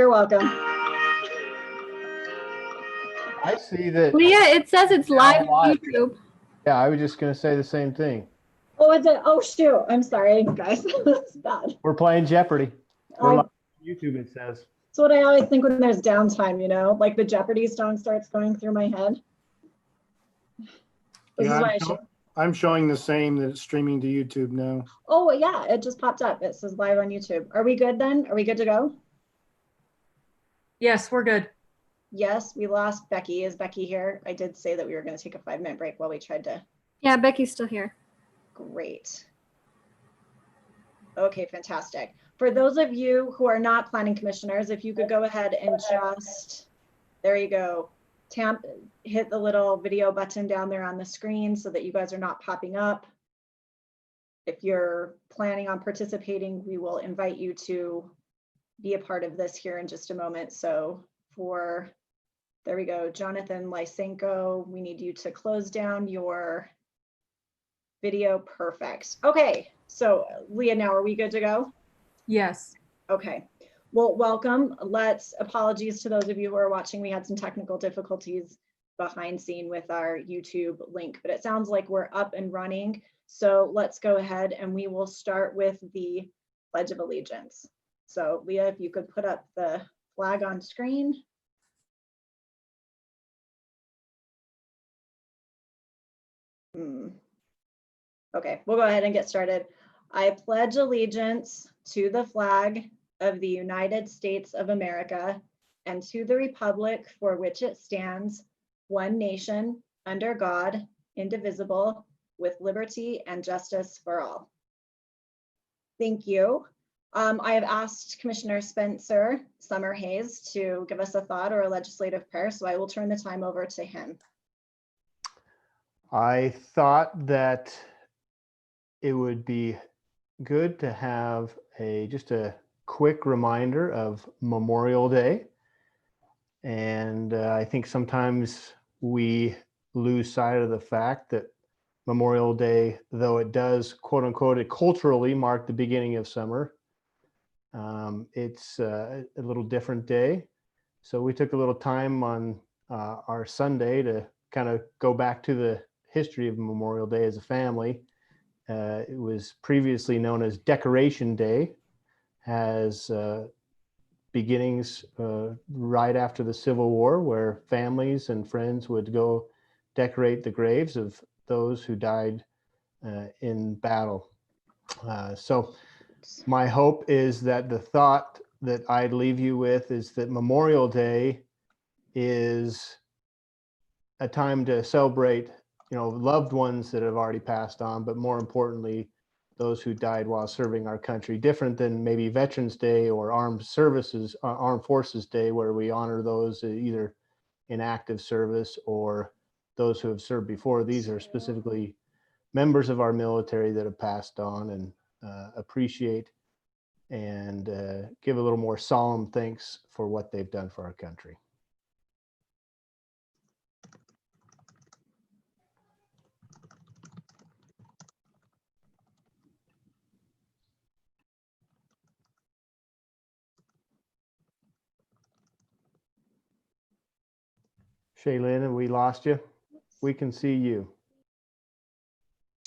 You're welcome. I see that. Leah, it says it's live on YouTube. Yeah, I was just going to say the same thing. Oh, is it? Oh, shoot. I'm sorry, guys. That's bad. We're playing Jeopardy. We're live on YouTube, it says. That's what I always think when there's downtime, you know, like the Jeopardy song starts going through my head. This is why I'm showing the same, that it's streaming to YouTube now. Oh, yeah, it just popped up. It says live on YouTube. Are we good then? Are we good to go? Yes, we're good. Yes, we lost Becky. Is Becky here? I did say that we were going to take a 5-minute break while we tried to. Yeah, Becky's still here. Great. Okay, fantastic. For those of you who are not planning commissioners, if you could go ahead and just, there you go, hit the little video button down there on the screen so that you guys are not popping up. If you're planning on participating, we will invite you to be a part of this here in just a moment. So there we go, Jonathan Lysenko, we need you to close down your video. Perfect. Okay, so Leah, now are we good to go? Yes. Okay, well, welcome. Apologies to those of you who are watching. We had some technical difficulties behind scene with our YouTube link, but it sounds like we're up and running. So let's go ahead and we will start with the Pledge of Allegiance. So Leah, if you could put up the flag on screen. Okay, we'll go ahead and get started. I pledge allegiance to the flag of the United States of America and to the republic for which it stands, one nation, under God, indivisible, with liberty and justice for all. Thank you. I have asked Commissioner Spencer Summerhays to give us a thought or a legislative prayer, so I will turn the time over to him. I thought that it would be good to have just a quick reminder of Memorial Day. And I think sometimes we lose sight of the fact that Memorial Day, though it does, quote unquote, it culturally mark the beginning of summer, it's a little different day. So we took a little time on our Sunday to kind of go back to the history of Memorial Day as a family. It was previously known as Decoration Day, has beginnings right after the Civil War, where families and friends would go decorate the graves of those who died in battle. So my hope is that the thought that I'd leave you with is that Memorial Day is a time to celebrate, loved ones that have already passed on, but more importantly, those who died while serving our country, different than maybe Veterans Day or Armed Forces Day, where we honor those either in active service or those who have served before. These are specifically members of our military that have passed on, and appreciate and give a little more solemn thanks for what they've done for our country. Shaylin, we lost you. We can see you.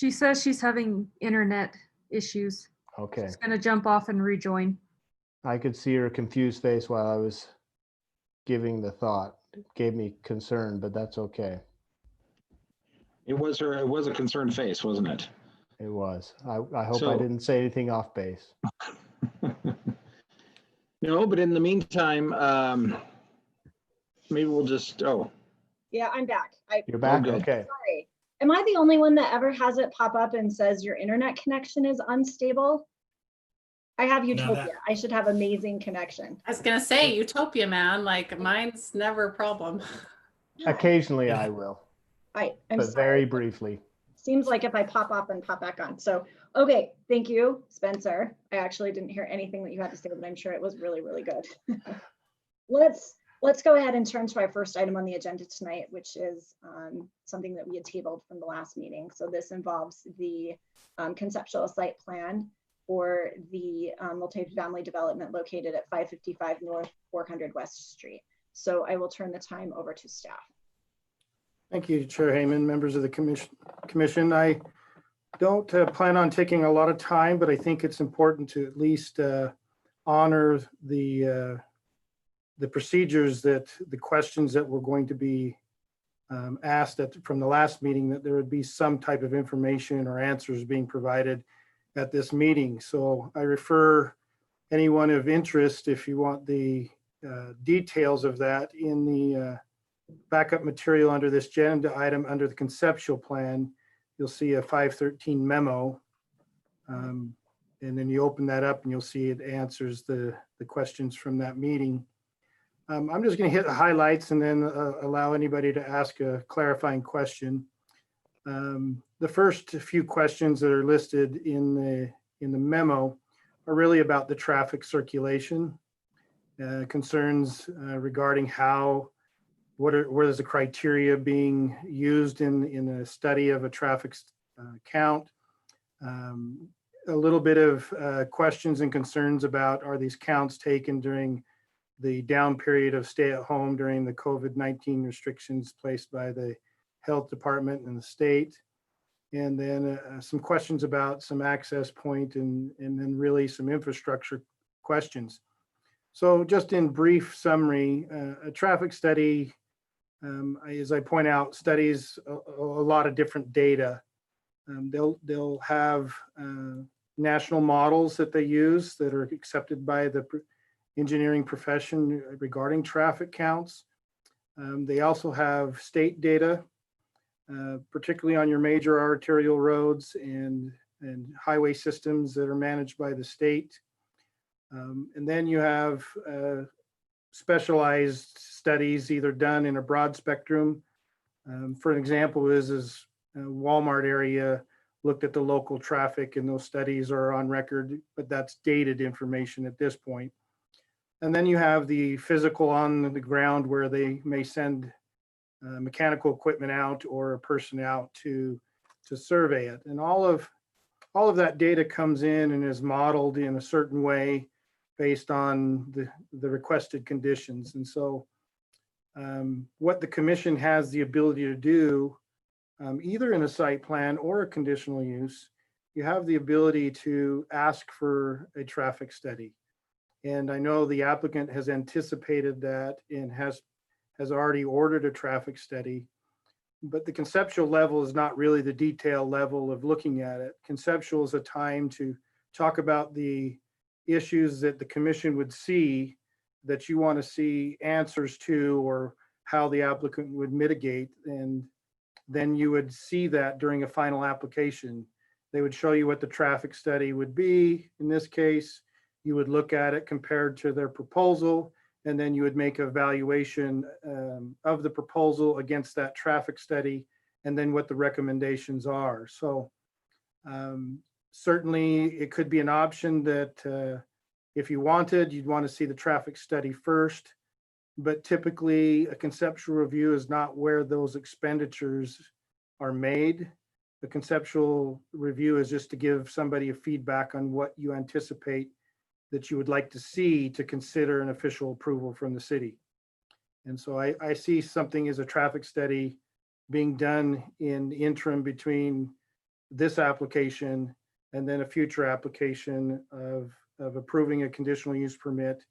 She says she's having internet issues. Okay. She's gonna jump off and rejoin. I could see her confused face while I was giving the thought. It gave me concern, but that's okay. It was a concerned face, wasn't it? It was. I hope I didn't say anything off base. No, but in the meantime, maybe we'll just, Yeah, I'm back. You're back? good. Okay. Sorry. Am I the only one that ever has it pop up and says your internet connection is unstable? I have Utopia. I should have amazing connection. I was gonna say Utopia, man. Like mine's never a problem. Occasionally I will, I'm but sorry. very briefly. Seems like if I pop off and pop back on. So, okay, thank you, Spencer. I actually didn't hear anything that you had to say, but I'm sure it was really, really good. Let's go ahead and turn to our first item on the agenda tonight, which is something that we had tabled from the last meeting. So this involves the conceptual site plan. for the multifamily development located at 555 North 400 West Street. So I will turn the time over to staff. Thank you, Chair Heyman, members of the commission. I don't plan on taking a lot of time, but I think it's important to at least honor the procedures, that the questions that were going to be asked from the last meeting, that there would be some type of information or answers being provided at this meeting. So I refer anyone of interest, if you want the details of that, in the backup material under this agenda item under the conceptual plan. You'll see a 513 memo. And then you open that up and you'll see it answers the questions from that meeting. I'm just going to hit the highlights and then allow anybody to ask a clarifying question. The first few questions that are listed in the memo are really about the traffic circulation, concerns regarding what is the criteria being used in a study of a traffic count. A little bit of questions and concerns about, are these counts taken during the down period of stay at home during the COVID-19 restrictions placed by the health department and the state? And then some questions about some access point and then really some infrastructure questions. So just in brief summary, a traffic study, as I point out, studies a lot of different data. They'll have national models that they use that are accepted by the engineering profession regarding traffic counts. They also have state data, particularly on your major arterial roads and highway systems that are managed by the state. And then you have specialized studies either done in a broad spectrum. For an example is Walmart area looked at the local traffic, and those studies are on record, but that's dated information at this point. And then you have the physical on the ground where they may send mechanical equipment out or a person out to survey it. And all of that data comes in and is modeled in a certain way based on the requested conditions. And so what the commission has the ability to do, either in a site plan or a conditional use, you have the ability to ask for a traffic study. And I know the applicant has anticipated that and has already ordered a traffic study, but the conceptual level is not really the detail level of looking at it. Conceptual is a time to talk about the issues that the commission would see that you want to see answers to, or how the applicant would mitigate. And then you would see that during a final application. They would show you what the traffic study would be. In this case, you would look at it compared to their proposal, and then you would make an evaluation of the proposal against that traffic study, and then what the recommendations are. So certainly it could be an option that if you wanted, you'd want to see the traffic study first, but typically a conceptual review is not where those expenditures are made. The conceptual review is just to give somebody a feedback on what you anticipate that you would like to see to consider an official approval from the city. And so I see something as a traffic study being done in the interim between this application and then a future application of approving a conditional use permit,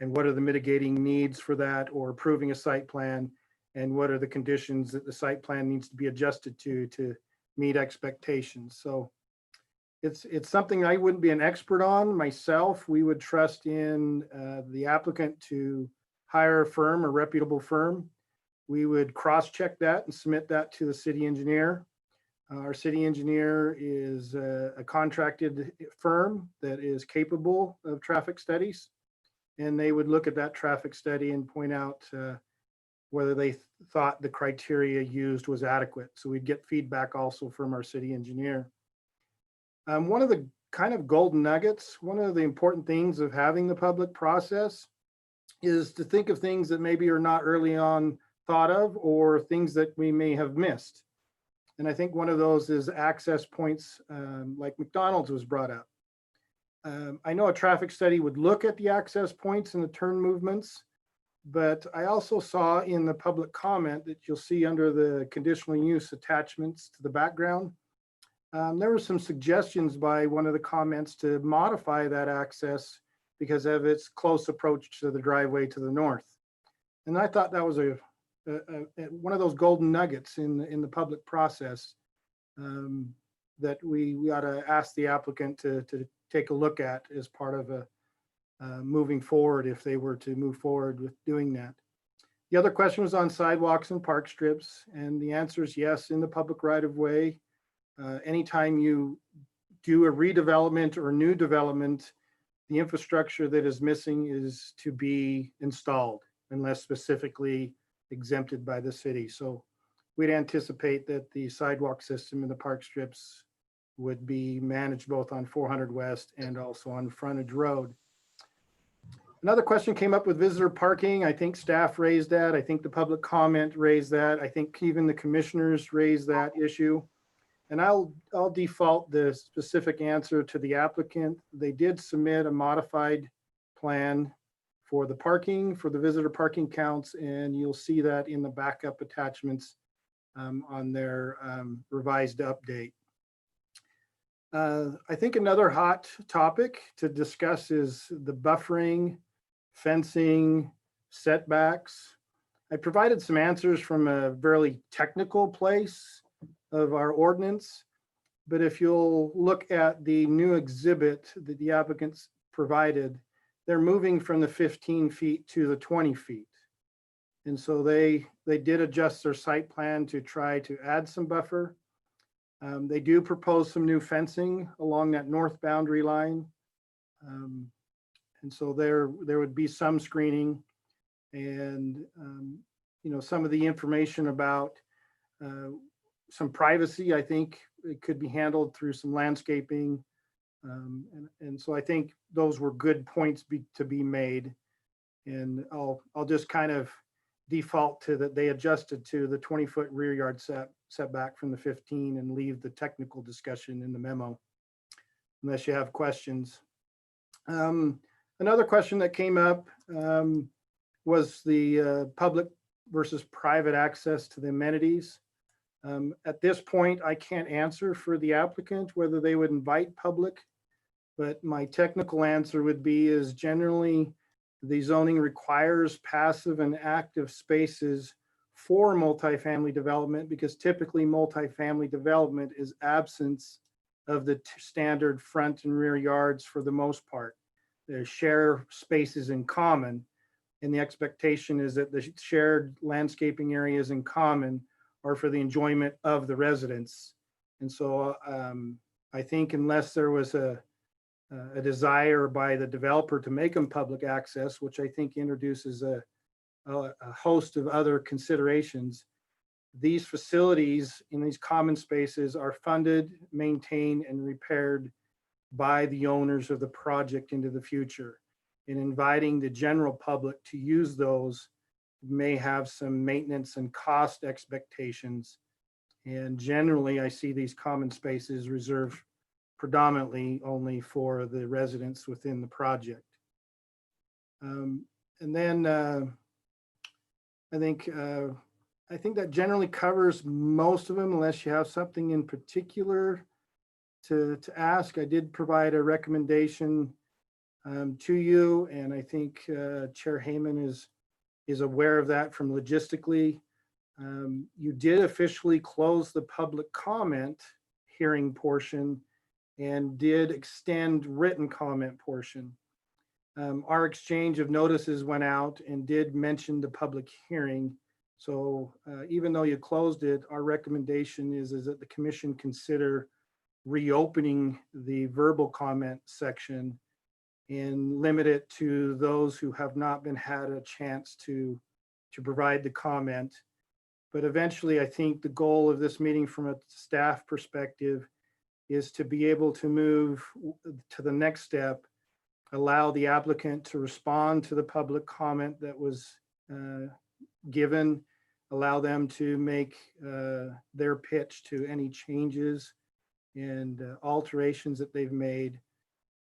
and what are the mitigating needs for that, or approving a site plan, and what are the conditions that the site plan needs to be adjusted to meet expectations. So it's something I wouldn't be an expert on myself. We would trust in the applicant to hire a firm, a reputable firm. We would cross-check that and submit that to the city engineer. Our city engineer is a contracted firm that is capable of traffic studies, and they would look at that traffic study and point out whether they thought the criteria used was adequate. So we'd get feedback also from our city engineer. One of the kind of golden nuggets, one of the important things of having the public process is to think of things that maybe are not early on thought of, or things that we may have missed. And I think one of those is access points, like McDonald's was brought up. I know a traffic study would look at the access points and the turn movements, but I also saw in the public comment that you'll see under the conditional use attachments to the background, there were some suggestions by one of the comments to modify that access because of its close approach to the driveway to the north. And I thought that was one of those golden nuggets in the public process that we ought to ask the applicant to take a look at as part of moving forward, if they were to move forward with doing that. The other question was on sidewalks and park strips, and the answer is yes, in the public right of way. Anytime you do a redevelopment or new development, the infrastructure that is missing is to be installed unless specifically exempted by the city. So we'd anticipate that the sidewalk system and the park strips would be managed both on 400 West and also on Frontage Road. Another question came up with visitor parking. I think staff raised that. I think the public comment raised that. I think even the commissioners raised that issue. And I'll default the specific answer to the applicant. They did submit a modified plan for the parking, for the visitor parking counts, and you'll see that in the backup attachments on their revised update. I think another hot topic to discuss is the buffering, fencing, setbacks. I provided some answers from a very technical place of our ordinance, but if you'll look at the new exhibit that the applicants provided, they're moving from the 15 feet to the 20 feet. And so they did adjust their site plan to try to add some buffer. They do propose some new fencing along that north boundary line. And so there would be some screening and, some of the information about some privacy, I think it could be handled through some landscaping. And so I think those were good points to be made. And I'll just kind of default to that they adjusted to the 20-foot rear yard setback from the 15 and leave the technical discussion in the memo, unless you have questions. Another question that came up was the public versus private access to the amenities. At this point, I can't answer for the applicant whether they would invite public, but my technical answer would be is generally the zoning requires passive and active spaces for multifamily development, because typically multifamily development is absence of the standard front and rear yards for the most part. They share spaces in common, and the expectation is that the shared landscaping areas in common are for the enjoyment of the residents. And so I think unless there was a desire by the developer to make them public access, which I think introduces a host of other considerations, these facilities in these common spaces are funded, maintained, and repaired by the owners of the project into the future. And inviting the general public to use those may have some maintenance and cost expectations. And generally, I see these common spaces reserved predominantly only for the residents within the project. And then I think that generally covers most of them, unless you have something in particular to ask. I did provide a recommendation to you, and I think Chair Heyman is aware of that from logistically. You did officially close the public comment hearing portion and did extend written comment portion. Our exchange of notices went out and did mention the public hearing. So even though you closed it, our recommendation is that the commission consider reopening the verbal comment section and limit it to those who have not had a chance to provide the comment. But eventually, I think the goal of this meeting from a staff perspective is to be able to move to the next step, allow the applicant to respond to the public comment that was given, allow them to make their pitch to any changes and alterations that they've made.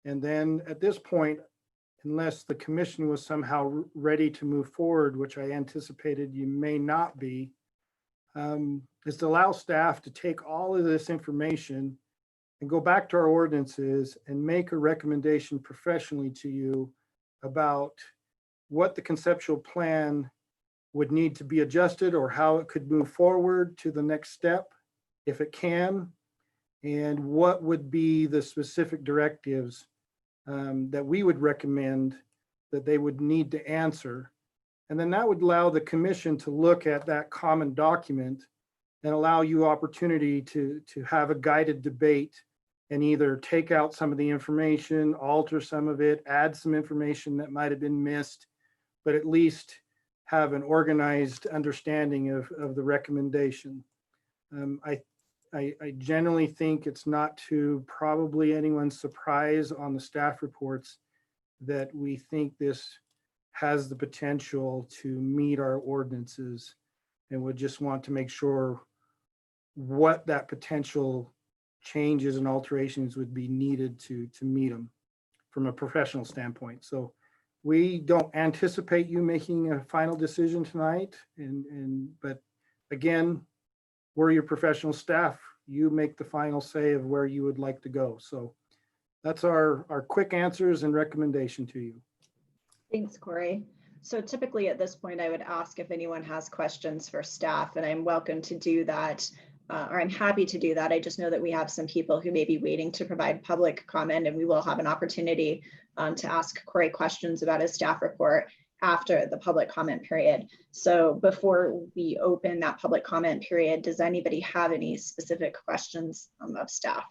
And then at this point, unless the commission was somehow ready to move forward, which I anticipated you may not be, is to allow staff to take all of this information and go back to our ordinances and make a recommendation professionally to you about what the conceptual plan would need to be adjusted or how it could move forward to the next step, if it can, and what would be the specific directives that we would recommend that they would need to answer. And then that would allow the commission to look at that common document and allow you opportunity to have a guided debate and either take out some of the information, alter some of it, add some information that might have been missed, but at least have an organized understanding of the recommendation. I generally think it's not to probably anyone's surprise on the staff reports that we think this has the potential to meet our ordinances, and would just want to make sure what that potential changes and alterations would be needed to meet them from a professional standpoint. So we don't anticipate you making a final decision tonight, but again, we're your professional staff. You make the final say of where you would like to go. So that's our quick answers and recommendation to you. Thanks, Corey. So typically at this point, I would ask if anyone has questions for staff, and I'm welcome to do that, or I'm happy to do that. I just know that we have some people who may be waiting to provide public comment, and we will have an opportunity to ask Corey questions about his staff report after the public comment period. So before we open that public comment period, does anybody have any specific questions of staff?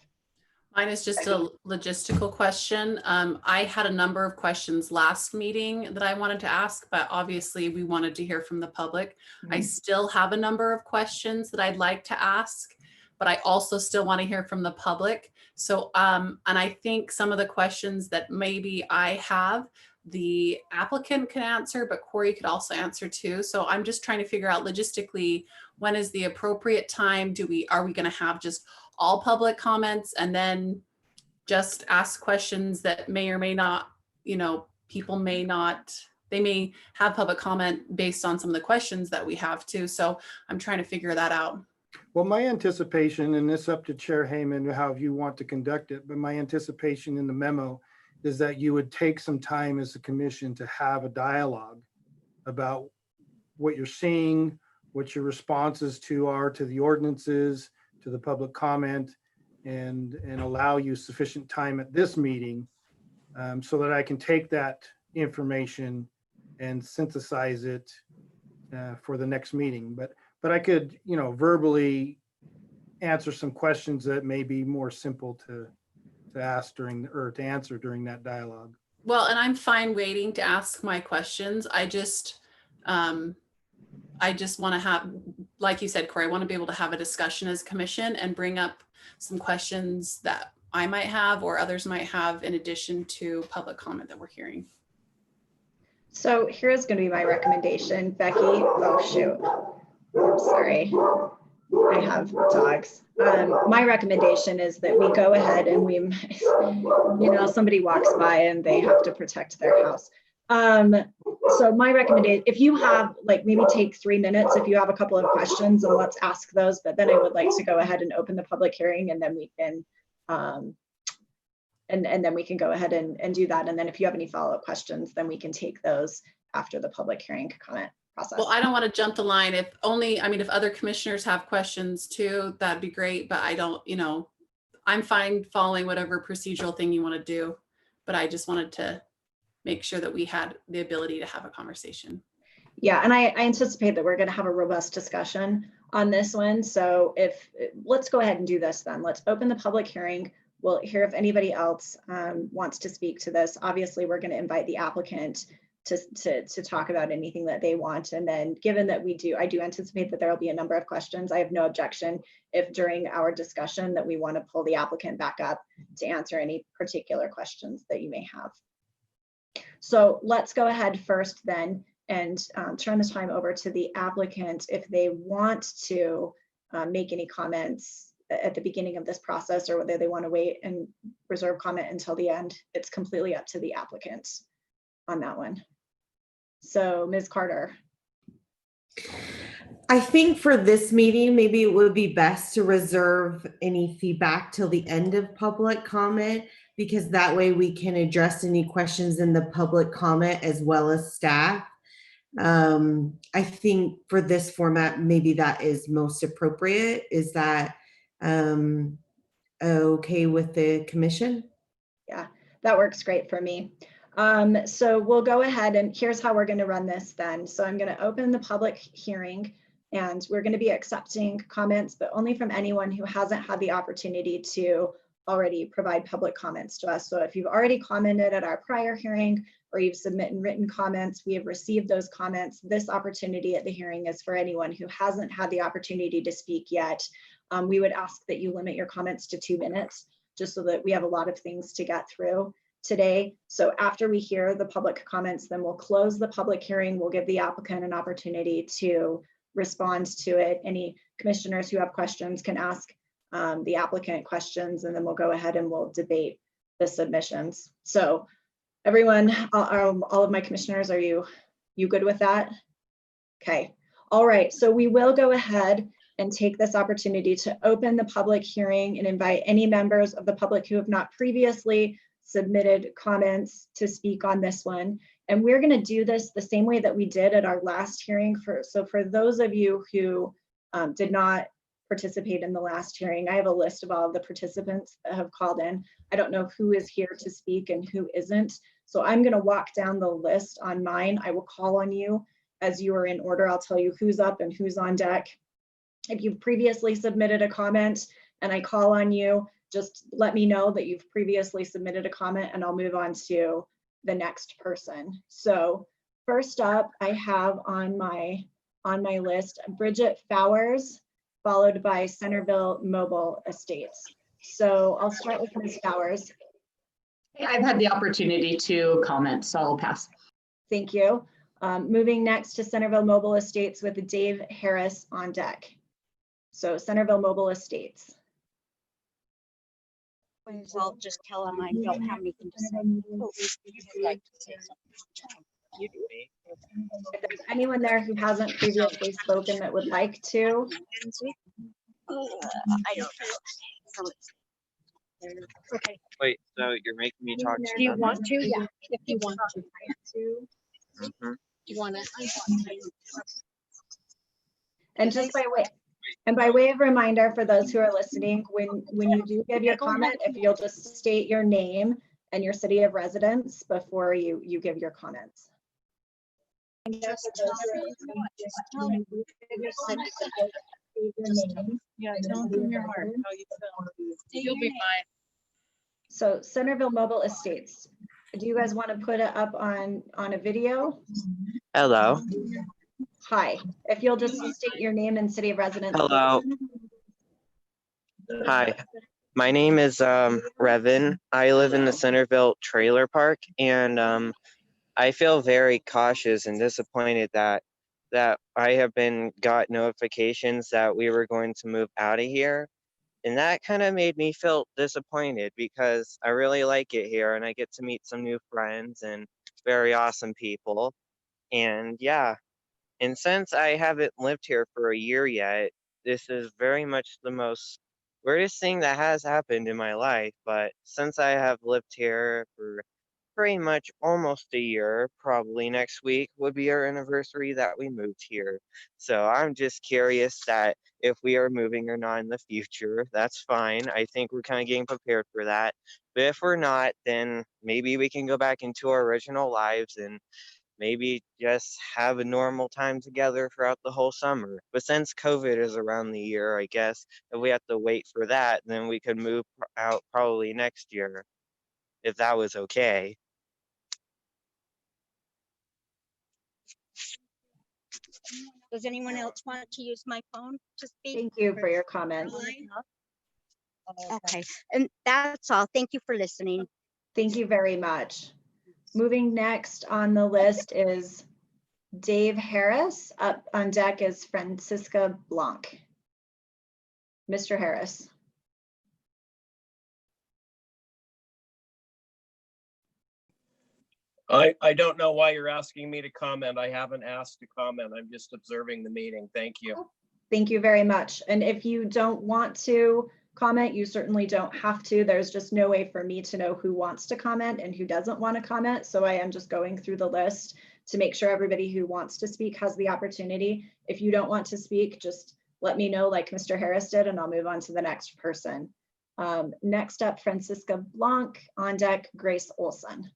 Mine is just a logistical question. I had a number of questions last meeting that I wanted to ask, but obviously we wanted to hear from the public. I still have a number of questions that I'd like to ask, but I also still want to hear from the public. So, and I think some of the questions that maybe I have, the applicant can answer, but Corey could also answer too. So I'm just trying to figure out logistically, when is the appropriate time? Are we going to have just all public comments and then just ask questions that may or may not, people may not, they may have public comment based on some of the questions that we have too. So I'm trying to figure that out. Well, my anticipation, and it's up to Chair Heyman how you want to conduct it, but my anticipation in the memo is that you would take some time as a commission to have a dialogue about what you're seeing, what your responses are to the ordinances, to the public comment, and allow you sufficient time at this meeting so that I can take that information and synthesize it for the next meeting. But I could, verbally answer some questions that may be more simple to ask to answer during that dialogue. Well, and I'm fine waiting to ask my questions. I just want to have, like you said, Corey, I want to be able to have a discussion as commission and bring up some questions that I might have or others might have in addition to public comment that we're hearing. So here's going to be my recommendation, Becky. Oh, shoot. I'm sorry. I have dogs. My recommendation is that we go ahead and we, somebody walks by and they have to protect their house. So my recommendation, if you have maybe take 3 minutes, if you have a couple of questions, and let's ask those, but then I would like to go ahead and open the public hearing, and then we can, and then we can go ahead and do that. And then if you have any follow-up questions, then we can take those after the public hearing comment process. Well, I don't want to jump the line. If other commissioners have questions too, that'd be great, but I don't, I'm fine following whatever procedural thing you want to do, but I just wanted to make sure that we had the ability to have a conversation. Yeah, and I anticipate that we're going to have a robust discussion on this one. So let's go ahead and do this then. Let's open the public hearing. We'll hear if anybody else wants to speak to this. Obviously, we're going to invite the applicant to talk about anything that they want. And then given that I do anticipate that there will be a number of questions, I have no objection if during our discussion that we want to pull the applicant back up to answer any particular questions that you may have. So let's go ahead first then and turn the time over to the applicant if they want to make any comments at the beginning of this process or whether they want to wait and reserve comment until the end. It's completely up to the applicants on that one. So Ms. Carter. I think for this meeting, maybe it would be best to reserve any feedback till the end of public comment, because that way we can address any questions in the public comment as well as staff. I think for this format, maybe that is most appropriate. Is that okay with the commission? Yeah, that works great for me. So we'll go ahead and here's how we're going to run this then. So I'm going to open the public hearing and we're going to be accepting comments, but only from anyone who hasn't had the opportunity to already provide public comments to us. So if you've already commented at our prior hearing or you've submitted written comments, we have received those comments. This opportunity at the hearing is for anyone who hasn't had the opportunity to speak yet. We would ask that you limit your comments to 2 minutes, just so that we have a lot of things to get through today. So after we hear the public comments, then we'll close the public hearing. We'll give the applicant an opportunity to respond to it. Any commissioners who have questions can ask the applicant questions, and then we'll go ahead and we'll debate the submissions. So everyone, all of my commissioners, are you good with that? Okay. All right. So we will go ahead and take this opportunity to open the public hearing and invite any members of the public who have not previously submitted comments to speak on this one. And we're going to do this the same way that we did at our last hearing. So for those of you who did not participate in the last hearing, I have a list of all of the participants that have called in. I don't know who is here to speak and who isn't. So I'm going to walk down the list on mine. I will call on you as you are in order. I'll tell you who's up and who's on deck. If you've previously submitted a comment and I call on you, just let me know that you've previously submitted a comment and I'll move on to the next person. So first up, I have on my list, Bridget Fowers, followed by Centerville Mobile Estates. So I'll start with Ms. Fowers. I've had the opportunity to comment, so I'll pass. Thank you. Moving next to Centerville Mobile Estates with Dave Harris on deck. So Centerville Mobile Estates. I'll just tell them I don't have anything to say. Oh, if you'd like to say something. You do. If there's anyone there who hasn't previously spoken that would like to. I don't know. Okay. Wait, so you're making me talk to Do you them? want to? Yeah, if you want to. Mhm. You want to? And just by way of reminder for those who are listening, when you do give your comment, if you'll just state your name and your city of residence before you give your comments. Yeah, tell them from your heart how you feel. You'll be fine. So Centerville Mobile Estates, do you guys want to put it up on a video? Hello. Hi, if you'll just state your name and city of residence. Hello. Hi, my name is Revin. I live in the Centerville Trailer Park, and I feel very cautious and disappointed that I have got notifications that we were going to move out of here. And that kind of made me feel disappointed because I really like it here and I get to meet some new friends and very awesome people. And yeah, and since I haven't lived here for a year yet, this is very much the most weirdest thing that has happened in my life. But since I have lived here for pretty much almost a year, probably next week would be our anniversary that we moved here. So I'm just curious that if we are moving or not in the future. That's fine. I think we're kind of getting prepared for that. But if we're not, then maybe we can go back into our original lives and maybe just have a normal time together throughout the whole summer. But since COVID is around the year, I guess if we have to wait for that, then we could move out probably next year, if that was okay. Does anyone else want to use my phone to speak? Thank you for your comments. Okay, and that's all. Thank you for listening. Thank you very much. Moving next on the list is Dave Harris. Up on deck is Francisca Blanc. Mr. Harris. I don't know why you're asking me to comment. I haven't asked to comment. I'm just observing the meeting. Thank you. Thank you very much. And if you don't want to comment, you certainly don't have to. There's just no way for me to know who wants to comment and who doesn't want to comment. So I am just going through the list to make sure everybody who wants to speak has the opportunity. If you don't want to speak, just let me know like Mr. Harris did, and I'll move on to the next person. Next up, Francisca Blanc. On deck, Grace Olson.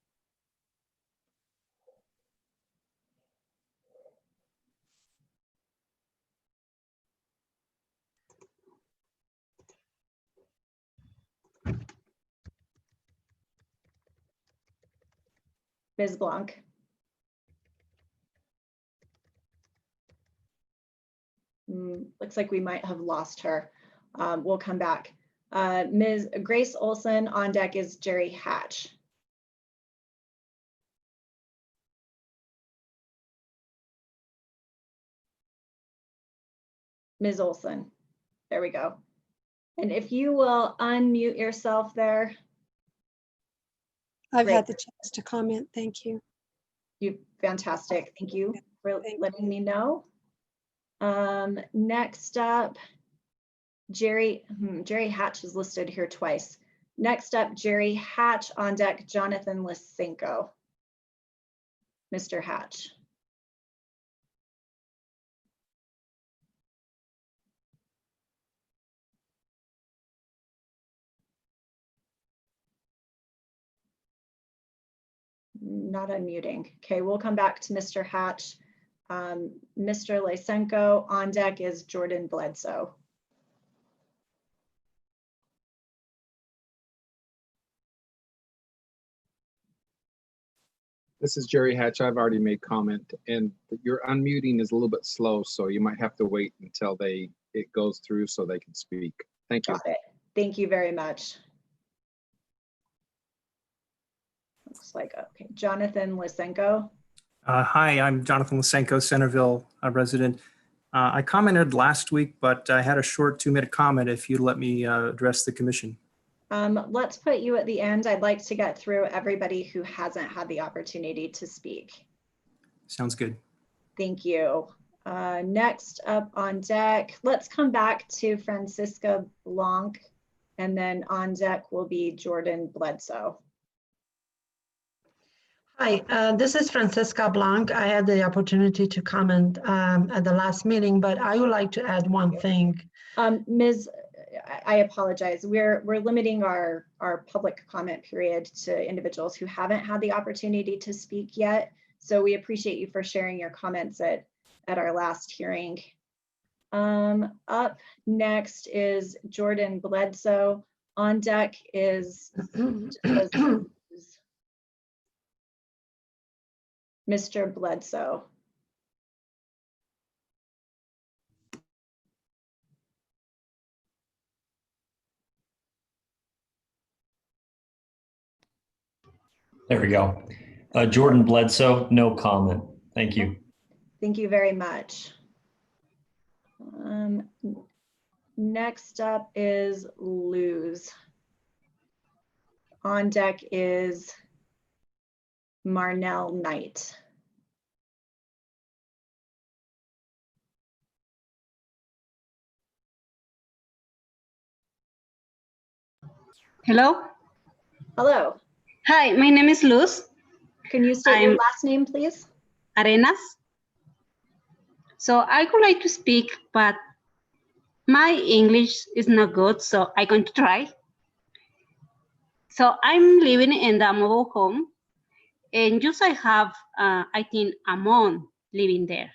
Ms. Blanc. Looks like we might have lost her. We'll come back. Ms. Grace Olson. On deck is Jerry Hatch. Ms. Olson, there we go. And if you will unmute yourself there. I've Great. had the chance to comment. Thank you. Fantastic. Thank you for letting me know. Next up, Jerry Hatch is listed here twice. Next up, Jerry Hatch. On deck, Jonathan Lysenko. Mr. Hatch. Not unmuting. Okay, we'll come back to Mr. Hatch. Mr. Lysenko. On deck is Jordan Bledsoe. This is Jerry Hatch. I've already made comment, and your unmuting is a little bit slow, so you might have to wait until it goes through so they can speak. Thank you. Got it. Thank you very much. Looks like, okay, Jonathan Lysenko. Hi, I'm Jonathan Lysenko, Centerville resident. I commented last week, but I had a short 2-minute comment if you'd let me address the commission. Let's put you at the end. I'd like to get through everybody who hasn't had the opportunity to speak. Sounds good. Thank you. Next up on deck, let's come back to Francisca Blanc, and then on deck will be Jordan Bledsoe. Hi, this is Francisca Blanc. I had the opportunity to comment at the last meeting, but I would like to add one thing. Ms. I apologize. We're limiting our public comment period to individuals who haven't had the opportunity to speak yet. So we appreciate you for sharing your comments at our last hearing. Up next is Jordan Bledsoe. On deck is Mr. Bledsoe. There we go. Jordan Bledsoe, no comment. Thank you. Thank you very much. Next up is Luz. On deck is Marnell Knight. Hello. Hello. Hi, my name is Luz. Can you state your last name, please? Arenas. So I would like to speak, but my English is not good, so I'm going to try. So I'm living in the mobile home, and just I have, I think, a month living there.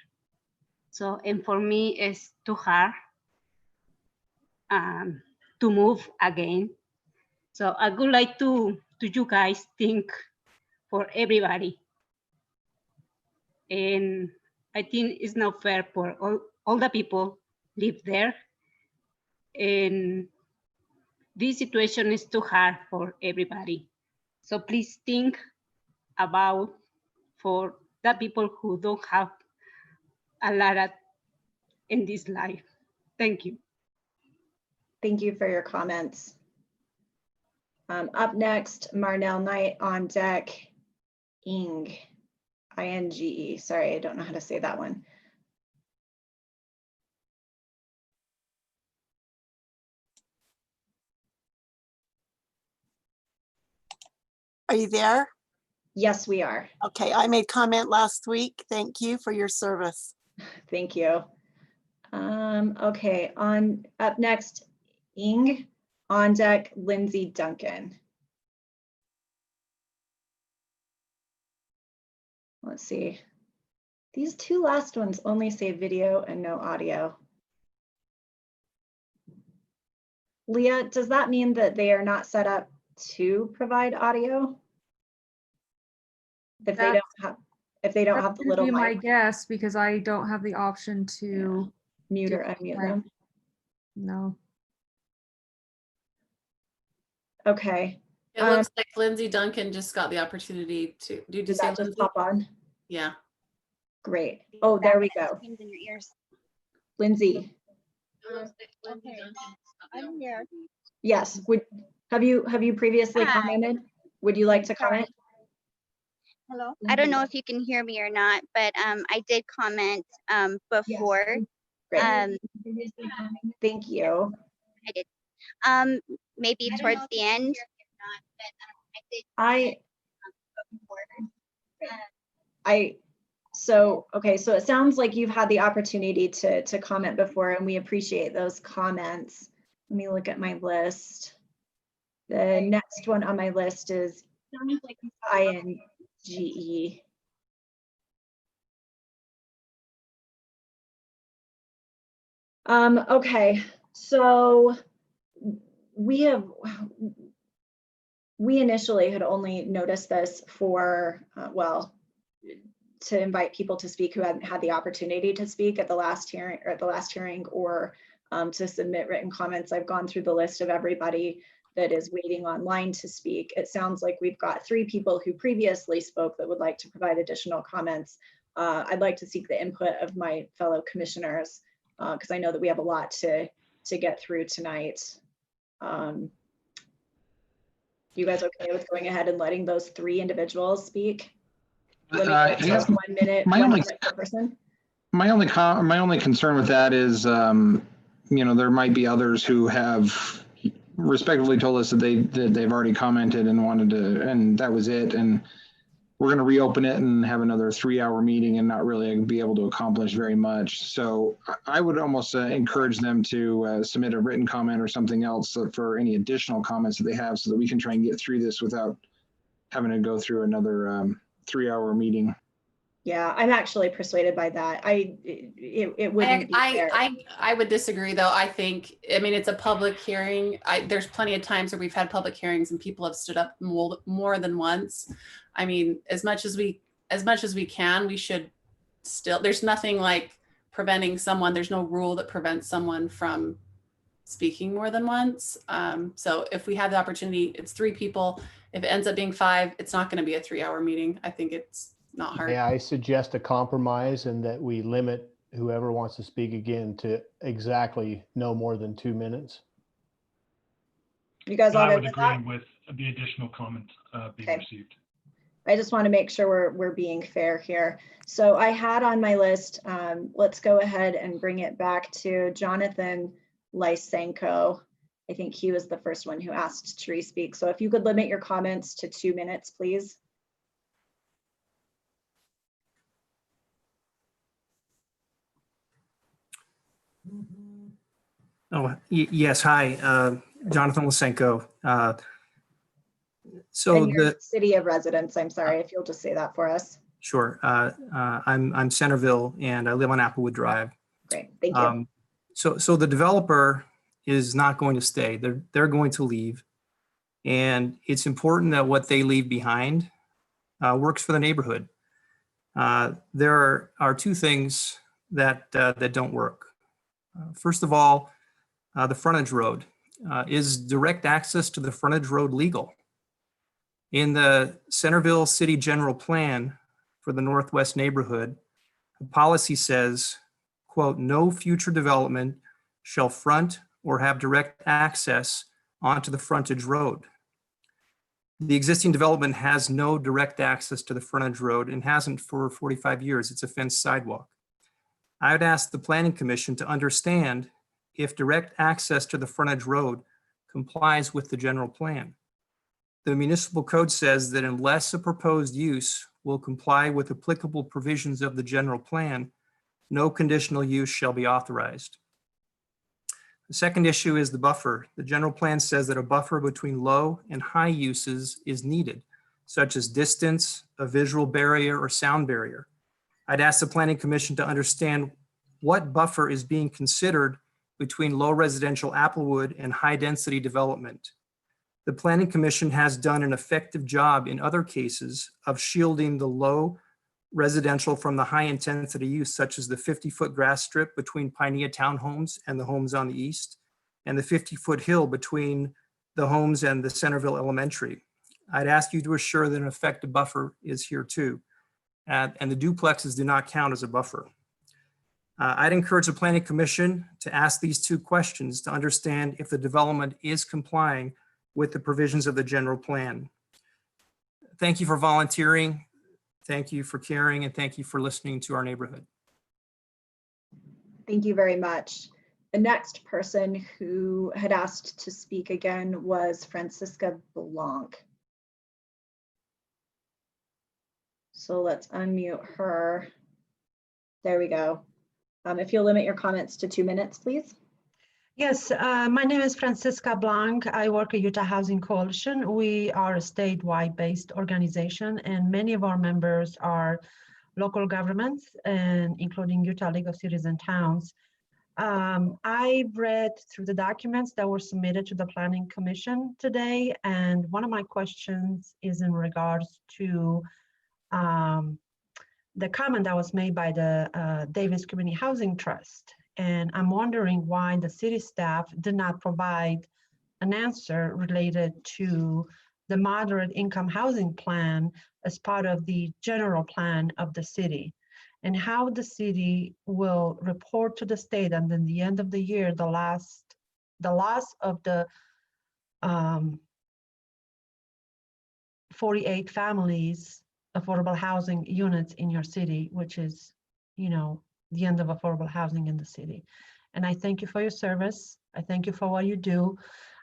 So, and for me, it's too hard to move again. So I would like to you guys think for everybody. And I think it's not fair for all the people live there. And this situation is too hard for everybody. So please think about for the people who don't have a lot in this life. Thank you. Thank you for your comments. Up next, Marnell Knight. On deck Inge, I-N-G-E. Sorry, I don't know how to say that one. Are you there? Yes, we are. Okay, I made comment last week. Thank you for your service. Thank you. Okay, up next, Inge, on deck, Lindsay Duncan. Let's see. These two last ones only say video and no audio. Leah, does that mean that they are not set up to provide audio? If they don't have the little be my mic, guess because I don't have the option to mute or unmute them. No. Okay. It looks like Lindsay Duncan just got the opportunity to. Did you say that just Lindsay? pop on? Yeah. Great. Oh, there we go. In your ears. Lindsay. Okay. I'm here. Yes. Have you previously Hi. commented? Would you like to comment? Hello. I don't know if you can hear me or not, but I did comment before. Great. Thank you. I did. Maybe towards the end. Okay, so it sounds like you've had the opportunity to comment before, and we appreciate those comments. Let me look at my list. The next one on my list is INGE. Okay, so we initially had only noticed this for, to invite people to speak who hadn't had the opportunity to speak at the last hearing, or to submit written comments. I've gone through the list of everybody that is waiting online to speak. It sounds like we've got 3 people who previously spoke that would like to provide additional comments. I'd like to seek the input of my fellow commissioners because I know that we have a lot to get through tonight. You guys okay with going ahead and letting those 3 individuals speak? I guess 1 minute, my 1 only- minute per person. My only concern with that is, there might be others who have respectively told us that they've already commented and wanted to, and that was it. And we're going to reopen it and have another 3-hour meeting and not really be able to accomplish very much. So I would almost encourage them to submit a written comment or something else for any additional comments that they have, so that we can try and get through this without having to go through another 3-hour meeting. Yeah, I'm actually persuaded by that. It wouldn't be fair. I would disagree though. I mean, it's a public hearing. There's plenty of times where we've had public hearings and people have stood up more than once. I mean, as much as we can, we should still, there's nothing like preventing someone. There's no rule that prevents someone from speaking more than once. So if we have the opportunity, it's 3 people. If it ends up being 5, it's not going to be a 3-hour meeting. I think it's not hard. Yeah, I suggest a compromise and that we limit whoever wants to speak again to exactly no more than 2 minutes. You guys all I good would with agree that? with the additional comment being Okay. received. I just want to make sure we're being fair here. So I had on my list, let's go ahead and bring it back to Jonathan Lysenko. I think he was the first one who asked to re-speak. So if you could limit your comments to 2 minutes, please. Oh, yes. Hi, Jonathan Lysenko. So And your the city of residence, I'm sorry, if you'll just say that for us. sure. I'm Centerville and I live on Applewood Drive. Great, thank you. So the developer is not going to stay. They're going to leave, and it's important that what they leave behind works for the neighborhood. There are 2 things that don't work. First of all, the frontage road. Is direct access to the frontage road legal? In the Centerville City General Plan for the Northwest neighborhood, the policy says, quote, "No future development shall front or have direct access onto the frontage road." The existing development has no direct access to the frontage road and hasn't for 45 years. It's a fenced sidewalk. I would ask the Planning Commission to understand if direct access to the frontage road complies with the general plan. The municipal code says that unless a proposed use will comply with applicable provisions of the general plan, no conditional use shall be authorized. The second issue is the buffer. The general plan says that a buffer between low and high uses is needed, such as distance, a visual barrier, or sound barrier. I'd ask the Planning Commission to understand what buffer is being considered between low residential Applewood and high density development. The Planning Commission has done an effective job in other cases of shielding the low residential from the high intensity use, such as the 50-foot grass strip between Pinea Townhomes and the homes on the east, and the 50-foot hill between the homes and the Centerville Elementary. I'd ask you to assure that an effective buffer is here too. And the duplexes do not count as a buffer. I'd encourage the Planning Commission to ask these two questions to understand if the development is complying with the provisions of the general plan. Thank you for volunteering. Thank you for caring, and thank you for listening to our neighborhood. Thank you very much. The next person who had asked to speak again was Francisca Blanc. So let's unmute her. There we go. If you'll limit your comments to 2 minutes, please. Yes, my name is Francisca Blanc. I work at Utah Housing Coalition. We are a statewide based organization, and many of our members are local governments, including Utah League of Cities and Towns. I've read through the documents that were submitted to the Planning Commission today, and one of my questions is in regards to the comment that was made by the Davis Community Housing Trust. And I'm wondering why the city staff did not provide an answer related to the moderate income housing plan as part of the general plan of the city, and how the city will report to the state, and then the end of the year, the loss of the 48 families affordable housing units in your city, which is, you know, the end of affordable housing in the city. And I thank you for your service. I thank you for what you do.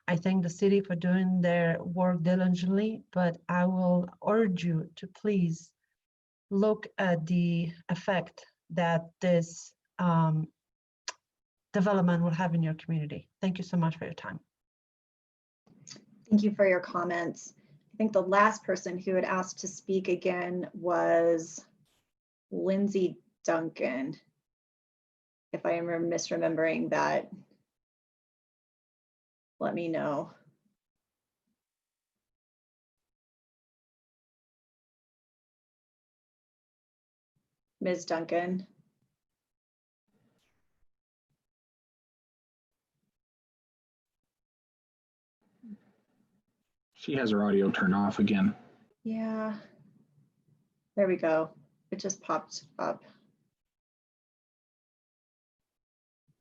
I thank the city for doing their work diligently, but I will urge you to please look at the effect that this development will have in your community. Thank you so much for your time. Thank you for your comments. I think the last person who had asked to speak again was Lindsay Duncan. If I am misremembering that, let me know. Ms. Duncan. She has her audio turned off again. Yeah. There we go. It just popped up.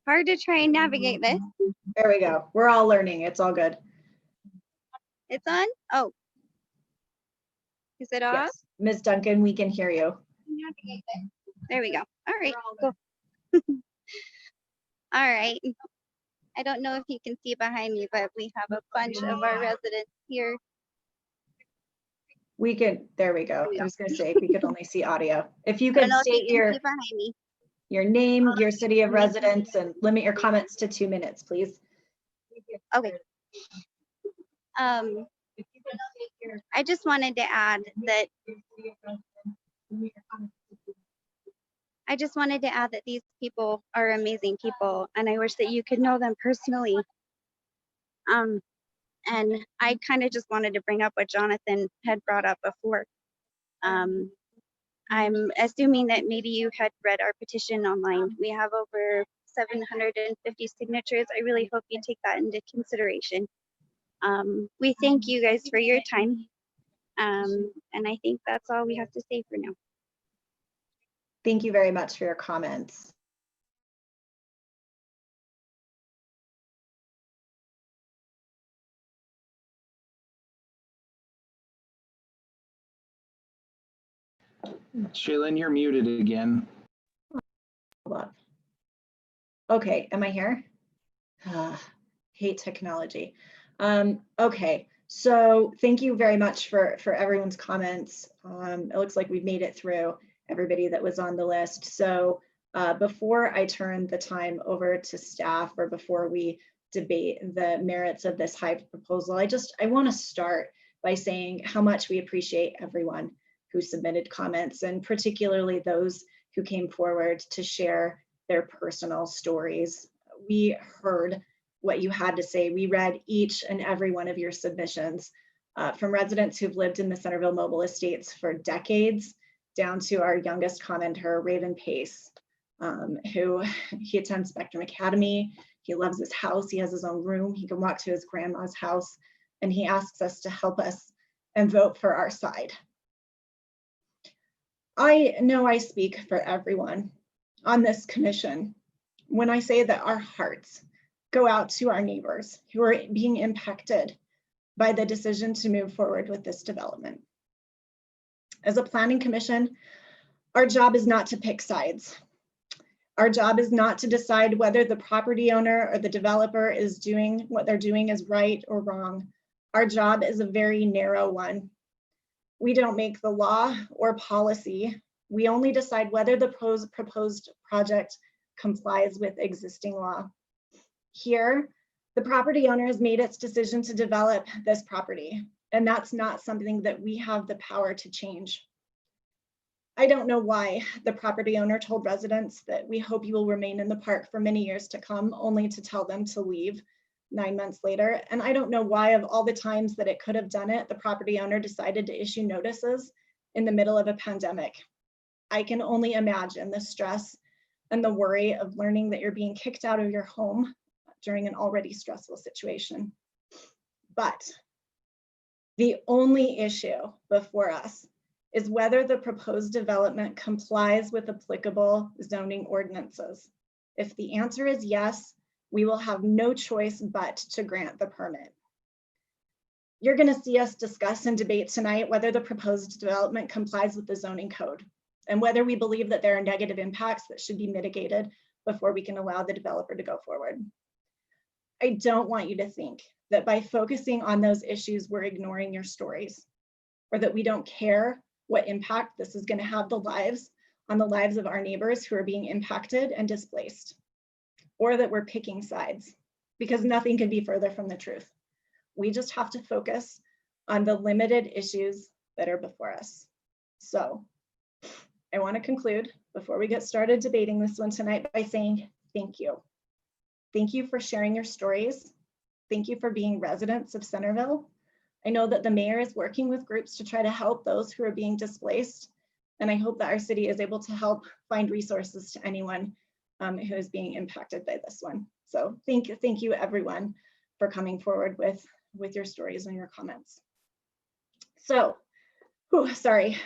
Hard to try and navigate this. There we go. We're all learning. It's all good. It's on? Oh. Is it off? Yes. Ms. Duncan, we can hear you. There we go. All right, cool. All right. I don't know if you can see behind me, but we have a bunch of our residents here. We can, there we go. I was gonna say, if we could only see audio. If you I don't could know if you state can your, see behind me. your name, your city of residence, and limit your comments to 2 minutes, please. Okay. I just wanted to add that these people are amazing people, and I wish that you could know them personally. And I kind of just wanted to bring up what Jonathan had brought up before. I'm assuming that maybe you had read our petition online. We have over 750 signatures. I really hope you take that into consideration. We thank you guys for your time. And I think that's all we have to say for now. Thank you very much for your comments. Shaylin, you're muted again. Hold on. Okay, am I here? Hate technology. Okay, so thank you very much for everyone's comments. It looks like we've made it through everybody that was on the list. So before I turn the time over to staff, or before we debate the merits of this HIVE proposal, I want to start by saying how much we appreciate everyone who submitted comments, and particularly those who came forward to share their personal stories. We heard what you had to say. We read each and every one of your submissions, from residents who've lived in the Centerville Mobile Estates for decades, down to our youngest commenter, Raven Pace, who he attends Spectrum Academy. He loves his house. He has his own room. He can walk to his grandma's house, and he asks us to help us and vote for our side. I know I speak for everyone on this commission when I say that our hearts go out to our neighbors who are being impacted by the decision to move forward with this development. As a planning commission, our job is not to pick sides. Our job is not to decide whether the property owner or the developer is doing what they're doing is right or wrong. Our job is a very narrow one. We don't make the law or policy. We only decide whether the proposed project complies with existing law. Here, the property owner has made its decision to develop this property, and that's not something that we have the power to change. I don't know why the property owner told residents that we hope you will remain in the park for many years to come, only to tell them to leave 9 months later. And I don't know why, of all the times that it could have done it, the property owner decided to issue notices in the middle of a pandemic. I can only imagine the stress and the worry of learning that you're being kicked out of your home during an already stressful situation. But the only issue before us is whether the proposed development complies with applicable zoning ordinances. If the answer is yes, we will have no choice but to grant the permit. You're going to see us discuss and debate tonight whether the proposed development complies with the zoning code, and whether we believe that there are negative impacts that should be mitigated before we can allow the developer to go forward. I don't want you to think that by focusing on those issues, we're ignoring your stories, or that we don't care what impact this is going to have on the lives of our neighbors who are being impacted and displaced, or that we're picking sides, because nothing could be further from the truth. We just have to focus on the limited issues that are before us. So I want to conclude before we get started debating this one tonight by saying thank you. Thank you for sharing your stories. Thank you for being residents of Centerville. I know that the mayor is working with groups to try to help those who are being displaced. And I hope that our city is able to help find resources to anyone who is being impacted by this one. So thank you everyone for coming forward with your stories and your comments. So, sorry.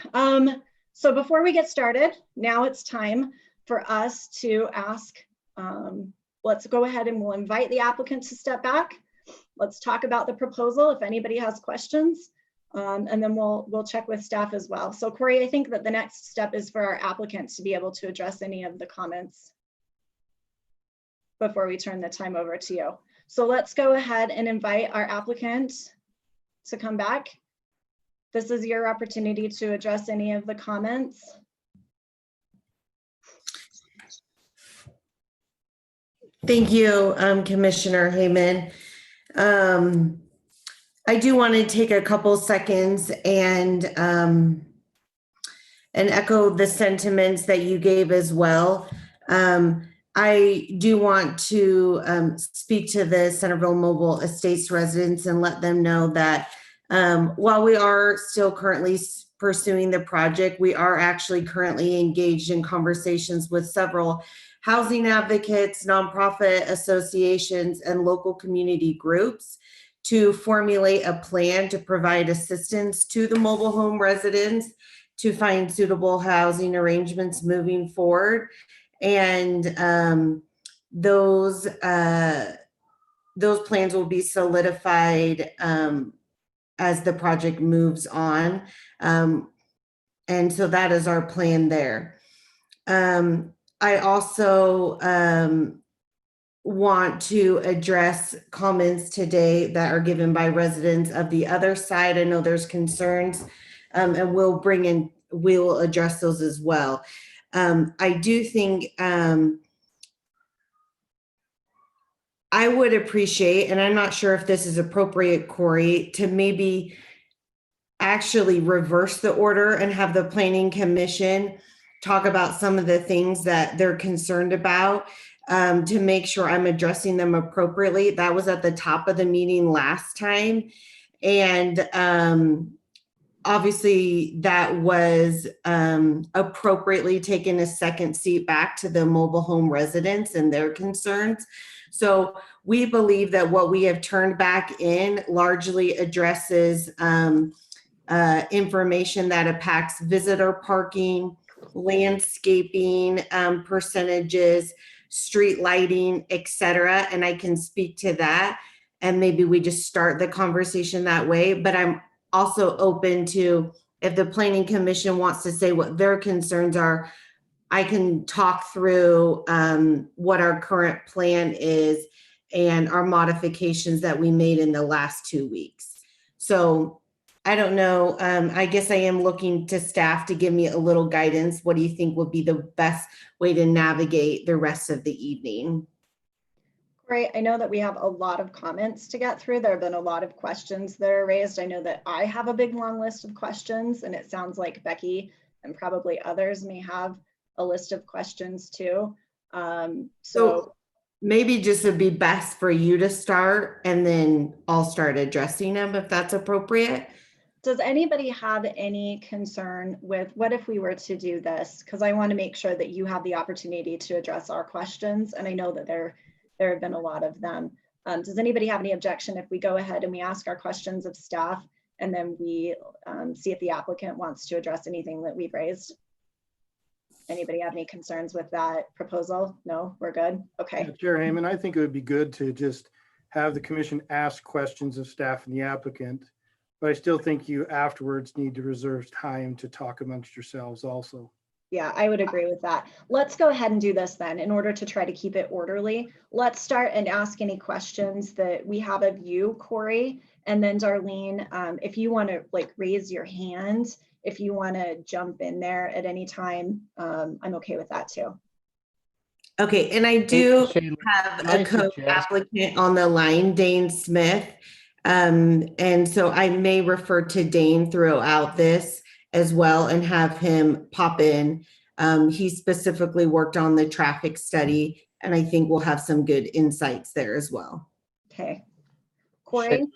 So before we get started, now it's time for us to ask, let's go ahead and we'll invite the applicant to step back. Let's talk about the proposal if anybody has questions, and then we'll check with staff as well. So Corey, I think that the next step is for our applicants to be able to address any of the comments before we turn the time over to you. So let's go ahead and invite our applicant to come back. This is your opportunity to address any of the comments. Thank you, Commissioner Hayman. I do want to take a couple seconds and echo the sentiments that you gave as well. I do want to speak to the Centerville Mobile Estates residents and let them know that while we are still currently pursuing the project, we are actually currently engaged in conversations with several housing advocates, nonprofit associations, and local community groups to formulate a plan to provide assistance to the mobile home residents to find suitable housing arrangements moving forward. And those plans will be solidified as the project moves on. And so that is our plan there. I also want to address comments today that are given by residents of the other side. I know there's concerns, and we'll address those as well. I do think I would appreciate, and I'm not sure if this is appropriate, Corey, to maybe actually reverse the order and have the Planning Commission talk about some of the things that they're concerned about, to make sure I'm addressing them appropriately. That was at the top of the meeting last time. And obviously that was appropriately taking a second seat back to the mobile home residents and their concerns. So we believe that what we have turned back in largely addresses information that impacts visitor parking, landscaping percentages, street lighting, etc. And I can speak to that. And maybe we just start the conversation that way. But I'm also open to, if the Planning Commission wants to say what their concerns are, I can talk through what our current plan is and our modifications that we made in the last 2 weeks. So I don't know. I guess I am looking to staff to give me a little guidance. What do you think would be the best way to navigate the rest of the evening? Great. I know that we have a lot of comments to get through. There have been a lot of questions that are raised. I know that I have a big long list of questions, and it sounds like Becky and probably others may have a list of questions too. So maybe just would be best for you to start, and then I'll start addressing them if that's appropriate. Does anybody have any concern with what if we were to do this? Because I want to make sure that you have the opportunity to address our questions. And I know that there have been a lot of them. Does anybody have any objection if we go ahead and we ask our questions of staff, and then we see if the applicant wants to address anything that we've raised? Anybody have any concerns with that proposal? No, we're good. Okay. Yeah, Chair Heyman, I think it would be good to just have the commission ask questions of staff and the applicant. But I still think you afterwards need to reserve time to talk amongst yourselves also. Yeah, I would agree with that. Let's go ahead and do this then in order to try to keep it orderly. Let's start and ask any questions that we have of you, Corey, and then Darlene, if you want to raise your hand, if you want to jump in there at any time, I'm okay with that too. Okay, and I do have a co-applicant on the line, Dane Smith. And so I may refer to Dane throughout this as well and have him pop in. He specifically worked on the traffic study, and I think we'll have some good insights there as well. Okay. Corey?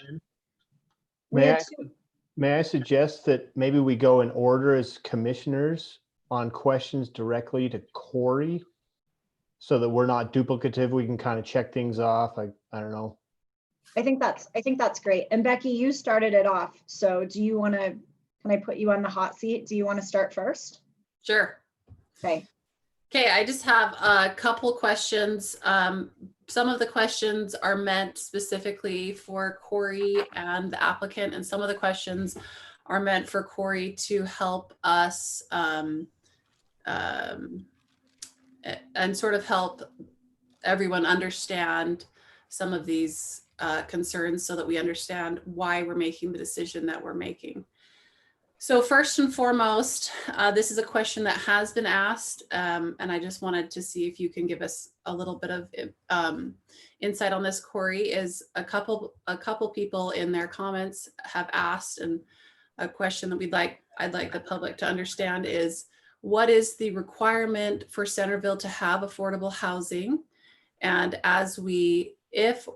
May I suggest that maybe we go in order as commissioners on questions directly to Corey so that we're not duplicative? We can kind of check things off. I don't know. I think that's great. And Becky, you started it off. So do you want to, can I put you on the hot seat? Do you want to start first? Sure. Okay. Okay, I just have a couple questions. Some of the questions are meant specifically for Corey and the applicant, and some of the questions are meant for Corey to help us and sort of help everyone understand some of these concerns so that we understand why we're making the decision that we're making. So first and foremost, this is a question that has been asked, and I just wanted to see if you can give us a little bit of insight on this, Corey. Is a couple people in their comments have asked, and a question that I'd like the public to understand is, what is the requirement for Centerville to have affordable housing? And as we, if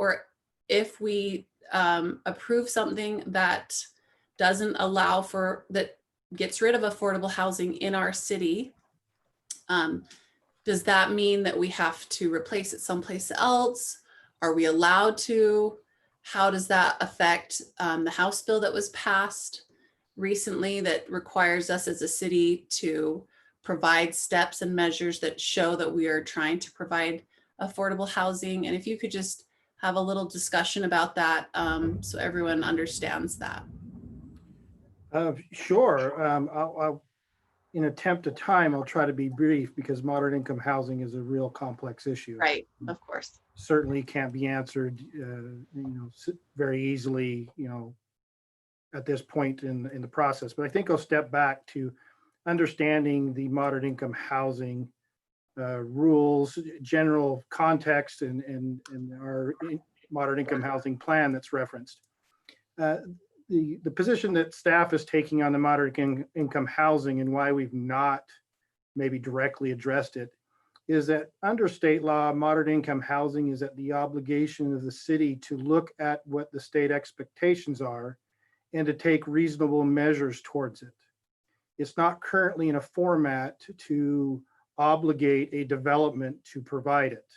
we approve something that doesn't allow for, that gets rid of affordable housing in our city, does that mean that we have to replace it someplace else? Are we allowed to? How does that affect the House bill that was passed recently that requires us as a city to provide steps and measures that show that we are trying to provide affordable housing? And if you could just have a little discussion about that so everyone understands that. Sure. I'll in attempt of time, I'll try to be brief because moderate income housing is a real complex issue. Right, of course. Certainly can't be answered, very easily, at this point in the process. But I think I'll step back to understanding the moderate income housing rules, general context, and our moderate income housing plan that's referenced. The position that staff is taking on the moderate income housing and why we've not maybe directly addressed it is that under state law, moderate income housing is at the obligation of the city to look at what the state expectations are and to take reasonable measures towards it. It's not currently in a format to obligate a development to provide it.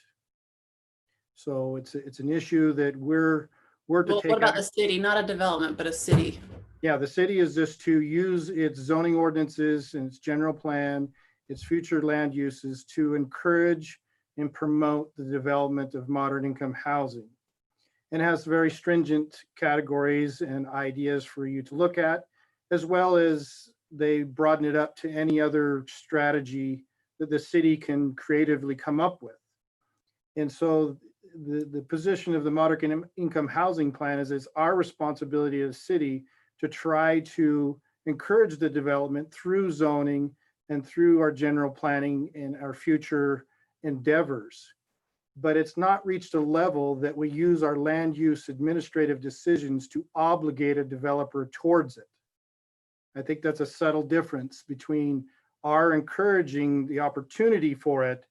So it's an issue that we're to Well, take. what about the city? Not a development, but a city. Yeah, the city is just to use its zoning ordinances and its general plan, its future land uses to encourage and promote the development of moderate income housing. And has very stringent categories and ideas for you to look at, as well as they broaden it up to any other strategy that the city can creatively come up with. And so the position of the moderate income housing plan is it's our responsibility as a city to try to encourage the development through zoning and through our general planning and our future endeavors. But it's not reached a level that we use our land use administrative decisions to obligate a developer towards it. I think that's a subtle difference between our encouraging the opportunity for it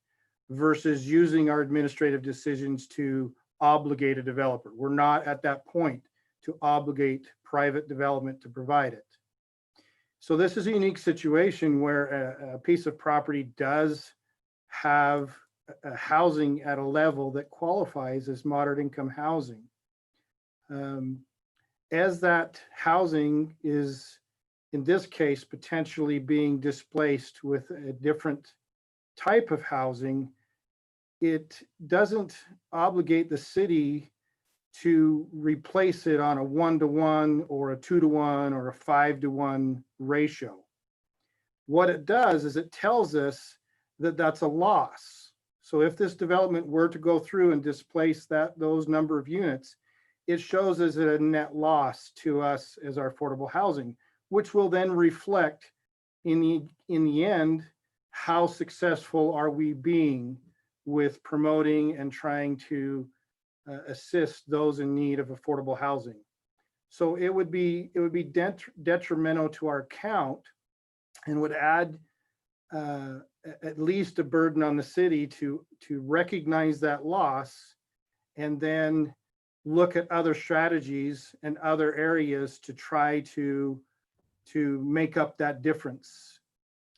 versus using our administrative decisions to obligate a developer. We're not at that point to obligate private development to provide it. So this is a unique situation where a piece of property does have housing at a level that qualifies as moderate income housing. As that housing is, in this case, potentially being displaced with a different type of housing, it doesn't obligate the city to replace it on a 1-to-1 or a 2-to-1 or a 5-to-1 ratio. What it does is it tells us that that's a loss. So if this development were to go through and displace those number of units, it shows as a net loss to us as our affordable housing, which will then reflect in the end, how successful are we being with promoting and trying to assist those in need of affordable housing. So it would be detrimental to our count and would add at least a burden on the city to recognize that loss and then look at other strategies and other areas to try to make up that difference.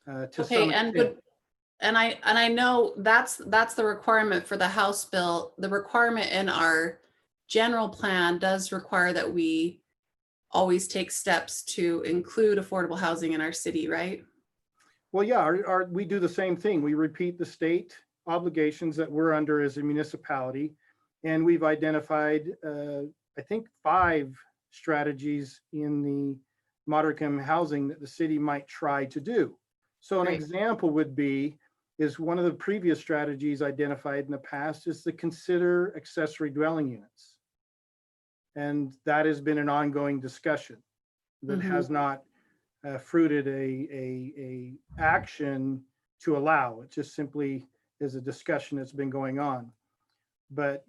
To some extent. And I know that's the requirement for the House bill. The requirement in our general plan does require that we always take steps to include affordable housing in our city, right? Well, yeah, we do the same thing. We repeat the state obligations that we're under as a municipality. And we've identified, I think, 5 strategies in the moderate income housing that the city might try to do. So an example would be, is one of the previous strategies identified in the past is to consider accessory dwelling units. And that has been an ongoing discussion that has not fruited a action to allow. It just simply is a discussion that's been going on. But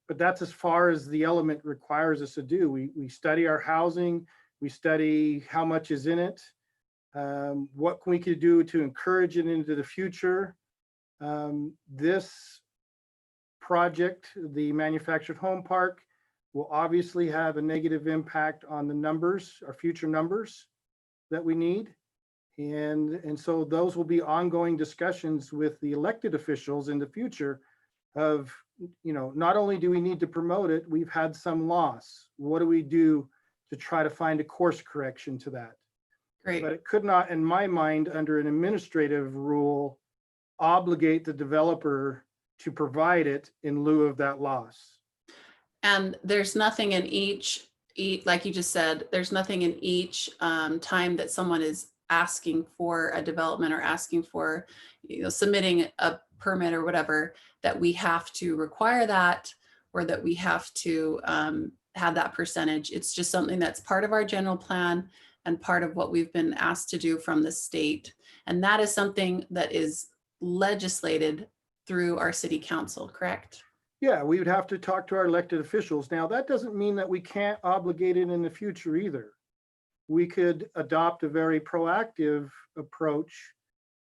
that's as far as the element requires us to do. We study our housing, we study how much is in it, what we could do to encourage it into the future. This project, the manufactured home park, will obviously have a negative impact on the numbers, our future numbers that we need. And so those will be ongoing discussions with the elected officials in the future of, not only do we need to promote it, we've had some loss. What do we do to try to find a course correction to that? Great. But it could not, in my mind, under an administrative rule, obligate the developer to provide it in lieu of that loss. And there's nothing in each, like you just said, there's nothing in each time that someone is asking for a development or asking for, submitting a permit or whatever, that we have to require that, or that we have to have that percentage. It's just something that's part of our general plan and part of what we've been asked to do from the state. And that is something that is legislated through our city council, correct? Yeah, we would have to talk to our elected officials. Now, that doesn't mean that we can't obligate it in the future either. We could adopt a very proactive approach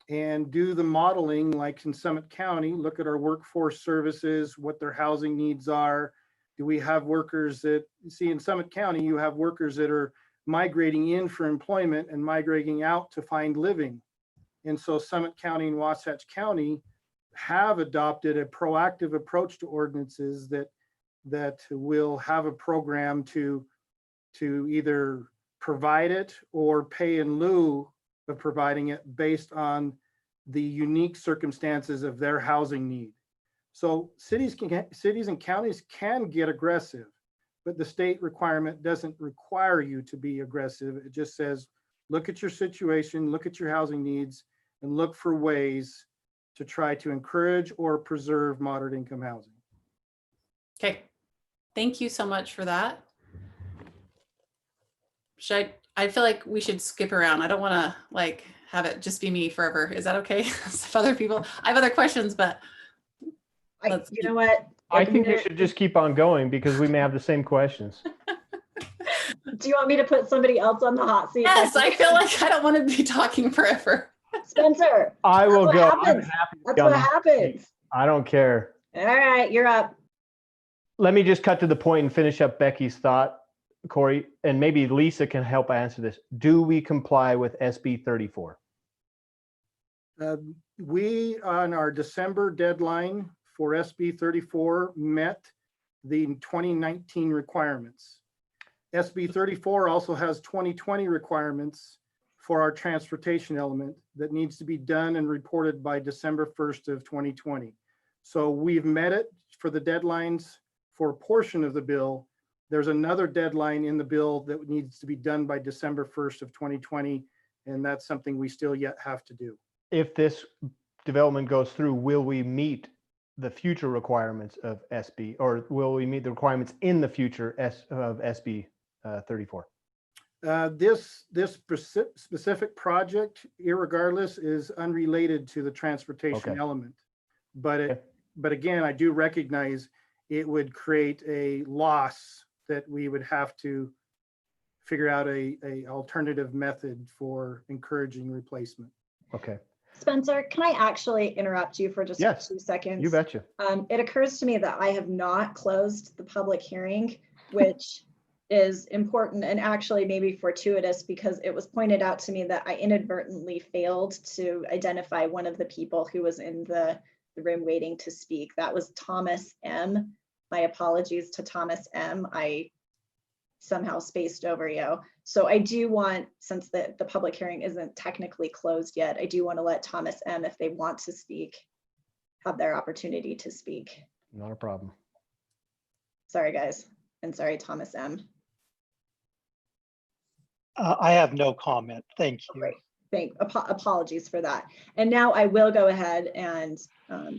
and do the modeling like in Summit County, look at our workforce services, what their housing needs are. Do we have workers that, see, in Summit County, you have workers that are migrating in for employment and migrating out to find living. And so Summit County and Wasatch County have adopted a proactive approach to ordinances that will have a program to either provide it or pay in lieu of providing it based on the unique circumstances of their housing need. So cities and counties can get aggressive, but the state requirement doesn't require you to be aggressive. It just says, look at your situation, look at your housing needs, and look for ways to try to encourage or preserve moderate income housing. Okay, thank you so much for that. I feel like we should skip around. I don't want to like have it just be me forever. Is that okay? If other people, I have other questions, but you know what? I think we should just keep on going because we may have the same questions. Do you want me to put somebody else on the hot seat? Yes, I feel like I don't want to be talking forever. Spencer. I will go. I'm happy that's what happens. I don't care. All right, you're up. Let me just cut to the point and finish up Becky's thought, Corey, and maybe Lisa can help answer this. Do we comply with SB 34? We, on our December deadline for SB 34, met the 2019 requirements. SB 34 also has 2020 requirements for our transportation element that needs to be done and reported by December 1st of 2020. So we've met it for the deadlines for a portion of the bill. There's another deadline in the bill that needs to be done by December 1st of 2020, and that's something we still yet have to do. If this development goes through, will we meet the future requirements of SB, or will we meet the requirements in the future of SB 34? This specific project, irregardless, is unrelated to the transportation element. But again, I do recognize it would create a loss that we would have to figure out a alternative method for encouraging replacement. Okay. Spencer, can I actually interrupt you for just 2 seconds? You betcha. It occurs to me that I have not closed the public hearing, which is important and actually maybe fortuitous because it was pointed out to me that I inadvertently failed to identify one of the people who was in the room waiting to speak. That was Thomas M. My apologies to Thomas M. I somehow spaced over you. So I do want, since the public hearing isn't technically closed yet, I do want to let Thomas M, if they want to speak, have their opportunity to speak. Not a problem. Sorry, guys. And sorry, Thomas M. I have no comment. Thank you. Apologies for that. And now I will go ahead and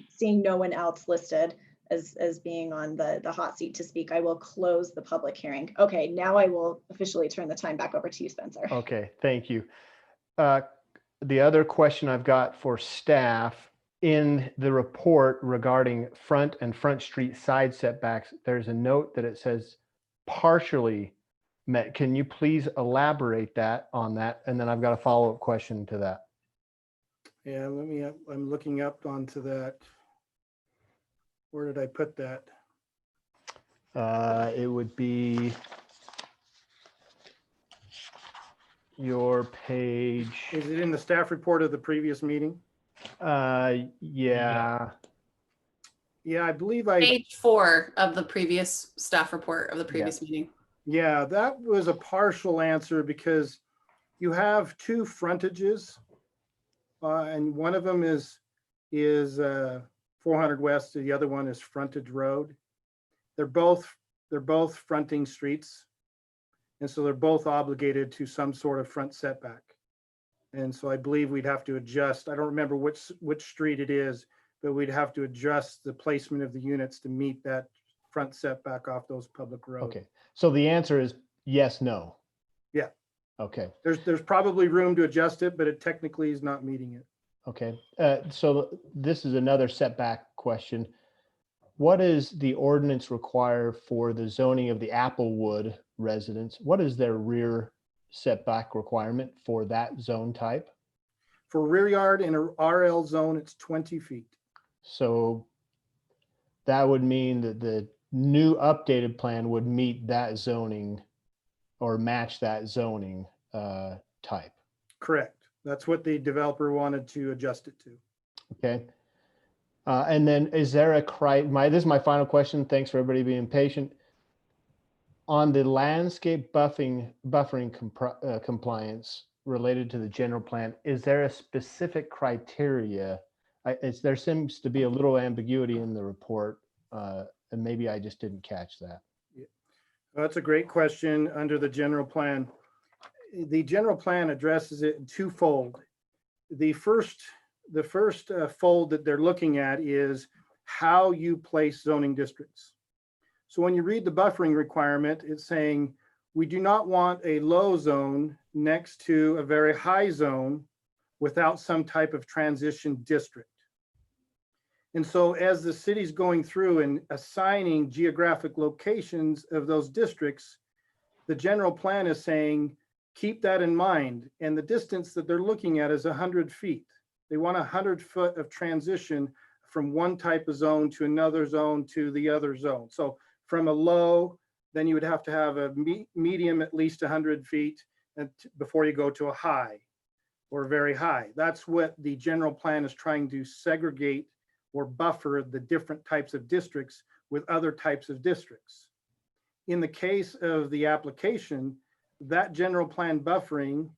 seeing no one else listed as being on the hot seat to speak, I will close the public hearing. Okay, now I will officially turn the time back over to you, Spencer. Okay, thank you. The other question I've got for staff, in the report regarding front and front street side setbacks, there's a note that it says partially met. Can you please elaborate on that? And then I've got a follow-up question to that. Yeah, I'm looking up onto that. Where did I put that? It would be your page. Is it in the staff report of the previous meeting? Yeah. Yeah, I believe Page 4 of the previous staff report of the previous meeting. Yeah, that was a partial answer because you have two frontages, and one of them is 400 West, the other one is Frontage Road. They're both fronting streets, and so they're both obligated to some sort of front setback. And so I believe we'd have to adjust, I don't remember which street it is, but we'd have to adjust the placement of the units to meet that front setback off those public roads. Okay, so the answer is yes, no. Yeah, Okay, there's probably room to adjust it, but it technically is not meeting it. okay. So this is another setback question. What is the ordinance require for the zoning of the Applewood residents? What is their rear setback requirement for that zone type? For rear yard in a RL zone, it's 20 feet. So that would mean that the new updated plan would meet that zoning or match that zoning type. Correct. That's what the developer wanted to adjust it to. Okay. And then is there this is my final question. Thanks for everybody being patient. On the landscape buffering compliance related to the general plan, is there a specific criteria? There seems to be a little ambiguity in the report, and maybe I just didn't catch that. Yeah. That's a great question under the general plan. The general plan addresses it in twofold. The first fold that they're looking at is how you place zoning districts. So when you read the buffering requirement, it's saying we do not want a low zone next to a very high zone without some type of transition district. And so as the city's going through and assigning geographic locations of those districts, the general plan is saying, keep that in mind. And the distance that they're looking at is 100 feet. They want 100 foot of transition from one type of zone to another zone to the other zone. So from a low, then you would have to have a medium at least 100 feet before you go to a high or very high. That's what the general plan is trying to segregate or buffer the different types of districts with other types of districts. In the case of the application, that general plan buffering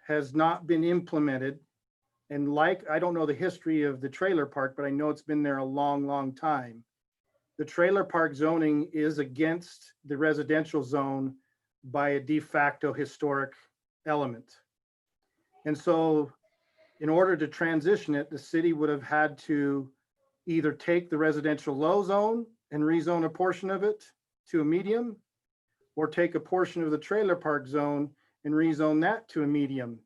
has not been implemented. And I don't know the history of the trailer park, but I know it's been there a long, long time. The trailer park zoning is against the residential zone by a de facto historic element. And so in order to transition it, the city would have had to either take the residential low zone and rezone a portion of it to a medium, or take a portion of the trailer park zone and rezone that to a medium.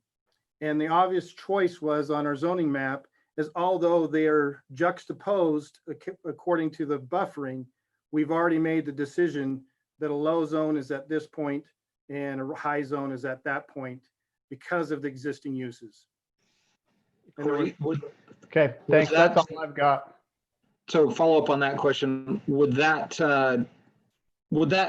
And the obvious choice was on our zoning map is, although they are juxtaposed according to the buffering, we've already made the decision that a low zone is at this point and a high zone is at that point because of the existing uses. Corey, Okay, thanks. That's all I've got. So follow up on that question, would that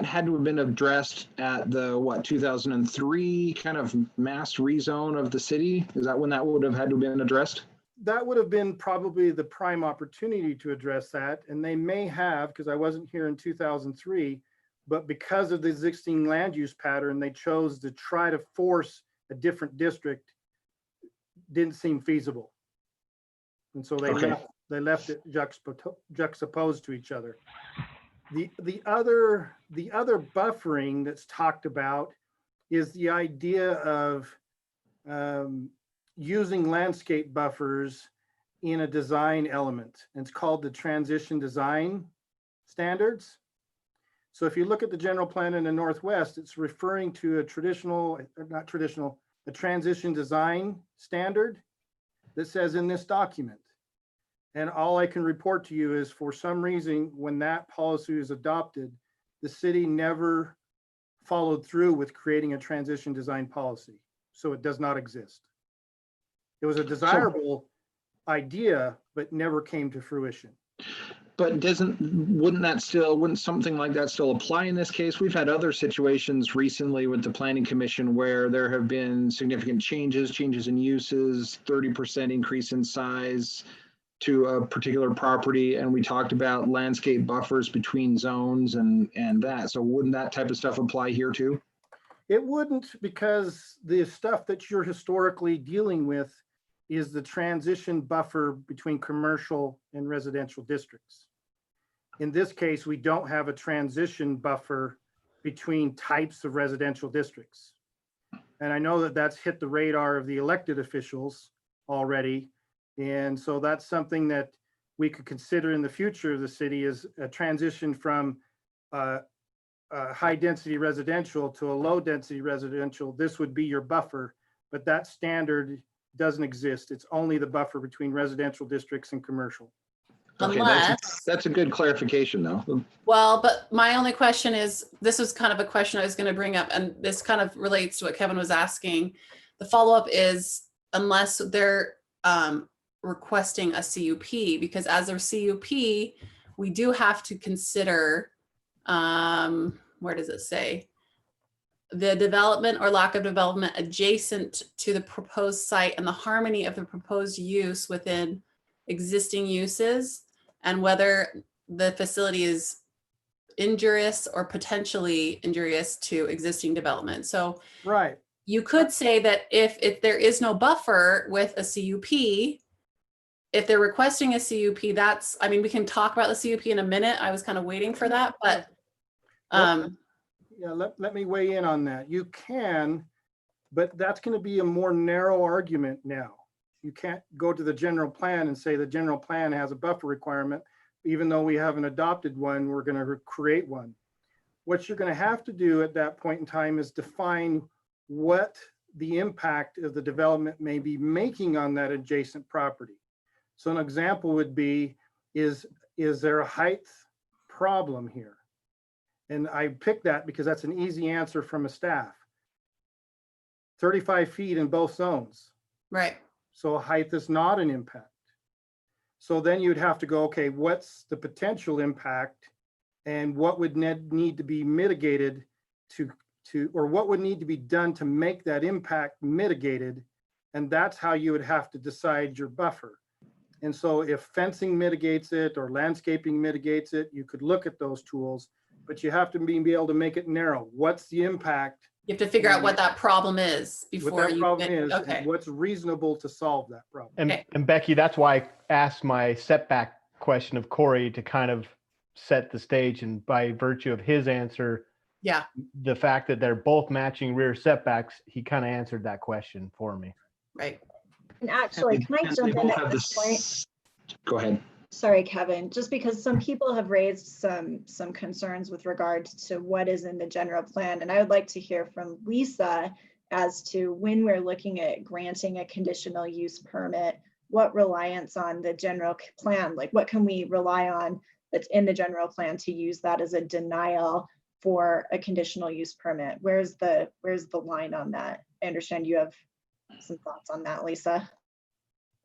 had to have been addressed at the 2003 kind of mass rezone of the city? Is that when that would have had to have been addressed? That would have been probably the prime opportunity to address that. And they may have, because I wasn't here in 2003, but because of the existing land use pattern, they chose to try to force a different district. Didn't seem feasible. And so they left it juxtaposed to each other. The other buffering that's talked about is the idea of using landscape buffers in a design element. And it's called the transition design standards. So if you look at the general plan in the Northwest, it's referring to a transition design standard that says in this document. And all I can report to you is, for some reason, when that policy was adopted, the city never followed through with creating a transition design policy. So it does not exist. It was a desirable idea, but never came to fruition. But wouldn't something like that still apply in this case? We've had other situations recently with the Planning Commission where there have been significant changes in uses, 30% increase in size to a particular property, and we talked about landscape buffers between zones and that. So wouldn't that type of stuff apply here too? It wouldn't, because the stuff that you're historically dealing with is the transition buffer between commercial and residential districts. In this case, we don't have a transition buffer between types of residential districts. And I know that that's hit the radar of the elected officials already. And so that's something that we could consider in the future of the city, is a transition from high density residential to a low density residential. This would be your buffer, but that standard doesn't exist. It's only the buffer between residential districts and commercial. Okay, Unless, that's a good clarification though. well, but my only question is, this was kind of a question I was going to bring up, and this kind of relates to what Kevin was asking. The follow-up is, unless they're requesting a CUP, because as a CUP, we do have to consider, where does it say? The development or lack of development adjacent to the proposed site and the harmony of the proposed use within existing uses, and whether the facility is injurious or potentially injurious to existing development. So right, you could say that if there is no buffer with a CUP, if they're requesting a CUP, that's, I mean, we can talk about the CUP in a minute. I was kind of waiting for that, but yeah, let me weigh in on that. You can, but that's going to be a more narrow argument now. You can't go to the general plan and say the general plan has a buffer requirement. Even though we haven't adopted one, we're going to create one. What you're going to have to do at that point in time is define what the impact of the development may be making on that adjacent property. So an example would be, is there a height problem here? And I picked that because that's an easy answer from a staff. 35 feet in both zones. right. So height is not an impact. So then you'd have to go, okay, what's the potential impact and what would need to be mitigated or what would need to be done to make that impact mitigated? And that's how you would have to decide your buffer. And so if fencing mitigates it or landscaping mitigates it, you could look at those tools, but you have to be able to make it narrow. What's the impact? You have to figure out what that problem is before What that you. problem is, Okay. and what's reasonable to solve that problem. And Becky, that's why I asked my setback question of Corey to kind of set the stage, and by virtue of his answer, Yeah. the fact that they're both matching rear setbacks, he kind of answered that question for me. Right. And actually, can I jump in at this point? Go ahead. Sorry, Kevin, just because some people have raised some concerns with regard to what is in the general plan. And I would like to hear from Lisa as to when we're looking at granting a conditional use permit, what reliance on the general plan, like what can we rely on that's in the general plan to use that as a denial for a conditional use permit? Where's the line on that? I understand you have some thoughts on that, Lisa.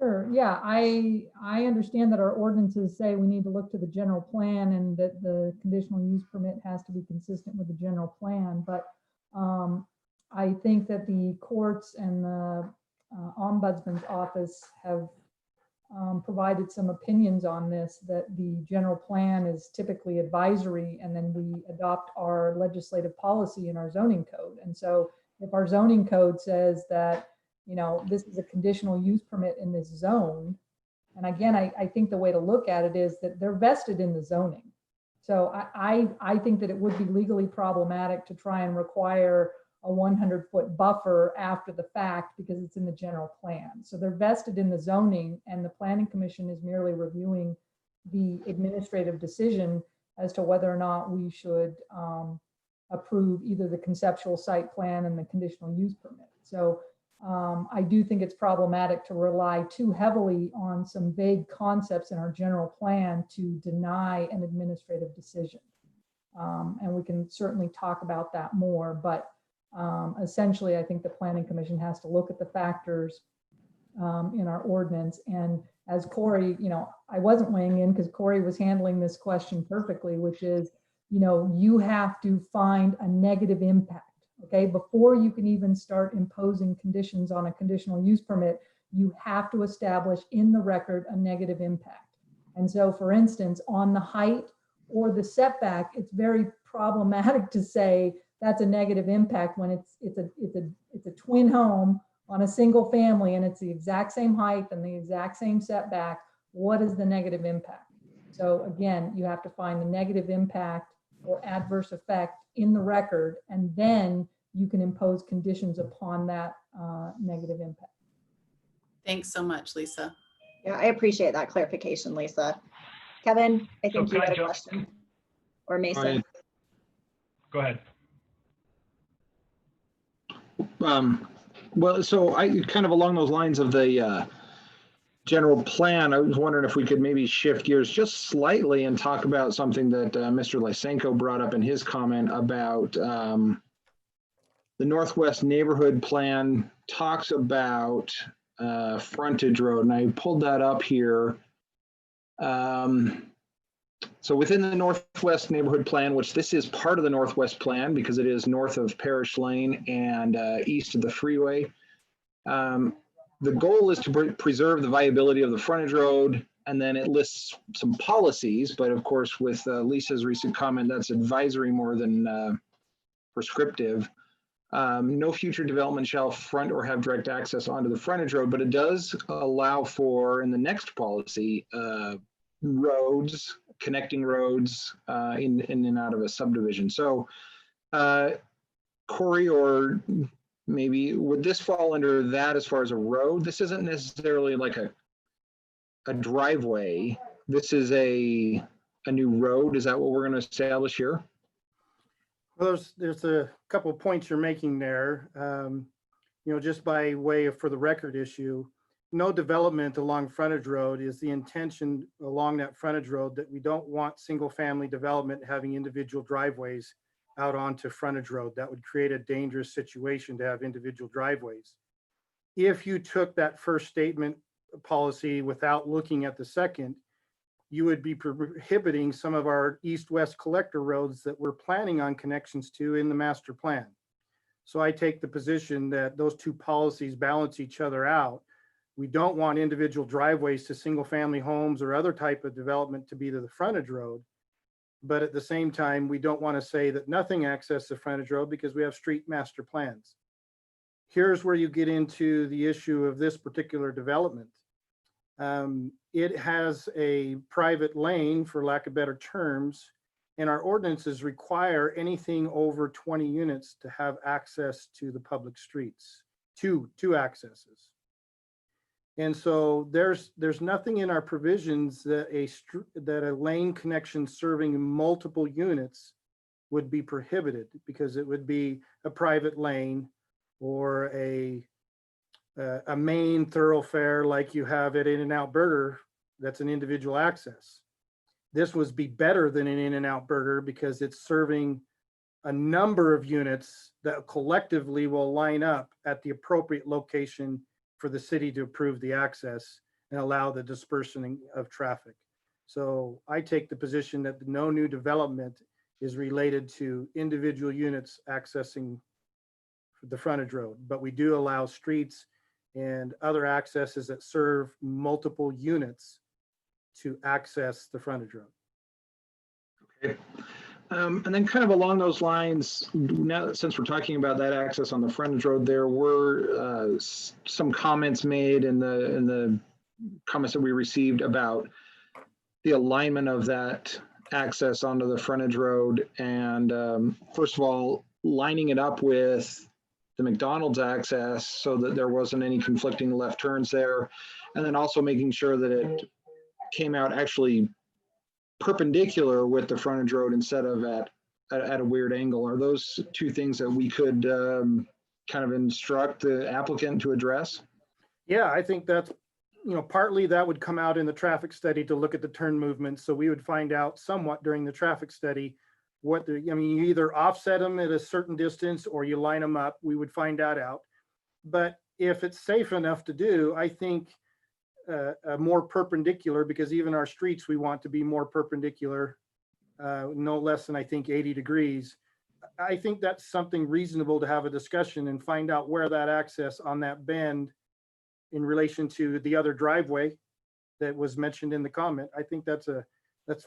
Sure, yeah, I understand that our ordinances say we need to look to the general plan and that the conditional use permit has to be consistent with the general plan, but I think that the courts and the ombudsman's office have provided some opinions on this, that the general plan is typically advisory and then we adopt our legislative policy in our zoning code. And so if our zoning code says that, you know, this is a conditional use permit in this zone. And again, I think the way to look at it is that they're vested in the zoning. So I think that it would be legally problematic to try and require a 100-foot buffer after the fact because it's in the general plan. So they're vested in the zoning, and the Planning Commission is merely reviewing the administrative decision as to whether or not we should approve either the conceptual site plan and the conditional use permit. So I do think it's problematic to rely too heavily on some vague concepts in our general plan to deny an administrative decision. And we can certainly talk about that more, but essentially I think the Planning Commission has to look at the factors in our ordinance. And as Corey, you know, I wasn't weighing in because Corey was handling this question perfectly, which is, you know, you have to find a negative impact. Okay, before you can even start imposing conditions on a conditional use permit, you have to establish in the record a negative impact. And so, for instance, on the height or the setback, it's very problematic to say that's a negative impact when it's a twin home on a single family and it's the exact same height and the exact same setback. What is the negative impact? So again, you have to find the negative impact or adverse effect in the record, and then you can impose conditions upon that negative impact. Thanks so much, Lisa. Yeah, I appreciate that clarification, Lisa. Kevin, I think you can I had a jump- question. Or Go Mason. ahead. Go ahead. Well, so I kind of along those lines of the general plan, I was wondering if we could maybe shift gears just slightly and talk about something that Mr. Lysenko brought up in his comment about the Northwest Neighborhood Plan talks about frontage road, and I pulled that up here. So within the Northwest Neighborhood Plan, which this is part of the Northwest Plan because it is north of Parish Lane and east of the freeway, the goal is to preserve the viability of the frontage road, and then it lists some policies, but of course with Lisa's recent comment, that's advisory more than prescriptive. No future development shall front or have direct access onto the frontage road, but it does allow for, in the next policy, roads, connecting roads in and out of a subdivision. So Corey, or maybe would this fall under that as far as a road? This isn't necessarily like a driveway. This is a new road. Is that what we're going to establish here? Well, there's a couple of points you're making there. Just by way of, for the record issue, no development along frontage road is the intention along that frontage road that we don't want single family development having individual driveways out onto frontage road. That would create a dangerous situation to have individual driveways. If you took that first statement policy without looking at the second, you would be prohibiting some of our east-west collector roads that we're planning on connections to in the master plan. So I take the position that those two policies balance each other out. We don't want individual driveways to single family homes or other type of development to be to the frontage road. But at the same time, we don't want to say that nothing access the frontage road because we have street master plans. Here's where you get into the issue of this particular development. It has a private lane, for lack of better terms, and our ordinances require anything over 20 units to have access to the public streets, two accesses. And so there's nothing in our provisions that a lane connection serving multiple units would be prohibited, because it would be a private lane or a main thoroughfare like you have at In-N-Out Burger. That's an individual access. This would be better than an In-N-Out Burger because it's serving a number of units that collectively will line up at the appropriate location for the city to approve the access and allow the dispersing of traffic. So I take the position that no new development is related to individual units accessing the frontage road, but we do allow streets and other accesses that serve multiple units to access the frontage road. Okay. And then kind of along those lines, now since we're talking about that access on the frontage road, there were some comments made in the comments that we received about the alignment of that access onto the frontage road. And first of all, lining it up with the McDonald's access so that there wasn't any conflicting left turns there. And then also making sure that it came out actually perpendicular with the frontage road instead of at a weird angle. Are those two things that we could kind of instruct the applicant to address? Yeah, I think that's, partly that would come out in the traffic study to look at the turn movement. So we would find out somewhat during the traffic study you either offset them at a certain distance or you line them up. We would find that out. But if it's safe enough to do, I think a more perpendicular, because even our streets, we want to be more perpendicular, no less than I think 80 degrees. I think that's something reasonable to have a discussion and find out where that access on that bend in relation to the other driveway that was mentioned in the comment. I think that's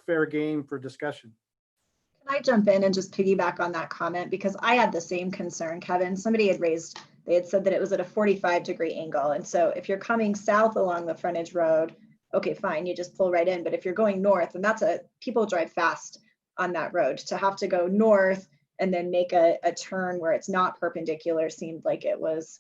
fair game for discussion. Can I jump in and just piggyback on that comment? Because I had the same concern, Kevin. Somebody had they had said that it was at a 45-degree angle. And so if you're coming south along the frontage road, okay, fine, you just pull right in. But if you're going north, and people drive fast on that road, to have to go north and then make a turn where it's not perpendicular seemed like it was,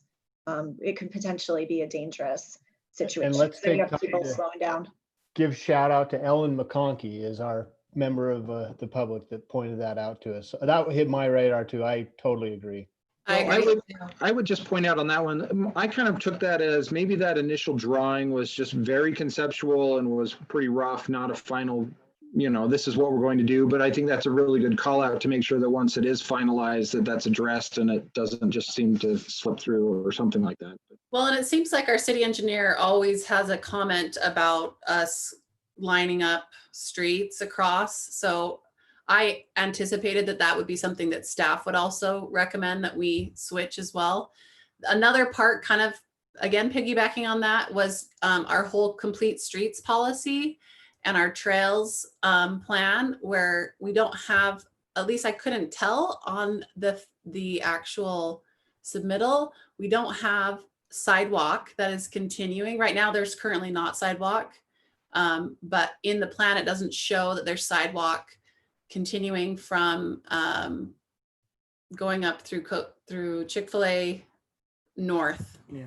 it could potentially be a dangerous situation. let's So you take have people time to slowing down. give shout out to Ellen McConkey is our member of the public that pointed that out to us. That hit my radar too. I totally agree. I would just point out on that one, I kind of took that as maybe that initial drawing was just very conceptual and was pretty rough, not a final, this is what we're going to do. But I think that's a really good call out to make sure that once it is finalized, that that's addressed and it doesn't just seem to slip through or something like that. Well, and it seems like our city engineer always has a comment about us lining up streets across. So I anticipated that that would be something that staff would also recommend that we switch as well. Another part, kind of, again, piggybacking on that, was our whole complete streets policy and our trails plan, where we don't have, at least I couldn't tell on the actual submittal, we don't have sidewalk that is continuing. Right now, there's currently not sidewalk, but in the plan, it doesn't show that there's sidewalk continuing from going up through Chick-fil-A north. Yeah,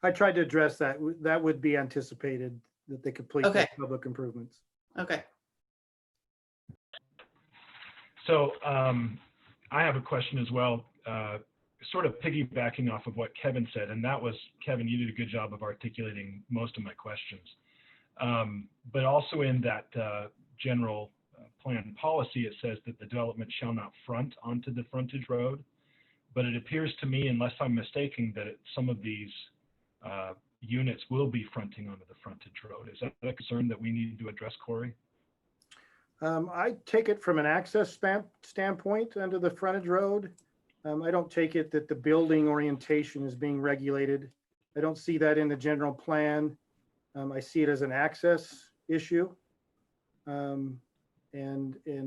I tried to address that. That would be anticipated that they complete Okay. the public improvements. Okay. So I have a question as well, sort of piggybacking off of what Kevin said, and that was, Kevin, you did a good job of articulating most of my questions. But also in that general plan policy, it says that the development shall not front onto the frontage road. But it appears to me, unless I'm mistaken, that some of these units will be fronting onto the frontage road. Is that a concern that we need to address, Corey? I take it from an access standpoint under the frontage road. I don't take it that the building orientation is being regulated. I don't see that in the general plan. I see it as an access issue. And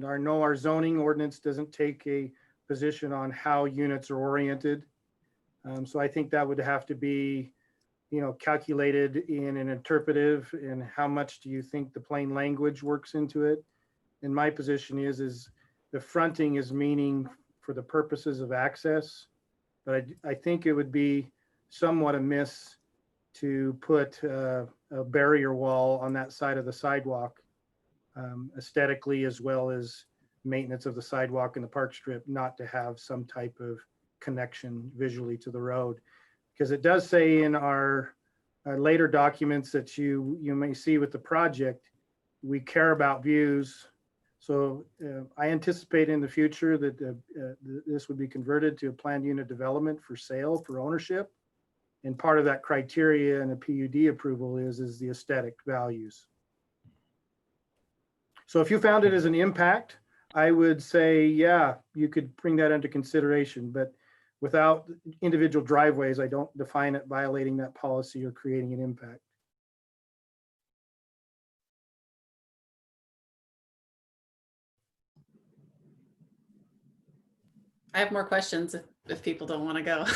our zoning ordinance doesn't take a position on how units are oriented. So I think that would have to be, calculated in an interpretive, and how much do you think the plain language works into it? And my position is the fronting is meaning for the purposes of access, but I think it would be somewhat amiss to put a barrier wall on that side of the sidewalk, aesthetically, as well as maintenance of the sidewalk and the park strip, not to have some type of connection visually to the road. Because it does say in our later documents that you may see with the project, we care about views. So I anticipate in the future that this would be converted to a planned unit development for sale, for ownership. And part of that criteria and a PUD approval is the aesthetic values. So if you found it as an impact, I would say, yeah, you could bring that into consideration, but without individual driveways, I don't define it violating that policy or creating an impact. I have more questions if people don't want to go.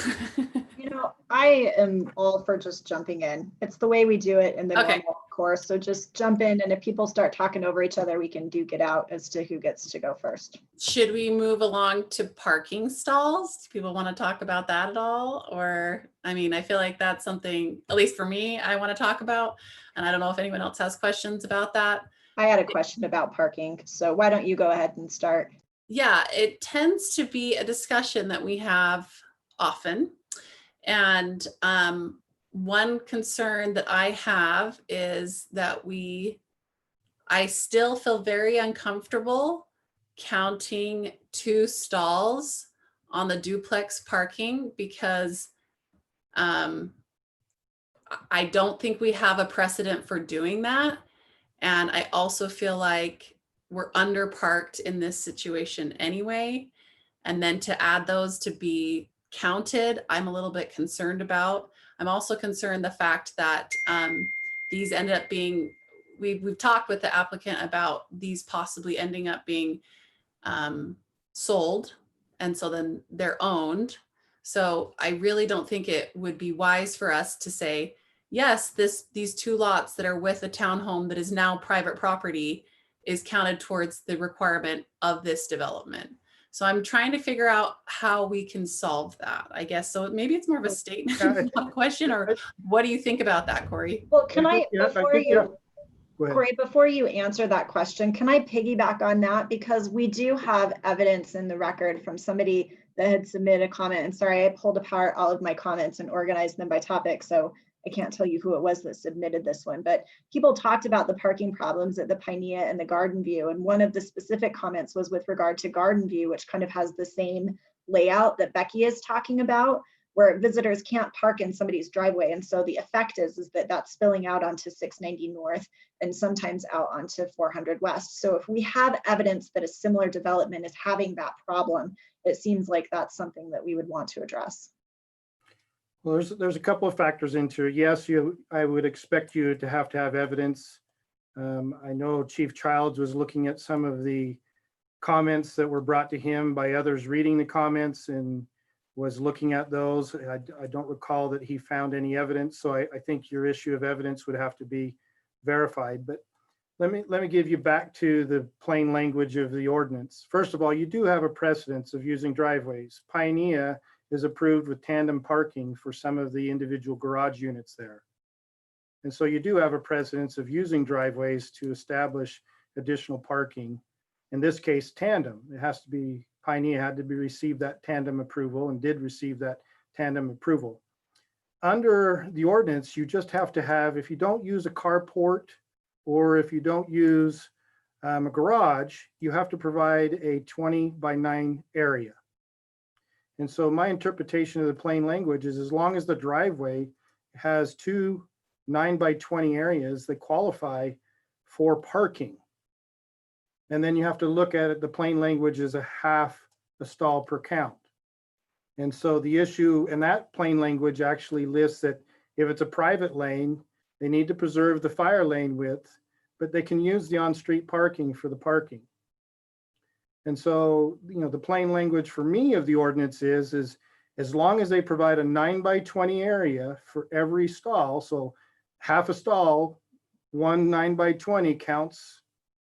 I am all for just jumping in. It's the way we do it in the normal course. So just jump in, and if people start talking over each other, we can duke it out as to who gets to go first. Should we move along to parking stalls? Do people want to talk about that at all? Or, I mean, I feel like that's something, at least for me, I want to talk about. And I don't know if anyone else has questions about that. I had a question about parking. So why don't you go ahead and start? Yeah, it tends to be a discussion that we have often. And one concern that I have is that I still feel very uncomfortable counting 2 stalls on the duplex parking, because I don't think we have a precedent for doing that. And I also feel like we're underparked in this situation anyway. And then to add those to be counted, I'm a little bit concerned about. I'm also concerned the fact that these ended up being, we've talked with the applicant about these possibly ending up being sold, and so then they're owned. So I really don't think it would be wise for us to say, yes, these 2 lots that are with a townhome that is now private property is counted towards the requirement of this development. So I'm trying to figure out how we can solve that, I guess. So maybe it's more of a statement, not a question, or what do you think about that, Corey? Well, can I, Yeah, before think, you, Go ahead. Corey, before you answer that question, can I piggyback on that? Because we do have evidence in the record from somebody that had submitted a comment. And sorry, I pulled apart all of my comments and organized them by topic, so I can't tell you who it was that submitted this one. But people talked about the parking problems at the Pinea and the Garden View. And one of the specific comments was with regard to Garden View, which kind of has the same layout that Becky is talking about, where visitors can't park in somebody's driveway. And so the effect is that that's spilling out onto 690 North and sometimes out onto 400 West. So if we have evidence that a similar development is having that problem, it seems like that's something that we would want to address. Well, there's a couple of factors into it. Yes, I would expect you to have evidence. I know Chief Childs was looking at some of the comments that were brought to him by others reading the comments and was looking at those. I don't recall that he found any evidence. So I think your issue of evidence would have to be verified. But let me give you back to the plain language of the ordinance. First of all, you do have a precedence of using driveways. Pinea is approved with tandem parking for some of the individual garage units there. And so you do have a precedence of using driveways to establish additional parking. In this case, tandem. It has to be, Pinea had to be receive that tandem approval and did receive that tandem approval. Under the ordinance, you just have to have, if you don't use a carport or if you don't use a garage, you have to provide a 20x9 area. And so my interpretation of the plain language is as long as the driveway has 2 9x20 areas that qualify for parking. And then you have to look at it, the plain language is a half a stall per count. And so the issue in that plain language actually lists that if it's a private lane, they need to preserve the fire lane width, but they can use the on-street parking for the parking. And so, the plain language for me of the ordinance is as long as they provide a 9x20 area for every stall, so half a stall, 1 9x20 counts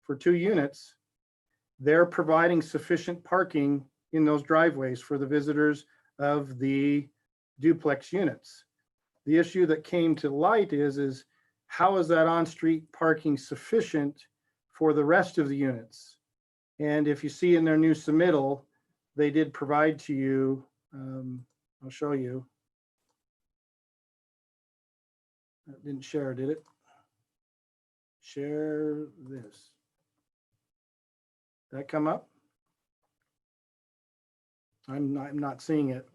for 2 units, they're providing sufficient parking in those driveways for the visitors of the duplex units. The issue that came to light is how is that on-street parking sufficient for the rest of the units? And if you see in their new submittal, they did provide to you, I'll show you. That didn't share, did it? Share this. Did that come up? I'm not seeing it.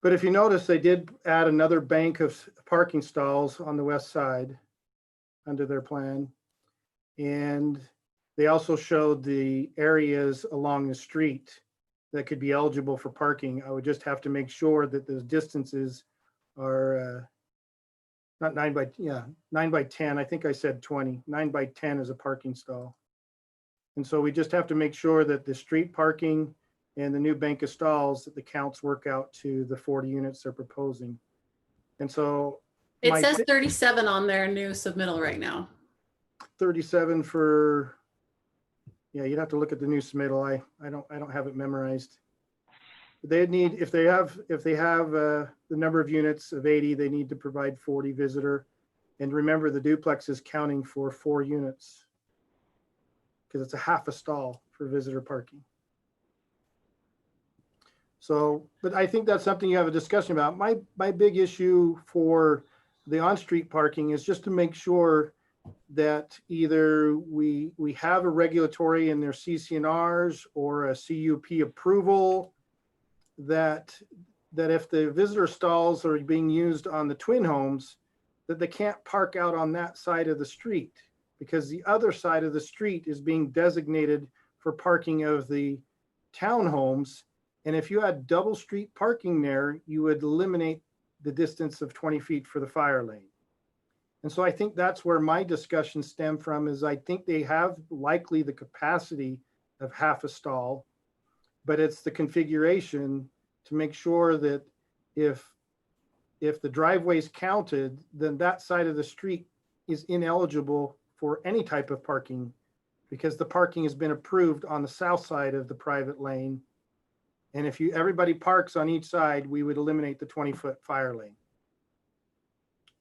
But if you notice, they did add another bank of parking stalls on the west side under their plan. And they also showed the areas along the street that could be eligible for parking. I would just have to make sure that those distances are not 9x10. I think I said 20. 9x10 is a parking stall. And so we just have to make sure that the street parking and the new bank of stalls, that the counts work out to the 40 units they're proposing. And so it says 37 on their new submittal right now. 37 for, yeah, you'd have to look at the new submittal. I don't have it memorized. They need, if they have the number of units of 80, they need to provide 40 visitor. And remember, the duplex is counting for 4 units because it's a half a stall for visitor parking. So, but I think that's something you have a discussion about. My big issue for the on-street parking is just to make sure that either we have a regulatory in their CC&Rs or a CUP approval that if the visitor stalls are being used on the twin homes, that they can't park out on that side of the street because the other side of the street is being designated for parking of the townhomes. And if you had double street parking there, you would eliminate the distance of 20 feet for the fire lane. And so I think that's where my discussion stemmed from, is I think they have likely the capacity of half a stall, but it's the configuration to make sure that if the driveway is counted, then that side of the street is ineligible for any type of parking because the parking has been approved on the south side of the private lane. And if everybody parks on each side, we would eliminate the 20-foot fire lane.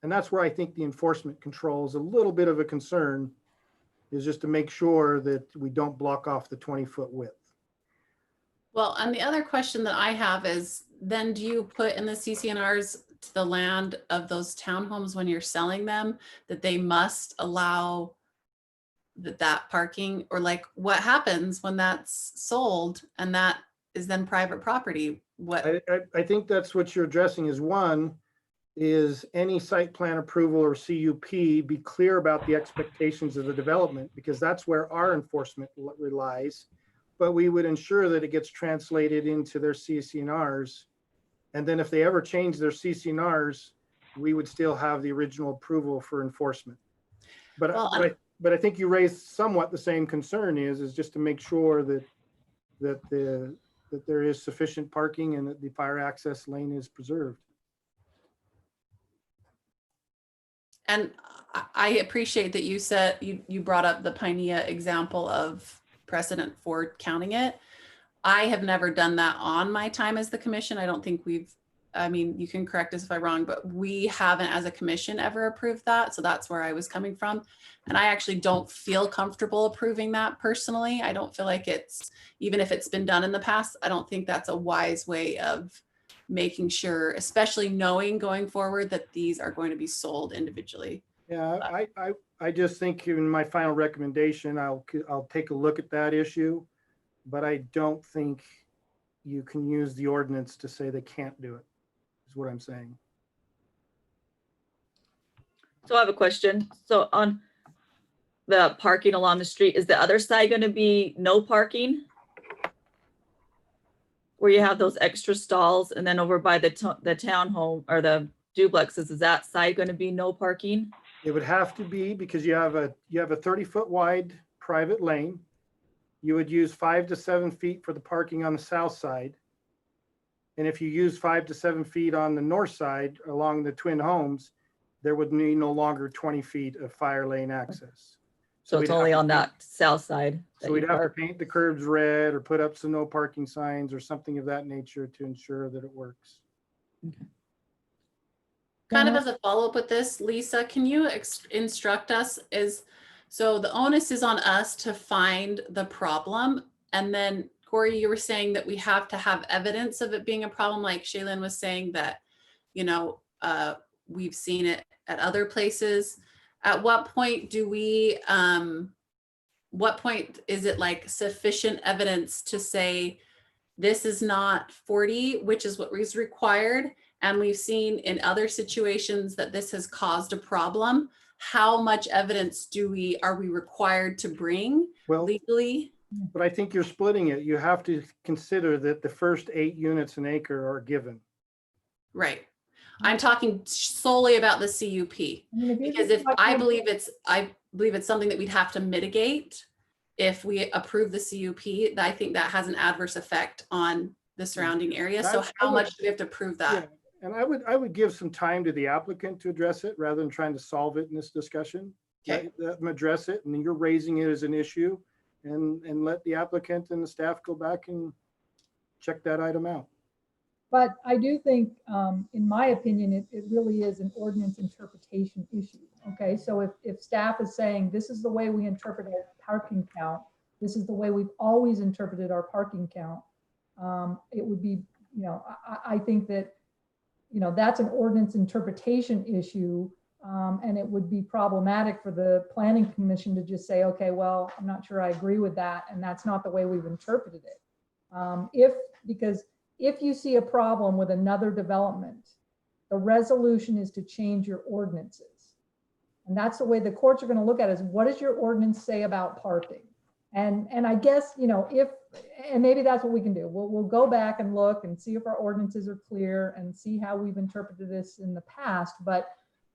And that's where I think the enforcement control is a little bit of a concern, is just to make sure that we don't block off the 20-foot width. Well, and the other question that I have is, then do you put in the CCNRs to the land of those townhomes when you're selling them, that they must allow that parking? Or like, what happens when that's sold and that is then private property? What? I think that's what you're addressing is, one, is any site plan approval or CUP, be clear about the expectations of the development, because that's where our enforcement relies. But we would ensure that it gets translated into their CCNRs. And then if they ever change their CCNRs, we would still have the original approval for enforcement. But, but I think you raised somewhat the same concern, is just to make sure that that there is sufficient parking and that the fire access lane is preserved. And I appreciate that you said, you brought up the Pinea example of precedent for counting it. I have never done that on my time as the commission. I don't think I mean, you can correct us if I'm wrong, but we haven't as a commission ever approved that. So that's where I was coming from. And I actually don't feel comfortable approving that personally. I don't feel like even if it's been done in the past, I don't think that's a wise way of making sure, especially knowing going forward that these are going to be sold individually. Yeah, I just think in my final recommendation, I'll take a look at that issue, but I don't think you can use the ordinance to say they can't do it, is what I'm saying. So I have a question. So on the parking along the street, is the other side going to be no parking? Where you have those extra stalls, and then over by the townhome or the duplexes, is that side going to be no parking? It would have to be, because you have a 30-foot wide private lane. You would use 5 to 7 feet for the parking on the south side. And if you use 5 to 7 feet on the north side along the twin homes, there would be no longer 20 feet of fire lane access. So it's only on that south side. So we'd have to paint the curbs red or put up some no parking signs or something of that nature to ensure that it works. Okay. Kind of as a follow-up with this, Lisa, can you instruct us? So the onus is on us to find the problem. And then Corey, you were saying that we have to have evidence of it being a problem. Like Shaylin was saying that, we've seen it at other places. At what point do we, what point is it like sufficient evidence to say this is not 40, which is what is required? And we've seen in other situations that this has caused a problem. How much evidence are we required to bring legally? But I think you're splitting it. You have to consider that the first 8 units an acre are given. Right. I'm talking solely about the CUP, because I believe it's something that we'd have to mitigate if we approve the CUP. I think that has an adverse effect on the surrounding area. So how much do we have to prove that? Yeah. And I would give some time to the applicant to address it rather than trying to solve it in this discussion. Okay. Let them address it, and then you're raising it as an issue, and let the applicant and the staff go back and check that item out. But I do think, in my opinion, it really is an ordinance interpretation issue. Okay, so if staff is saying this is the way we interpret our parking count, this is the way we've always interpreted our parking count, it would be, I think that, that's an ordinance interpretation issue, and it would be problematic for the planning commission to just say, okay, well, I'm not sure I agree with that, and that's not the way we've interpreted it. Because if you see a problem with another development, the resolution is to change your ordinances. And that's the way the courts are going to look at it, is what does your ordinance say about parking? And I guess, and maybe that's what we can do. We'll go back and look and see if our ordinances are clear and see how we've interpreted this in the past. But,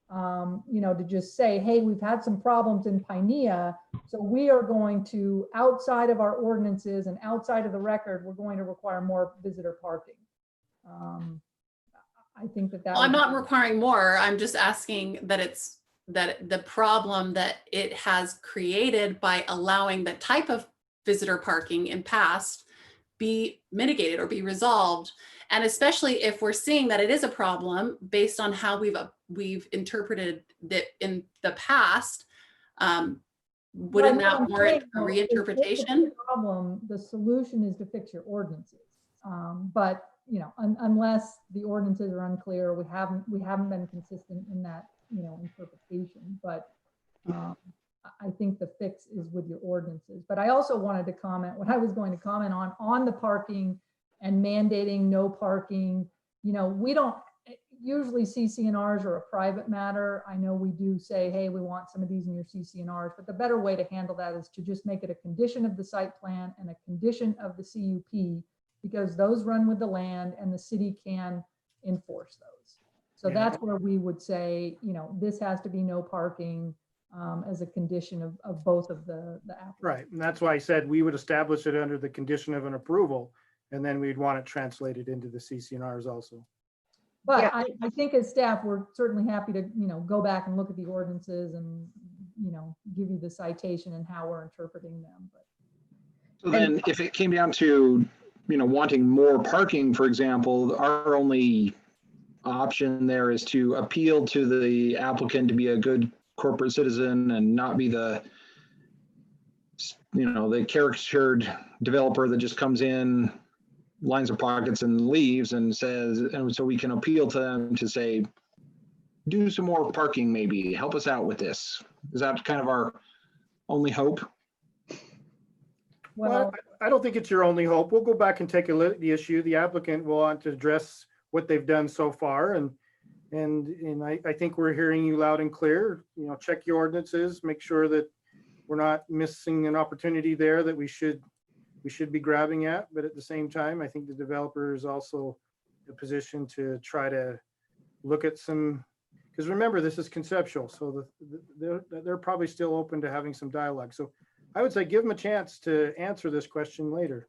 to just say, hey, we've had some problems in Pinea, so we are going to, outside of our ordinances and outside of the record, we're going to require more visitor parking. I think that Well, I'm not requiring more. I'm just asking that it's the problem that it has created by allowing the type of visitor parking in past be mitigated or be resolved. And especially if we're seeing that it is a problem based on how we've interpreted that in the past, wouldn't Right, what that I'm warrant saying, a though, is if it's reinterpretation? a problem, the solution is to fix your ordinances. But, you know, unless the ordinances are unclear, we haven't been consistent in that, you know, interpretation. But I think the fix is with your ordinances. But I also wanted to comment, what I was going to comment on the parking and mandating no parking. You know, we don't, usually CC&Rs are a private matter. I know we do say, hey, we want some of these in your CC&Rs, but the better way to handle that is to just make it a condition of the site plan and a condition of the CUP, because those run with the land and the city can enforce those. So that's where we would say, you know, this has to be no parking as a condition of both of the applicants. Right, and that's why I said we would establish it under the condition of an approval, and then we'd want it translated into the CC&Rs also. But I think as staff, we're certainly happy to, you know, go back and look at the ordinances and, you know, give you the citation and how we're interpreting them. But So then if it came down to, you know, wanting more parking, for example, our only option there is to appeal to the applicant to be a good corporate citizen and not be the, you know, the caricatured developer that just comes in, lines their pockets and leaves and says, and so we can appeal to them to say, do some more parking, maybe help us out with this. Is that kind of our only hope? Well, I don't think it's your only hope. We'll go back and take a look at the issue. The applicant will want to address what they've done so far. And I think we're hearing you loud and clear. You know, check your ordinances, make sure that we're not missing an opportunity there that we should be grabbing at. But at the same time, I think the developer is also in a position to try to look at some, because remember, this is conceptual. So they're probably still open to having some dialogue. So I would say give them a chance to answer this question later.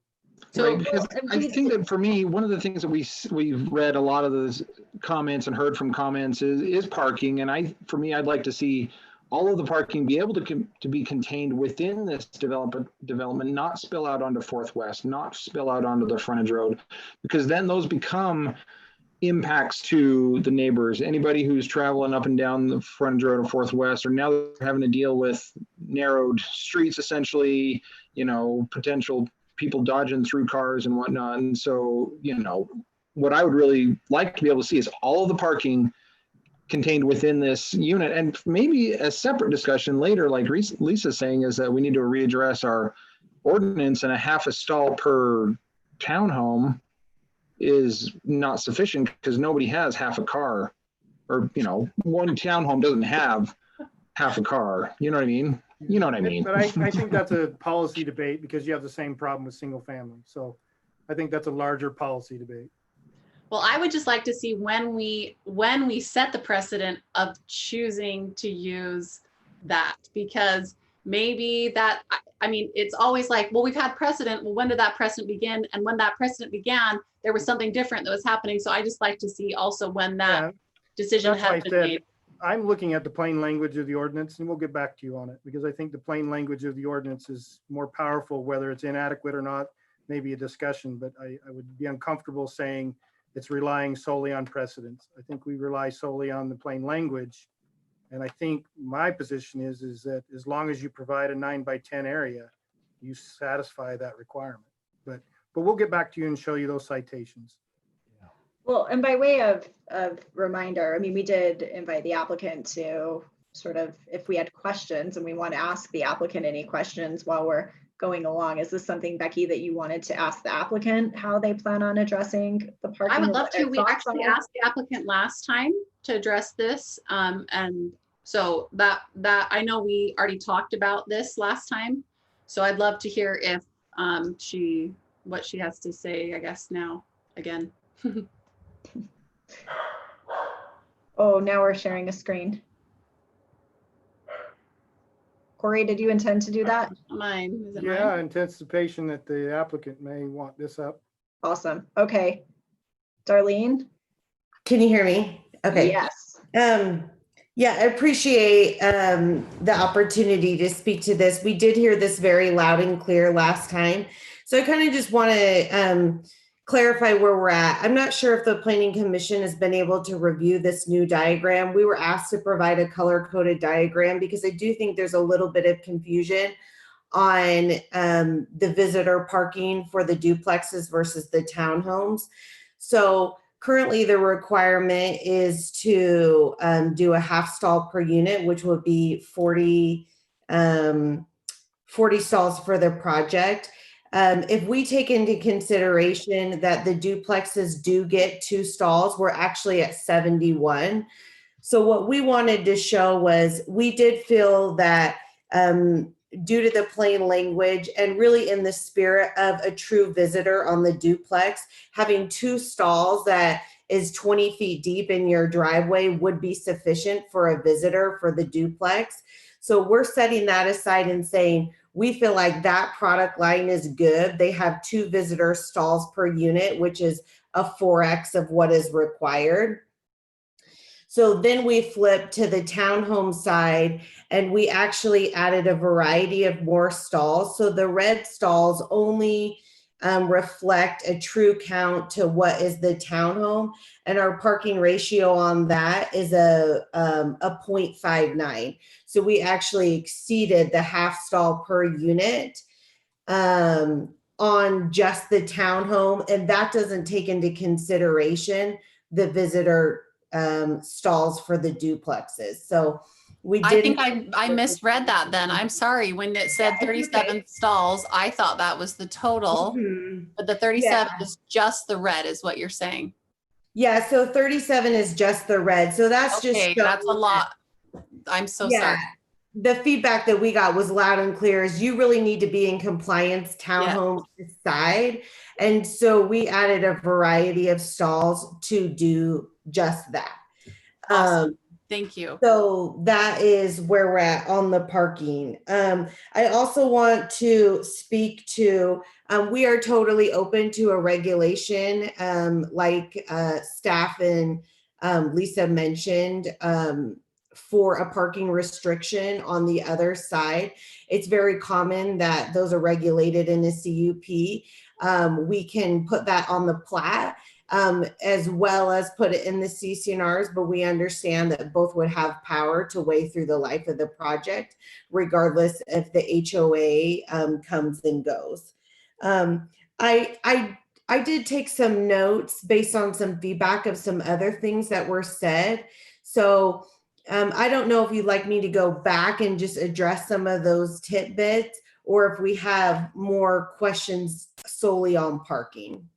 Right, because I think that for me, one of the things that we've read a lot of those comments and heard from comments is parking. And for me, I'd like to see all of the parking be able to be contained within this development, not spill out onto Fourth West, not spill out onto the frontage road, because then those become impacts to the neighbors. Anybody who's traveling up and down the frontage road of Fourth West, or now they're having to deal with narrowed streets, essentially, you know, potential people dodging through cars and whatnot. And so, you know, what I would really like to be able to see is all of the parking contained within this unit, and maybe a separate discussion later, like Lisa's saying, is that we need to readdress our ordinance, and a half a stall per townhome is not sufficient because nobody has half a car, or, you know, one townhome doesn't have half a car. You know what I mean? You know what I mean? But I think that's a policy debate because you have the same problem with single family. So I think that's a larger policy debate. Well, I would just like to see when we set the precedent of choosing to use that, because maybe that, I mean, it's always like, well, we've had precedent. Well, when did that precedent begin? And when that precedent began, there was something different that was happening. So I just like to see also when that decision has been made. I'm looking at the plain language of the ordinance, and we'll get back to you on it, because I think the plain language of the ordinance is more powerful. Whether it's inadequate or not, maybe a discussion, but I would be uncomfortable saying it's relying solely on precedents. I think we rely solely on the plain language. And I think my position is that as long as you provide a 9x10 area, you satisfy that requirement. But we'll get back to you and show you those citations. Well, and by way of reminder, I mean, we did invite the applicant to sort of, if we had questions and we want to ask the applicant any questions while we're going along. Is this something, Becky, that you wanted to ask the applicant, how they plan on addressing the parking? I would love to. We actually asked the applicant last time to address this. And so that I know we already talked about this last time. So I'd love to hear if what she has to say, I guess, now again. Oh, now we're sharing a screen. Corey, did you intend to do that? Mine. Is it Yeah, mine? anticipation that the applicant may want this up. Awesome. Okay. Darlene? Can you hear me? Okay. Yes. Yeah, I appreciate the opportunity to speak to this. We did hear this very loud and clear last time. So I kind of just want to clarify where we're at. I'm not sure if the Planning Commission has been able to review this new diagram. We were asked to provide a color-coded diagram because I do think there's a little bit of confusion on the visitor parking for the duplexes versus the townhomes. So currently the requirement is to do a half stall per unit, which would be 40 stalls for the project. If we take into consideration that the duplexes do get 2 stalls, we're actually at 71. So what we wanted to show was we did feel that due to the plain language and really in the spirit of a true visitor on the duplex, having 2 stalls that is 20 feet deep in your driveway would be sufficient for a visitor for the duplex. So we're setting that aside and saying, we feel like that product line is good. They have 2 visitor stalls per unit, which is a 4X of what is required. So then we flipped to the townhome side and we actually added a variety of more stalls. So the red stalls only reflect a true count to what is the townhome, and our parking ratio on that is a 0.59. So we actually exceeded the half stall per unit on just the townhome, and that doesn't take into consideration the visitor stalls for the duplexes. So we I didn't. think I misread that then. I'm sorry. When it said 37 stalls, I thought that was the total, but the 37 is just the red is what you're saying. Yeah, so 37 is just the red. So that's Okay, just that's a lot. I'm so sorry. The feedback that we got was loud and clear is you really need to be in compliance townhome side. And so we added a variety of stalls to do just that. Awesome. Thank you. So that is where we're at on the parking. I also want to speak to, we are totally open to a regulation like staff and Lisa mentioned for a parking restriction on the other side. It's very common that those are regulated in a CUP. We can put that on the plat. As well as put it in the CC&Rs, but we understand that both would have power to weigh through the life of the project, regardless if the HOA comes and goes. I did take some notes based on some feedback of some other things that were said. So I don't know if you'd like me to go back and just address some of those tidbits, or if we have more questions solely on parking.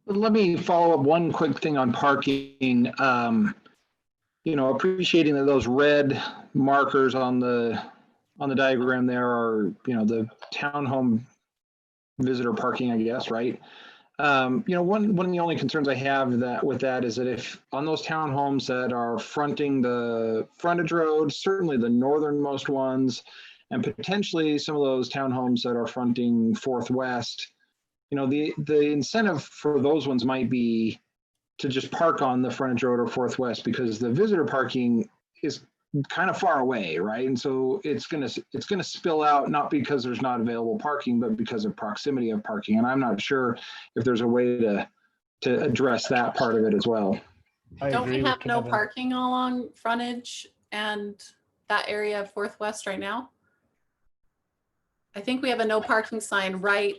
Let me follow up one quick thing on parking. Appreciating that those red markers on the diagram there are, the townhome visitor parking, I guess, right? One of the only concerns I have with that is that if on those townhomes that are fronting the frontage road, certainly the northernmost ones, and potentially some of those townhomes that are fronting Fourth West, the incentive for those ones might be to just park on the frontage road or Fourth West, because the visitor parking is kind of far away, right? And so it's gonna spill out, not because there's not available parking, but because of proximity of parking. And I'm not sure if there's a way to address that part of it as well. Don't we have no parking along frontage and that area of Fourth West right now? I think we have a no parking sign right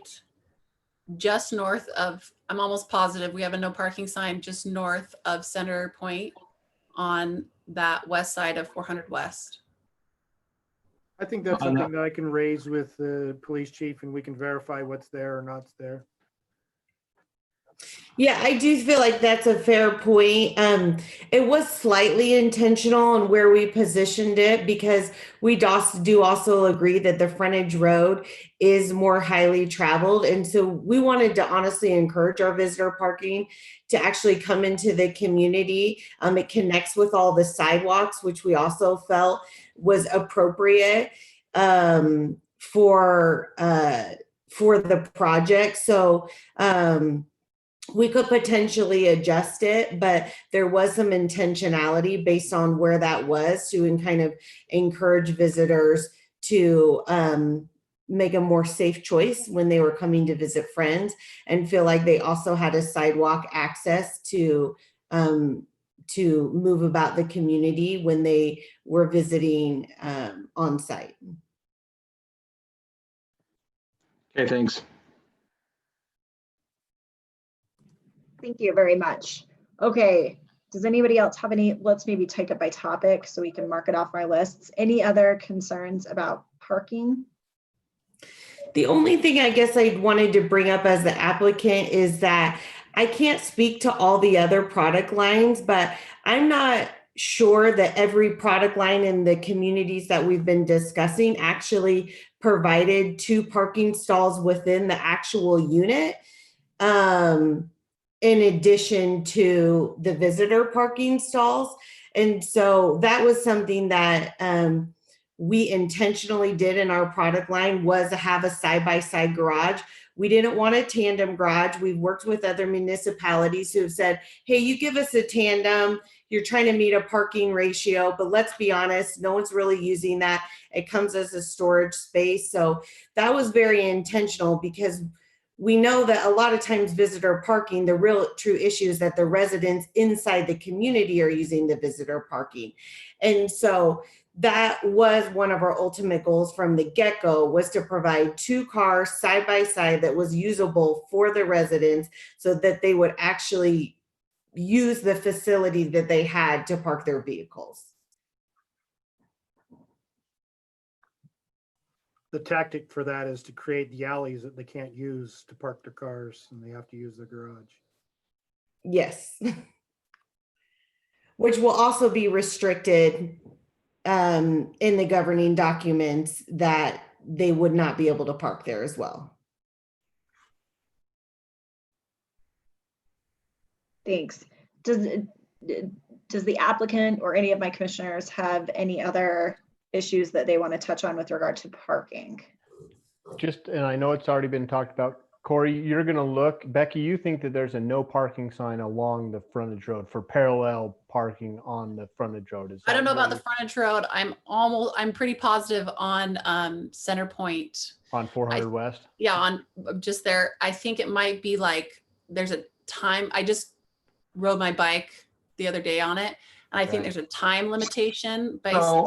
just north of, I'm almost positive we have a no parking sign just north of Center Point on that west side of 400 West. I think that's something that I can raise with the police chief and we can verify what's there or not there. Yeah, I do feel like that's a fair point. It was slightly intentional on where we positioned it, because we do also agree that the frontage road is more highly traveled. And so we wanted to honestly encourage our visitor parking to actually come into the community. It connects with all the sidewalks, which we also felt was appropriate for the project. So we could potentially adjust it, but there was some intentionality based on where that was to kind of encourage visitors to make a more safe choice when they were coming to visit friends, and feel like they also had a sidewalk access to move about the community when they were visiting on site. Okay, thanks. Thank you very much. Okay, does anybody else have any, let's maybe take it by topic so we can mark it off our lists. Any other concerns about parking? The only thing I guess I wanted to bring up as the applicant is that I can't speak to all the other product lines, but I'm not sure that every product line in the communities that we've been discussing actually provided 2 parking stalls within the actual unit, in addition to the visitor parking stalls. And so that was something that we intentionally did in our product line, was to have a side-by-side garage. We didn't want a tandem garage. We've worked with other municipalities who have said, hey, you give us a tandem, you're trying to meet a parking ratio, but let's be honest, no one's really using that. It comes as a storage space. So that was very intentional, because we know that a lot of times visitor parking, the real true issue is that the residents inside the community are using the visitor parking. And so that was one of our ultimate goals from the get-go, was to provide 2 cars side by side that was usable for the residents, so that they would actually use the facility that they had to park their vehicles. The tactic for that is to create the alleys that they can't use to park their cars, and they have to use their garage. Yes. Which will also be restricted in the governing documents, that they would not be able to park there as well. Thanks. Does the applicant or any of my commissioners have any other issues that they want to touch on with regard to parking? Just, and I know it's already been talked about, Corey, you're going to look, Becky, you think that there's a no parking sign along the frontage road for parallel parking on the frontage road? Is I don't that know about what the frontage road. I'm pretty positive on Center Point. on 400 West? Yeah, on just there. I think it might be like, there's a time, I just rode my bike the other day on it, and I think Right. there's a time limitation based So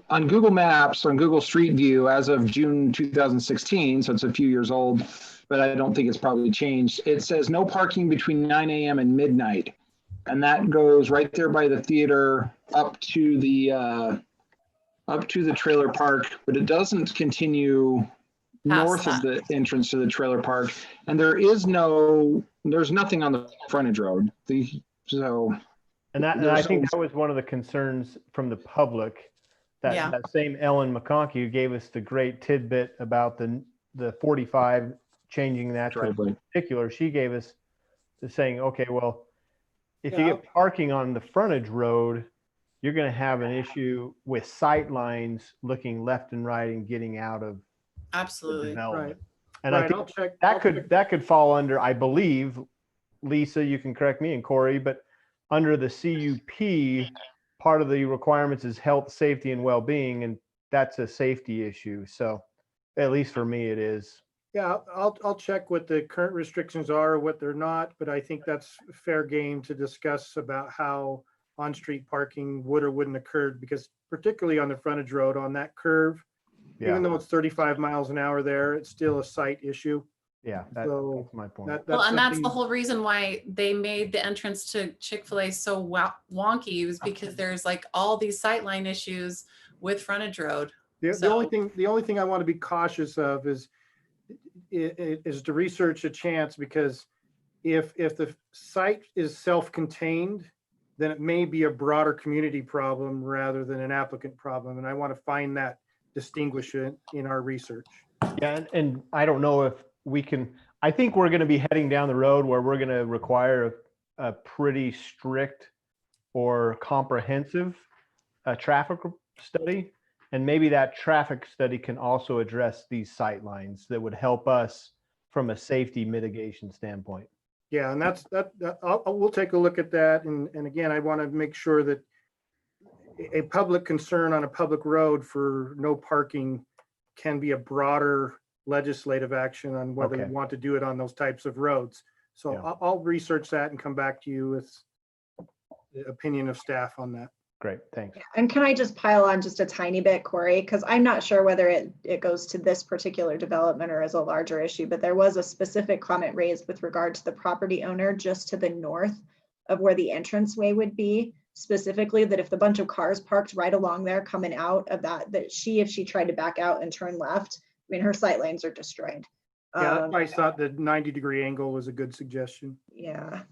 on Google Maps, on Google Street View, as of June 2016, so it's a few years old, but I don't think it's probably changed. It says no parking between 9 a.m. and midnight. And that goes right there by the theater up to the trailer park, but it doesn't continue north of the entrance to the trailer park. And there's nothing on the frontage road. And I think that was one of the concerns from the public, that Yeah. that same Ellen McConkey who gave us the great tidbit about the 45 changing that to a particular. She gave us the saying, okay, well, if you get parking on the frontage road, you're going to have an issue with sight lines looking left and right and getting out of absolutely development. Right. And Right, I think I'll check- that could fall under, I believe, Lisa, you can correct me, and Corey, but under the CUP, part of the requirements is health, safety, and well-being, and that's a safety issue. So at least for me, it is. Yeah, I'll check what the current restrictions are, what they're not, but I think that's fair game to discuss about how on-street parking would or wouldn't occur, because particularly on the frontage road, on that curve, even though it's 35 miles an hour there, it's still a sight issue. Yeah, that's my point. Well, and that's the something- whole reason why they made the entrance to Chick-fil-A so wonky, was because there's like all these sightline issues with frontage road. The only thing I want to be cautious of is to research a chance, because if the site is self-contained, then it may be a broader community problem rather than an applicant problem. And I want to find that distinguishment in our research. Yeah, and I don't know if we can, I think we're going to be heading down the road where we're going to require a pretty strict or comprehensive traffic study. And maybe that traffic study can also address these sight lines that would help us from a safety mitigation standpoint. Yeah, and we'll take a look at that. And again, I want to make sure that a public concern on a public road for no parking can be a broader legislative action on whether Okay. we want to do it on those types of roads. So Yeah. I'll research that and come back to you with the opinion of staff on that. Great, thanks. And can I just pile on just a tiny bit, Corey? Because I'm not sure whether it goes to this particular development or is a larger issue, but there was a specific comment raised with regard to the property owner just to the north of where the entranceway would be, specifically that if the bunch of cars parked right along there coming out of that, if she tried to back out and turn left, I mean, her sight lines are destroyed. Yeah, that's why I thought the 90-degree angle was a good suggestion. Yeah.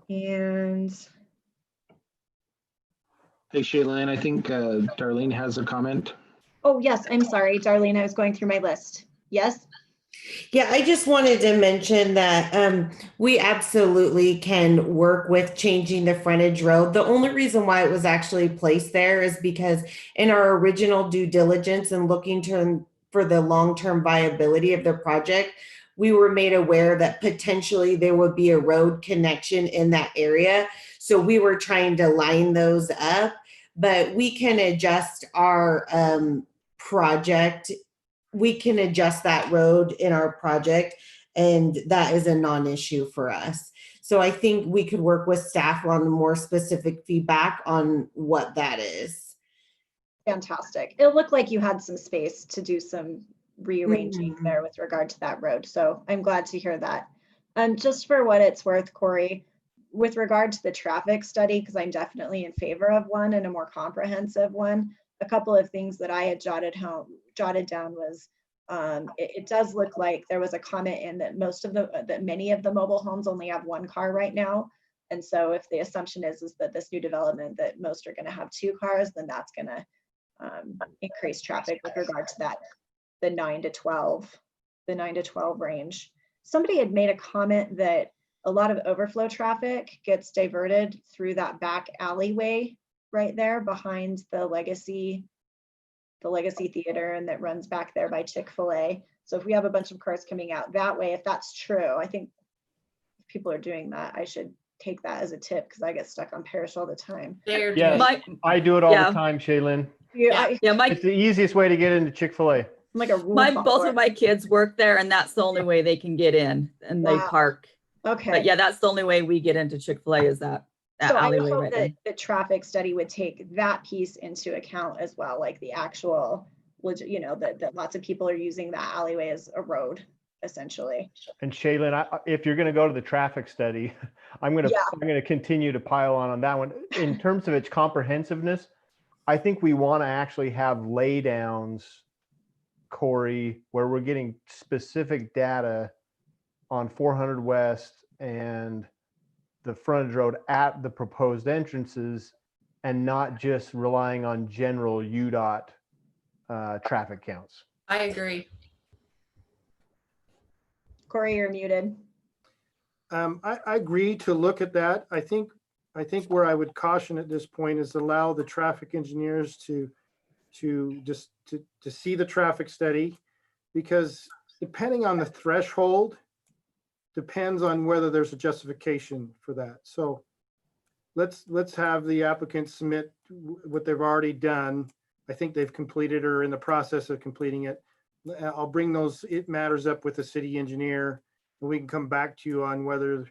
And Hey, Shaylin, I think Darlene has a comment. oh, yes, I'm sorry, Darlene, I was going through my list. Yes? Yeah, I just wanted to mention that we absolutely can work with changing the frontage road. The only reason why it was actually placed there is because in our original due diligence and looking for the long-term viability of the project, we were made aware that potentially there would be a road connection in that area. So we were trying to line those up, but we can adjust our project. We can adjust that road in our project, and that is a non-issue for us. So I think we could work with staff on more specific feedback on what that is. Fantastic. It looked like you had some space to do some rearranging there with regard to that road. So I'm glad to hear that. And just for what it's worth, Corey, with regard to the traffic study, because I'm definitely in favor of one and a more comprehensive one, a couple of things that I had jotted down was it does look like there was a comment in that many of the mobile homes only have one car right now. And so if the assumption is that this new development that most are going to have two cars, then that's going to increase traffic with regard to that, the 9 to 12 range. Somebody had made a comment that a lot of overflow traffic gets diverted through that back alleyway right there behind the Legacy Theater, and that runs back there by Chick-fil-A. So if we have a bunch of cars coming out that way, if that's true, I think if people are doing that, I should take that as a tip because I get stuck on Parrish all the time. Yes, I do it all the time, Shaylin. It's the easiest way to get into Chick-fil-A. I'm like a rule both follower. of my kids work there, and that's the only way they can get in, and they Wow. park. Okay. But yeah, that's the only way we get into Chick-fil-A is that So I alleyway hope right that there. the traffic study would take that piece into account as well, like the actual, that lots of people are using that alleyway as a road, essentially. And Shaylin, if you're going to go to the traffic study, I'm going to continue to pile on that one. In terms of its comprehensiveness, I think we want to actually have laydowns, Corey, where we're getting specific data on 400 West and the frontage road at the proposed entrances, and not just relying on general UDOT traffic counts. I agree. Corey, you're muted. I agree to look at that. I think where I would caution at this point is allow the traffic engineers to see the traffic study, because depending on the threshold, depends on whether there's a justification for that. So let's have the applicant submit what they've already done. I think they've completed or in the process of completing it. I'll bring those matters up with the city engineer, and we can come back to you on whether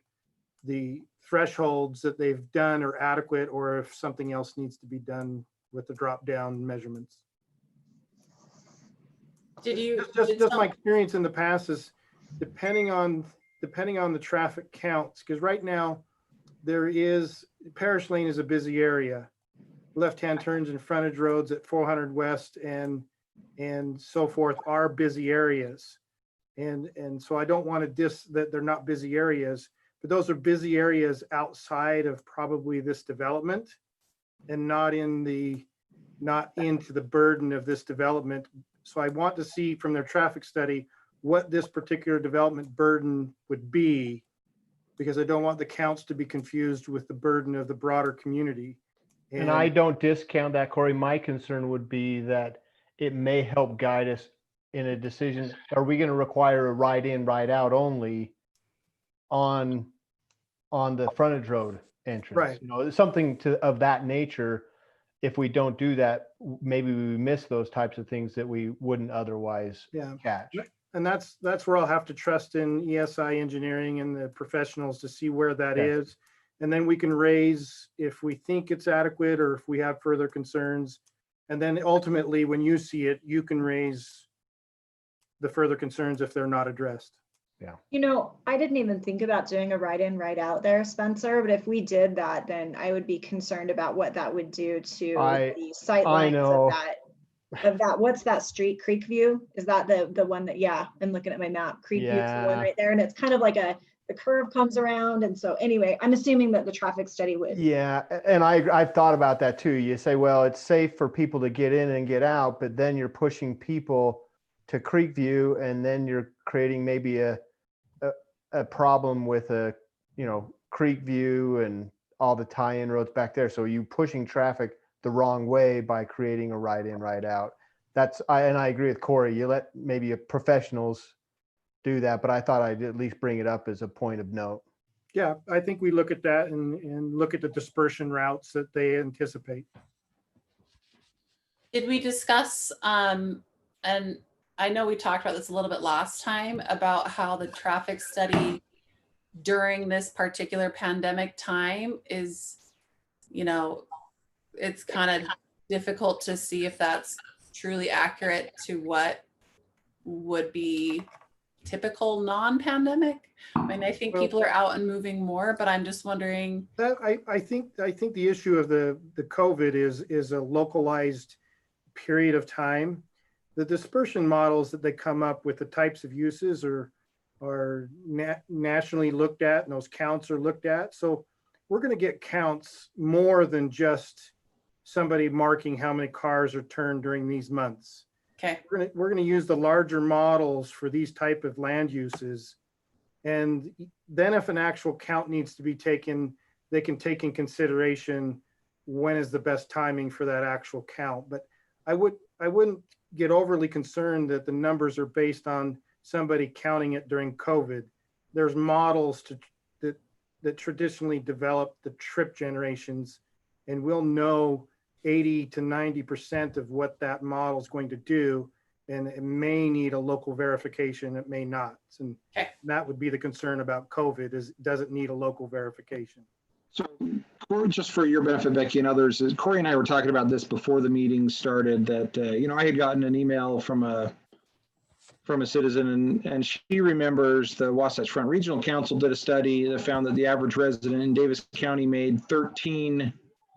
the thresholds that they've done are adequate or if something else needs to be done with the drop down measurements. Just my experience in the past is depending on the traffic counts, because right now Parrish Lane is a busy area. Left-hand turns and frontage roads at 400 West and so forth are busy areas. And so I don't want to diss that they're not busy areas, but those are busy areas outside of probably this development and not into the burden of this development. So I want to see from their traffic study what this particular development burden would be, because I don't want the counts to be confused with the burden of the broader community. And I don't discount that, Corey. My concern would be that it may help guide us in a decision. Are we going to require a ride in, ride out only on the frontage road entrance. Right. You know, something of that nature. If we don't do that, maybe we miss those types of things that we wouldn't otherwise Yeah. catch. And that's where I'll have to trust in ESI engineering and the professionals to see where that Okay. is. And then we can raise if we think it's adequate or if we have further concerns. And then ultimately, when you see it, you can raise the further concerns if they're not addressed. Yeah. You know, I didn't even think about doing a right in, right out there, Spencer, but if we did that, then I would be concerned about what that would do to the sight lines know. of that. What's that street? Creekview? Is that the one that, yeah, I'm looking at my map. Creekview is the one Yeah. right there. And it's kind of like the curve comes around. And so anyway, I'm assuming that the traffic study would. Yeah, and I've thought about that too. You say, well, it's safe for people to get in and get out, but then you're pushing people to Creekview, and then you're creating maybe a problem with Creekview and all the tie-in roads back there. So you pushing traffic the wrong way by creating a right in, right out. I agree with Corey. You let maybe professionals do that, but I thought I'd at least bring it up as a point of note. Yeah, I think we look at that and look at the dispersion routes that they anticipate. Did we discuss, and I know we talked about this a little bit last time, about how the traffic study during this particular pandemic time is, it's kind of difficult to see if that's truly accurate to what would be typical non-pandemic. I mean, I think people are out and moving more, but I'm just wondering. That I think the issue of the COVID is a localized period of time. The dispersion models that they come up with, the types of uses are nationally looked at, and those counts are looked at. So we're going to get counts more than just somebody marking how many cars are turned during these months. Okay. We're going to use the larger models for these type of land uses. And then if an actual count needs to be taken, they can take in consideration when is the best timing for that actual count. But I wouldn't get overly concerned that the numbers are based on somebody counting it during COVID. There's models that traditionally develop the trip generations, and we'll know 80 to 90% of what that model is going to do. And it may need a local verification, it may not. And that would be the concern about COVID, is does it need a local verification? So, Corey, just for your benefit, Becky and others, Corey and I were talking about this before the meeting started, that, I had gotten an email from a citizen, and she remembers the Wasatch Front Regional Council did a study that found that the average resident in Davis County made 13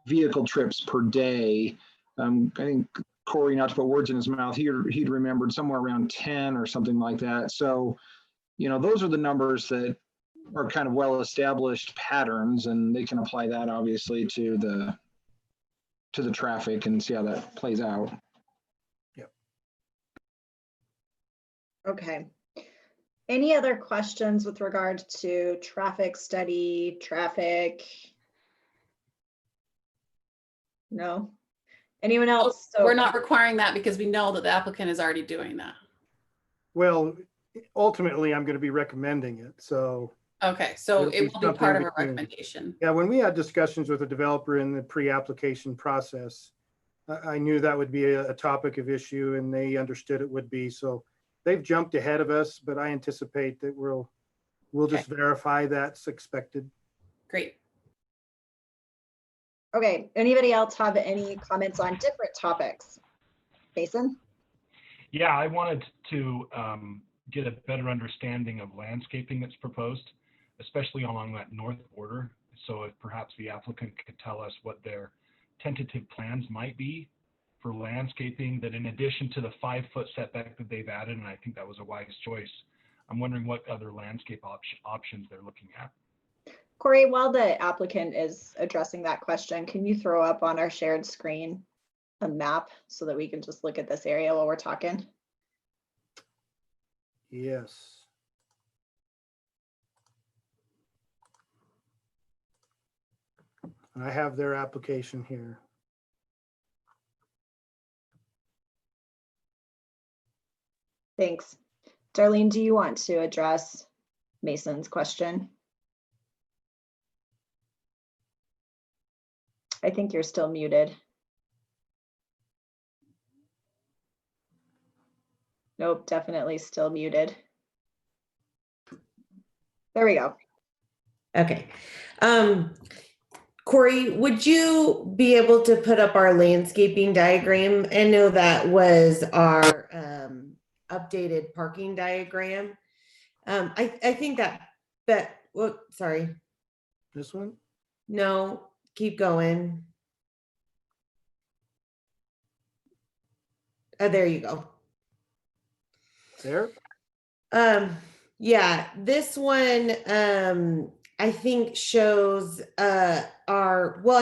vehicle trips per day. I think Corey, not to put words in his mouth, he'd remembered somewhere around 10 or something like that. So, those are the numbers that are kind of well-established patterns, and they can apply that obviously to the traffic and see how that plays out. Okay. Any other questions with regard to traffic study, traffic? No? Anyone else? So We're not requiring that because we know that the applicant is already doing that. Well, ultimately, I'm going to be recommending it. So. Okay, so it'll it will be something part of a between- recommendation. Yeah, when we had discussions with the developer in the pre-application process, I knew that would be a topic of issue, and they understood it would be. So they've jumped ahead of us, but I anticipate that we'll just verify that's expected. Great. Okay, anybody else have any comments on different topics? Mason? Yeah, I wanted to get a better understanding of landscaping that's proposed, especially along that north border. So if perhaps the applicant could tell us what their tentative plans might be for landscaping, that in addition to the 5-foot setback that they've added, and I think that was a wise choice, I'm wondering what other landscape options they're looking at. Corey, while the applicant is addressing that question, can you throw up on our shared screen a map so that we can just look at this area while we're talking? Yes. I have their application here. Thanks. Darlene, do you want to address Mason's question? I think you're still muted. Nope, definitely still muted. There we go. Okay. Corey, would you be able to put up our landscaping diagram? I know that was our updated parking diagram. I think sorry. This one? No, keep going. Oh, there you go. There? Yeah, this one, I think shows, I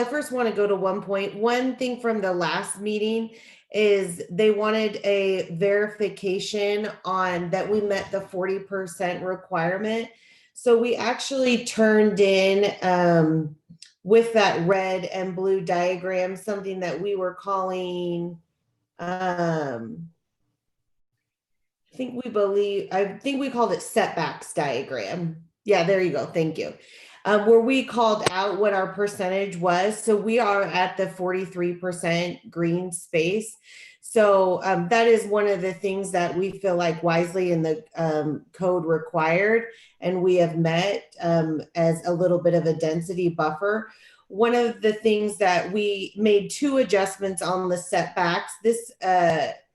first want to go to 1 point. One thing from the last meeting is they wanted a verification on that we met the 40% requirement. So we actually turned in, with that red and blue diagram, something that we were calling, I think we called it setbacks diagram. Yeah, there you go. Thank you. Where we called out what our percentage was. So we are at the 43% green space. So that is one of the things that we feel like wisely in the code required, and we have met as a little bit of a density buffer. One of the things that we made 2 adjustments on the setbacks. This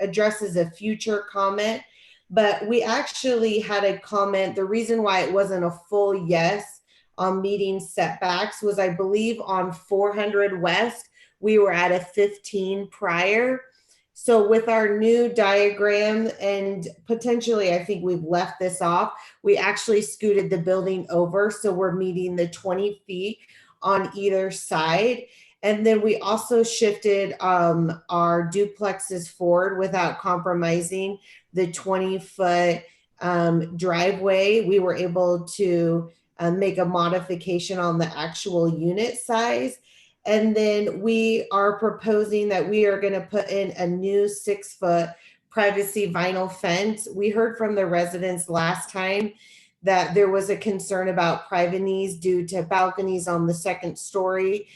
addresses a future comment, but we actually had a comment. The reason why it wasn't a full yes on meeting setbacks was, I believe, on 400 West, we were at a 15 prior. So with our new diagram, and potentially, I think we've left this off, we actually scooted the building over. So we're meeting the 20 feet on either side. And then we also shifted our duplexes forward without compromising the 20-foot driveway. We were able to make a modification on the actual unit size. And then we are proposing that we are going to put in a new 6-foot privacy vinyl fence. We heard from the residents last time that there was a concern about privacies due to balconies on the 2nd story.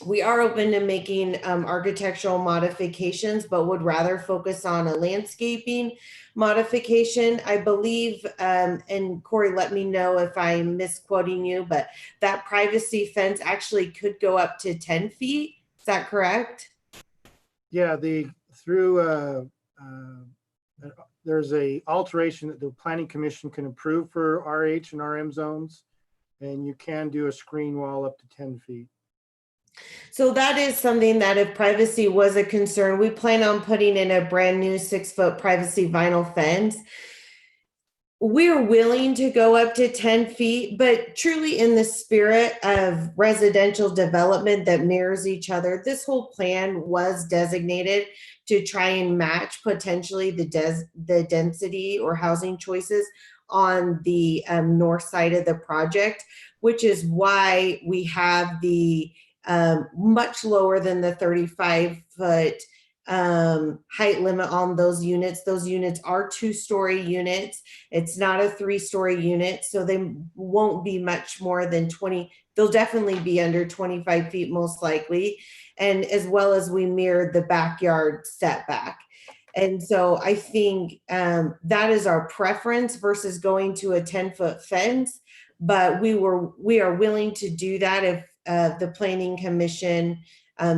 We are open to making architectural modifications, but would rather focus on a landscaping modification. I believe, and Corey, let me know if I'm misquoting you, but that privacy fence actually could go up to 10 feet. Is that correct? Yeah, there's a alteration that the Planning Commission can approve for RH and RM zones, and you can do a screen wall up to 10 feet. So that is something that if privacy was a concern, we plan on putting in a brand new 6-foot privacy vinyl fence. We're willing to go up to 10 feet, but truly in the spirit of residential development that mirrors each other, this whole plan was designated to try and match potentially the density or housing choices on the north side of the project, which is why we have the much lower than the 35-foot height limit on those units. Those units are 2-story units. It's not a 3-story unit, so they won't be much more than 20. They'll definitely be under 25 feet most likely. And as well as we mirrored the backyard setback. And so I think that is our preference versus going to a 10-foot fence. But we are willing to do that if the Planning Commission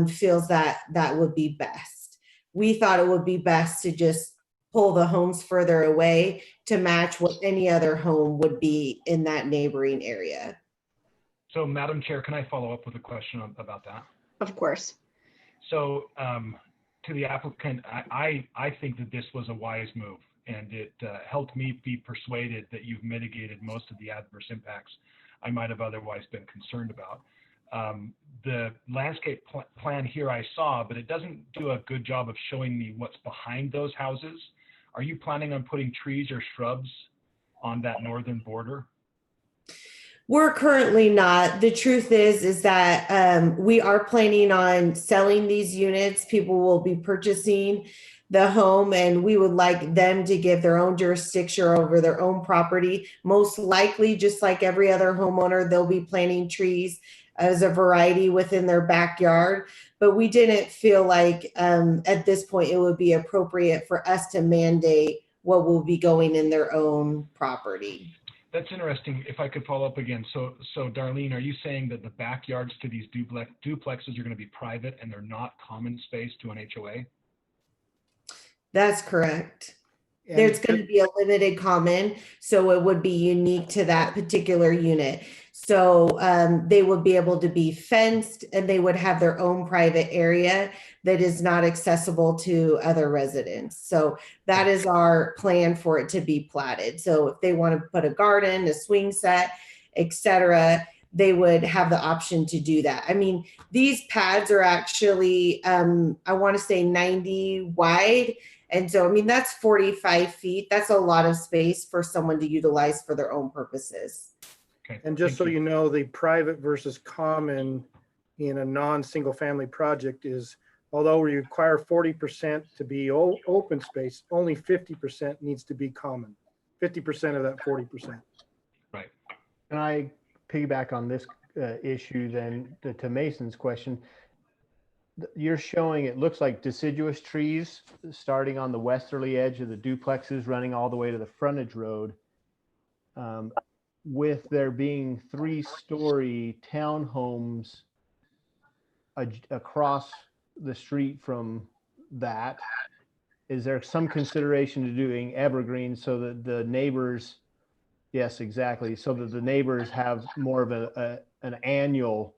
feels that that would be best. We thought it would be best to just pull the homes further away to match what any other home would be in that neighboring area. So, Madam Chair, can I follow up with a question about that? Of course. So, to the applicant, I think that this was a wise move, and it helped me be persuaded that you've mitigated most of the adverse impacts I might have otherwise been concerned about. The landscape plan here I saw, but it doesn't do a good job of showing me what's behind those houses. Are you planning on putting trees or shrubs on that northern border? We're currently not. The truth is that we are planning on selling these units. People will be purchasing the home, and we would like them to give their own jurisdiction over their own property. Most likely, just like every other homeowner, they'll be planting trees as a variety within their backyard. But we didn't feel like at this point it would be appropriate for us to mandate what will be going in their own property. That's interesting. If I could follow up again. So Darlene, are you saying that the backyards to these duplexes are going to be private and they're not common space to an HOA? That's correct. And There's going to be a limited common, so it would be unique to that particular unit. So they would be able to be fenced and they would have their own private area that is not accessible to other residents. So that is our plan for it to be platted. So if they want to put a garden, a swing set, etc., they would have the option to do that. I mean, these pads are actually, I want to say 90 wide. And so, I mean, that's 45 feet. That's a lot of space for someone to utilize for their own purposes. Okay. And just so you know, the private versus common in a non-single family project is, although we require 40% to be open space, only 50% needs to be common. 50% of that 40%. Right. Can I piggyback on this issue then to Mason's question? You're showing, it looks like deciduous trees starting on the westerly edge of the duplexes running all the way to the frontage road. With there being 3-story townhomes across the street from that, is there some consideration to doing evergreens so that the neighbors, yes, exactly, so that the neighbors have more of an annual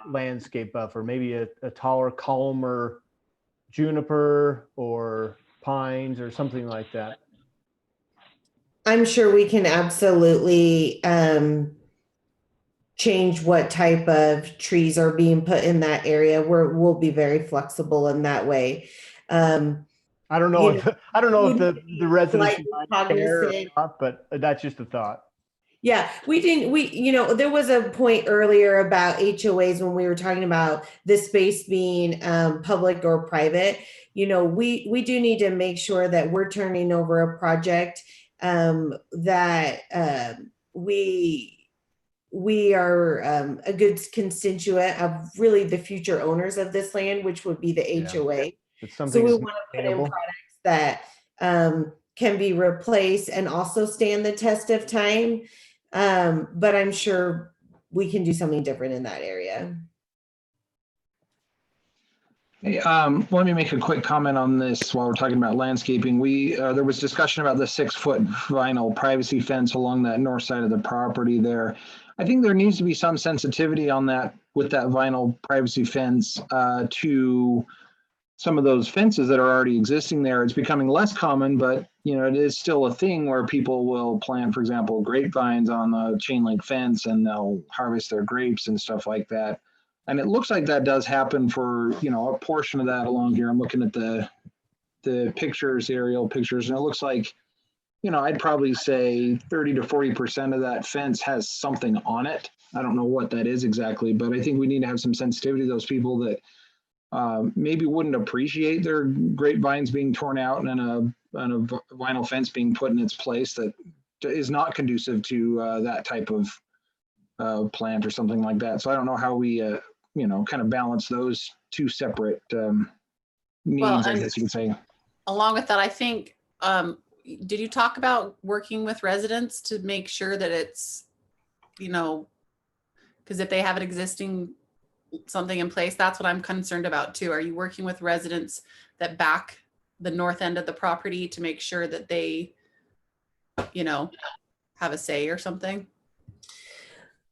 landscape buffer, maybe a taller, calmer juniper or pines or something like that? I'm sure we can absolutely change what type of trees are being put in that area. We'll be very flexible in that way. I don't know if the residents like care or not, but that's just a thought. Yeah, there was a point earlier about HOAs when we were talking about the space being public or private. We do need to make sure that we're turning over a project that we are a good constituent of really the future owners of this land, which would be the HOA. So we want to put in products that can be replaced and also stand the test of time. But I'm sure we can do something different in that area. Hey, let me make a quick comment on this while we're talking about landscaping. There was discussion about the 6-foot vinyl privacy fence along that north side of the property there. I think there needs to be some sensitivity on that with that vinyl privacy fence to some of those fences that are already existing there. It's becoming less common, but it is still a thing where people will plant, for example, grapevines on the chain link fence and they'll harvest their grapes and stuff like that. And it looks like that does happen for, a portion of that along here. I'm looking at the pictures, aerial pictures, and it looks like, I'd probably say 30 to 40% of that fence has something on it. I don't know what that is exactly, but I think we need to have some sensitivity to those people that maybe wouldn't appreciate their grapevines being torn out and a vinyl fence being put in its place that is not conducive to that type of plant or something like that. So I don't know how we, kind of balance those two separate needs, I guess you could say. Along with that, I think, did you talk about working with residents to make sure that it's, because if they have an existing something in place, that's what I'm concerned about too. Are you working with residents that back the north end of the property to make sure that they, have a say or something?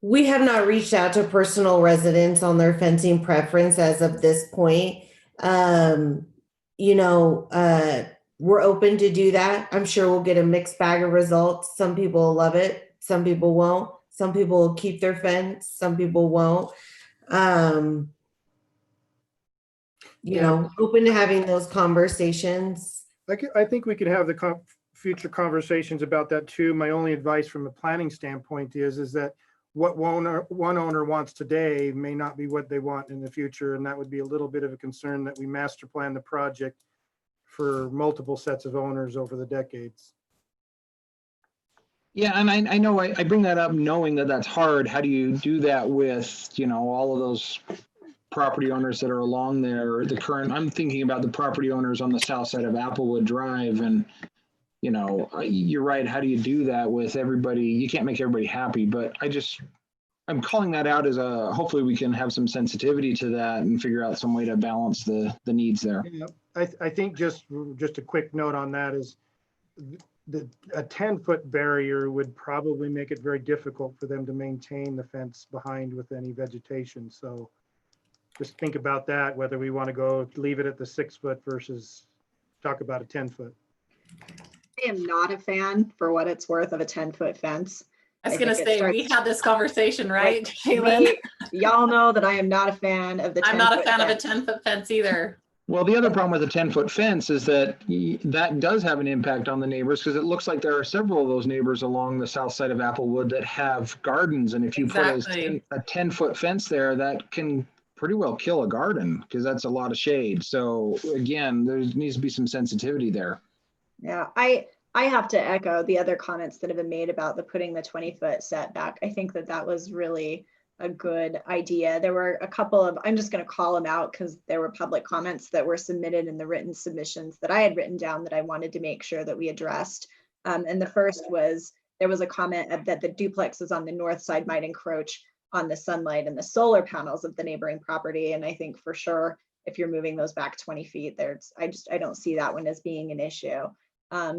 We have not reached out to personal residents on their fencing preference as of this point. We're open to do that. I'm sure we'll get a mixed bag of results. Some people will love it. Some people won't. Some people will keep their fence. Some people won't. Open to having those conversations. I think we could have the future conversations about that too. My only advice from a planning standpoint is that what one owner wants today may not be what they want in the future. And that would be a little bit of a concern, that we master plan the project for multiple sets of owners over the decades. Yeah, and I know I bring that up knowing that that's hard. How do you do that with, all of those property owners that are along there? I'm thinking about the property owners on the south side of Applewood Drive, and, you're right. How do you do that with everybody? You can't make everybody happy, but I'm calling that out as hopefully we can have some sensitivity to that and figure out some way to balance the needs there. Yeah, I think just a quick note on that is a 10-foot barrier would probably make it very difficult for them to maintain the fence behind with any vegetation. So just think about that, whether we want to leave it at the 6-foot versus talk about a 10-foot. I am not a fan, for what it's worth, of a 10-foot fence. I was going to say, we had this conversation, right, Like, Caitlin? Y'all know that I am not a fan of the 10-foot I'm not a fan of a fence. 10-foot fence either. Well, the other problem with a 10-foot fence is that that does have an impact on the neighbors, because it looks like there are several of those neighbors along the south side of Applewood that have gardens. And if you put a 10-foot fence there, that can pretty well kill a garden, because that's a lot of shade. So again, there needs to be some sensitivity there. Yeah, I have to echo the other comments that have been made about putting the 20-foot setback. I think that was really a good idea. There were a couple of, I'm just going to call them out because there were public comments that were submitted in the written submissions that I had written down that I wanted to make sure that we addressed. And the first was, there was a comment that the duplexes on the north side might encroach on the sunlight and the solar panels of the neighboring property. And I think for sure, if you're moving those back 20 feet, I don't see that one as being an issue.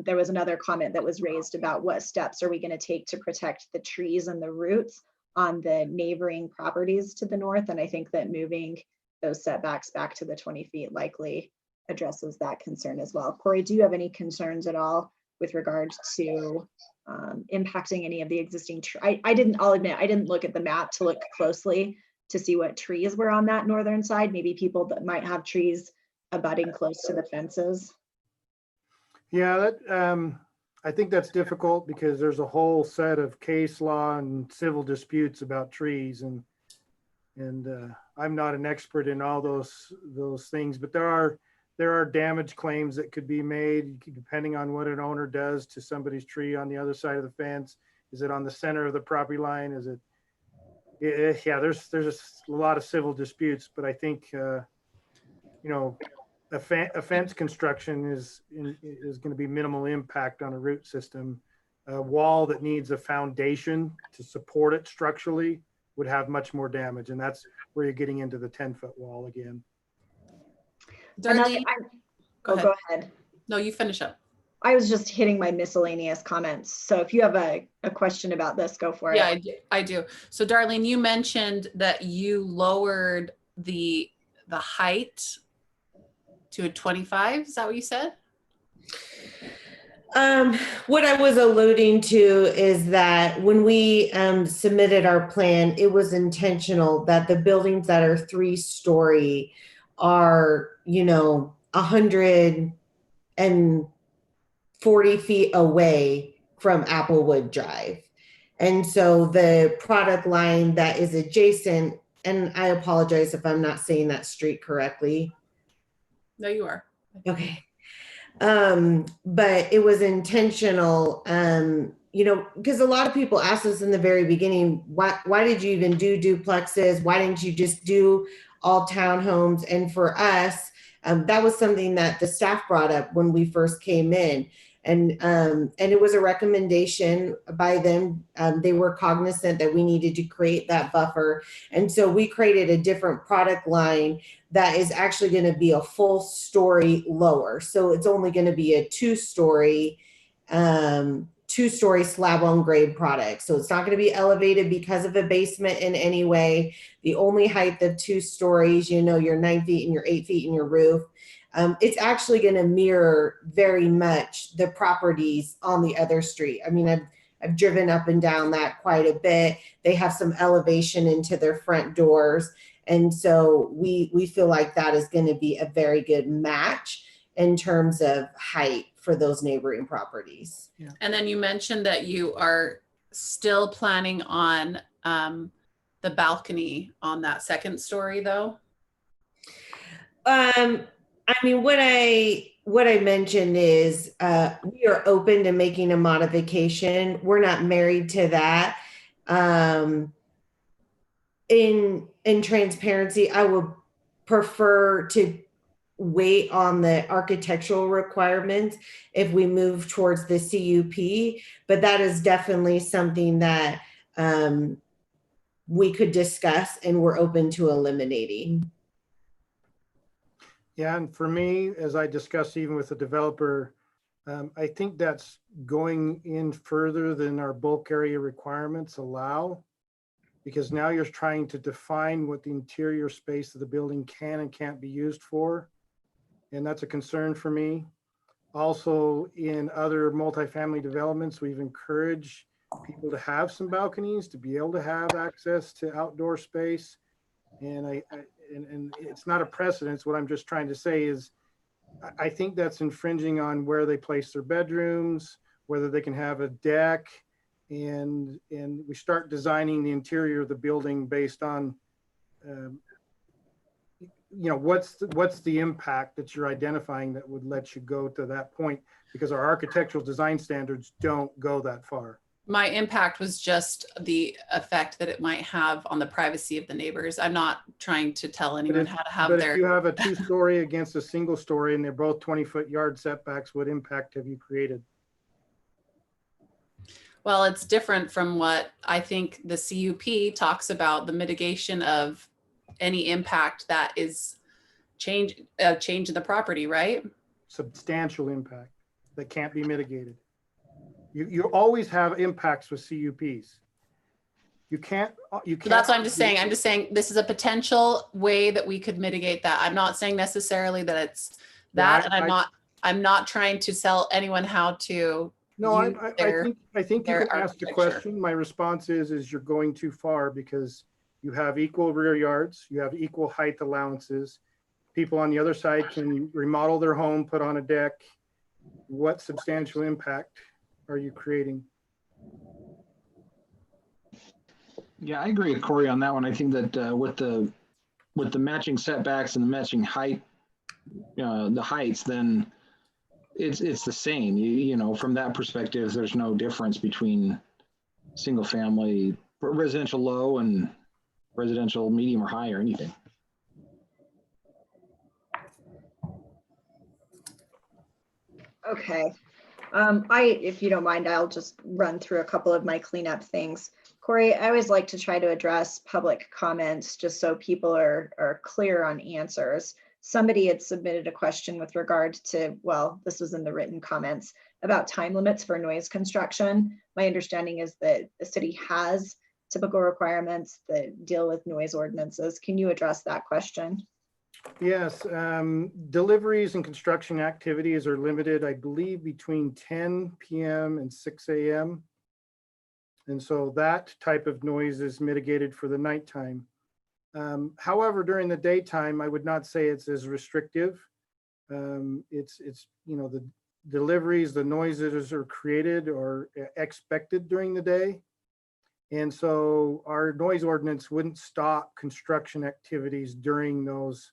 There was another comment that was raised about what steps are we going to take to protect the trees and the roots on the neighboring properties to the north. And I think that moving those setbacks back to the 20 feet likely addresses that concern as well. Corey, do you have any concerns at all with regards to impacting any of the existing trees? I'll admit, I didn't look at the map to look closely to see what trees were on that northern side. Maybe people that might have trees abutting close to the fences. Yeah, I think that's difficult because there's a whole set of case law and civil disputes about trees, and I'm not an expert in all those things, but there are damage claims that could be made depending on what an owner does to somebody's tree on the other side of the fence. Is it on the center of the property line? Is it? Yeah, there's a lot of civil disputes, but I think a fence construction is going to be minimal impact on a root system. A wall that needs a foundation to support it structurally would have much more damage, and that's where you're getting into the 10-foot wall again. Darlene, go ahead. No, you finish up. I was just hitting my miscellaneous comments. So if you have a question about this, go for it. Yeah, I do. So Darlene, you mentioned that you lowered the height to a 25. Is that what you said? What I was alluding to is that when we submitted our plan, it was intentional that the buildings that are 3-story are, 140 feet away from Applewood Drive. And so the product line that is adjacent, and I apologize if I'm not saying that street correctly. No, you are. Okay. But it was intentional, because a lot of people asked us in the very beginning, why did you even do duplexes? Why didn't you just do all townhomes? And for us, that was something that the staff brought up when we first came in. And it was a recommendation by them. They were cognizant that we needed to create that buffer. And so we created a different product line that is actually going to be a full story lower. So it's only going to be a 2-story slab on grade product. So it's not going to be elevated because of a basement in any way. The only height of 2 stories, your 9 feet and your 8 feet in your roof. It's actually going to mirror very much the properties on the other street. I mean, I've driven up and down that quite a bit. They have some elevation into their front doors. And so we feel like that is going to be a very good match in terms of height for those neighboring properties. Yeah. And then you mentioned that you are still planning on the balcony on that 2nd story though? I mean, what I what I mentioned is we are open to making a modification. We're not married to that. In transparency, I would prefer to wait on the architectural requirements if we move towards the CUP, but that is definitely something that we could discuss and we're open to eliminating. Yeah, and for me, as I discussed even with the developer, I think that's going in further than our bulk area requirements allow, because now you're trying to define what the interior space of the building can and can't be used for. And that's a concern for me. Also, in other multifamily developments, we've encouraged people to have some balconies, to be able to have access to outdoor space. And and it's not a precedence. What I'm just trying to say is, I think that's infringing on where they place their bedrooms, whether they can have a deck, and we start designing the interior of the building based on, you know, what's the impact that you're identifying that would let you go to that point, because our architectural design standards don't go that far. My impact was just the effect that it might have on the privacy of the neighbors. I'm not trying to tell anyone how to have But their. if you have a 2-story against a single story and they're both 20-foot yard setbacks, what impact have you created? Well, it's different from what I think the CUP talks about, the mitigation of any impact that is change in the property, right? Substantial impact that can't be mitigated. You always have impacts with CUPs. You can't. So that's what I'm just saying. I'm just saying this is a potential way that we could mitigate that. I'm not saying necessarily that it's that, and I'm not trying to sell anyone how to. No, I think you can ask the question. My response is you're going too far, because you have equal rear yards, you have equal height allowances. People on the other side can remodel their home, put on a deck. What substantial impact are you creating? Yeah, I agree with Corey on that one. I think that with the matching setbacks and the matching height, the heights, then it's the same. You know, from that perspective, there's no difference between single family, residential low and residential medium or high or anything. Okay. If you don't mind, I'll just run through a couple of my cleanup things. Corey, I always like to try to address public comments just so people are clear on answers. Somebody had submitted a question with regard to, well, this was in the written comments, about time limits for noise construction. My understanding is that the city has typical requirements that deal with noise ordinances. Can you address that question? Yes, deliveries and construction activities are limited, I believe, between 10 p.m. and 6 a.m. And so that type of noise is mitigated for the nighttime. However, during the daytime, I would not say it's as restrictive. It's you know, the deliveries, the noises are created or expected during the day. And so our noise ordinance wouldn't stop construction activities during those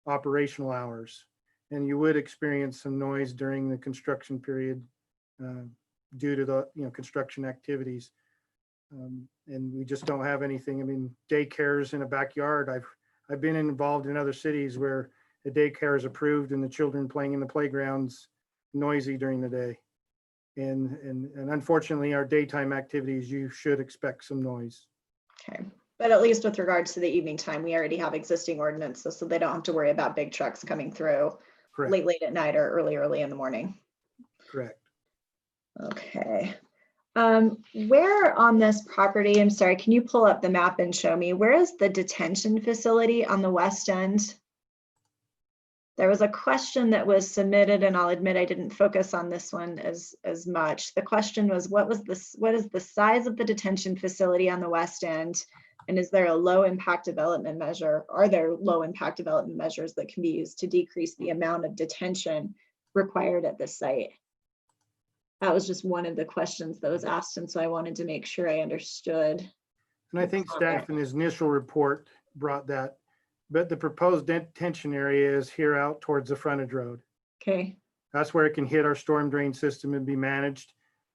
operational hours. And you would experience some noise during the construction period due to the construction activities. And we just don't have anything. I mean, daycares in a backyard. I've been involved in other cities where the daycare is approved and the children playing in the playgrounds noisy during the day. And unfortunately, our daytime activities, you should expect some noise. Okay, but at least with regards to the evening time, we already have existing ordinances, so they don't have to worry about big trucks coming through late at night or early in the morning. Correct. Okay. Where on this property, I'm sorry, can you pull up the map and show me, where is the detention facility on the west end? There was a question that was submitted, and I'll admit I didn't focus on this one as much. The question was, what is the size of the detention facility on the west end? And is there a low impact development measure? Are there low impact development measures that can be used to decrease the amount of detention required at the site? That was just one of the questions that was asked, and so I wanted to make sure I understood. And I think staff in his initial report brought that, but the proposed detention area is here out towards the frontage road. Okay. That's where it can hit our storm drain system and be managed.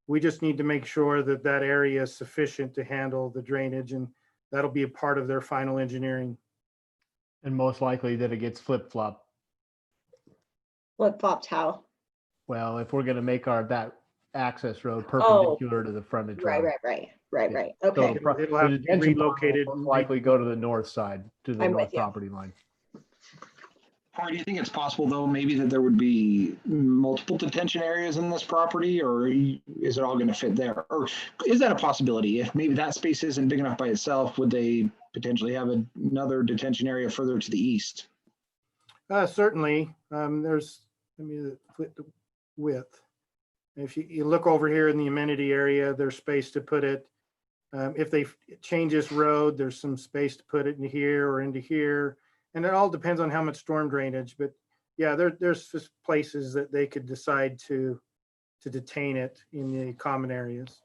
We just need to make sure that that area is sufficient to handle the drainage, and that'll be a part of their final engineering. And most likely that it gets flip-flopped. Flip-flopped how? Well, if we're gonna make that access road perpendicular to the frontage Right, road. right. So Okay. It'll have the to be detention pond will relocated. most likely go to the north side, to the I'm north with you. property line. Corey, do you think it's possible though, maybe that there would be multiple detention areas in this property, or is it all going to fit there? Or is that a possibility? If maybe that space isn't big enough by itself, would they potentially have another detention area further to the east? Certainly. There's, let me flip the width. If you look over here in the amenity area, there's space to put it. If they change this road, there's some space to put it in here or into here. And it all depends on how much storm drainage, but yeah, there's just places that they could decide to detain it in the common areas.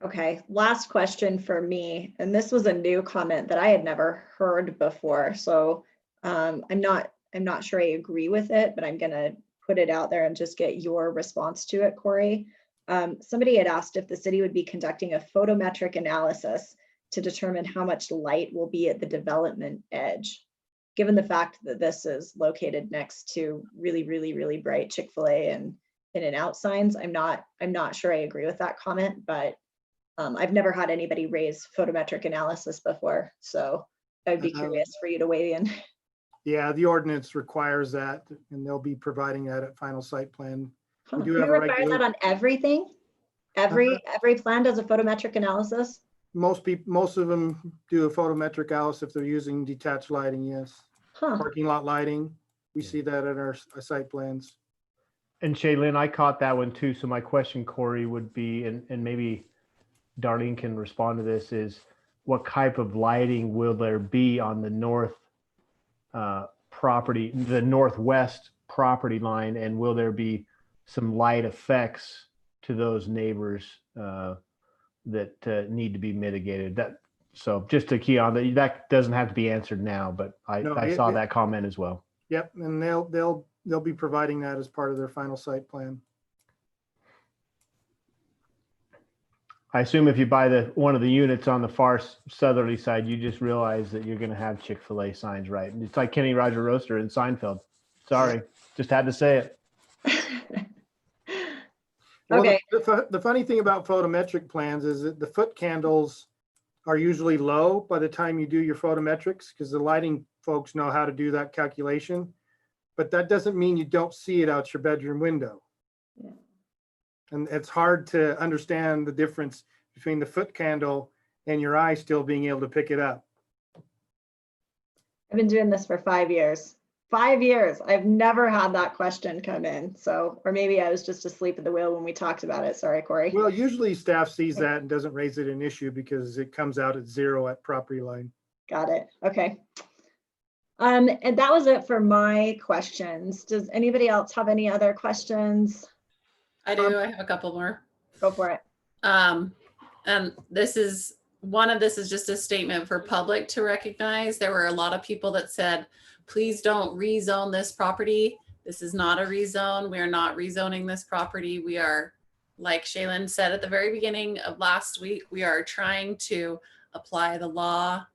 Okay, last question for me, and this was a new comment that I had never heard before. So I'm not sure I agree with it, but I'm gonna put it out there and just get your response to it, Corey. Somebody had asked if the city would be conducting a photometric analysis to determine how much light will be at the development edge. Given the fact that this is located next to really bright Chick-fil-A and In-N-Out signs, I'm not sure I agree with that comment, but I've never had anybody raise photometric analysis before, so I'd be curious for you to weigh in. Yeah, the ordinance requires that, and they'll be providing that at final site plan. Huh, We do we have a require regular. that on everything? Every plan does a photometric analysis? Most of them do a photometric analysis if they're using detached lighting, yes. Huh. Parking lot lighting, we see that in our site plans. And Shaylin, I caught that one too. So my question, Corey, would be, and maybe Darlene can respond to this, is what type of lighting will there be on the north property, the northwest property line, and will there be some light effects to those neighbors that need to be mitigated? So just to key on that doesn't have to be answered now, but I saw that comment as well. Yep, and they'll be providing that as part of their final site plan. I assume if you buy one of the units on the far southerly side, you just realize that you're going to have Chick-fil-A signs, right? It's like Kenny Roger Roaster in Seinfeld. Sorry, just had to say it. Well, Okay. the funny thing about photometric plans is that the foot candles are usually low by the time you do your photometrics, because the lighting folks know how to do that calculation. But that doesn't mean you don't see it out your bedroom window. Yeah. And it's hard to understand the difference between the foot candle and your eye still being able to pick it up. I've been doing this for 5 years. 5 years. I've never had that question come in. So, or maybe I was just asleep at the wheel when we talked about it. Sorry, Corey. Well, usually staff sees that and doesn't raise it an issue because it comes out at 0 at property line. Got it. Okay. And that was it for my questions. Does anybody else have any other questions? I do. I have a couple more. Go for it. And this is just a statement for public to recognize. There were a lot of people that said, please don't rezone this property. This is not a rezone. We are not rezoning this property. We are, like Shaylin said at the very beginning of last week, we are trying to apply the law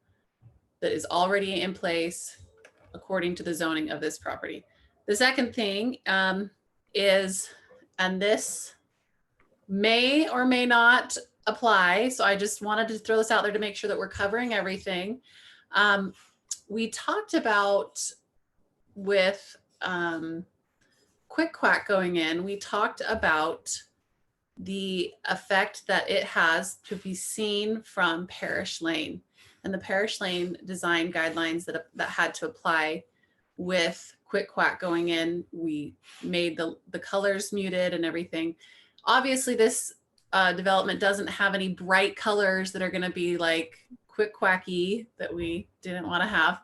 that is already in place according to the zoning of this property. The second thing is, and this may or may not apply, so I just wanted to throw this out there to make sure that we're covering everything. We talked about with Quick Quack going in, we talked about the effect that it has to be seen from Parish Lane and the Parish Lane design guidelines that had to apply with Quick Quack going in. We made the colors muted and everything. Obviously, this development doesn't have any bright colors that are going to be like Quick Quacky that we didn't want to have.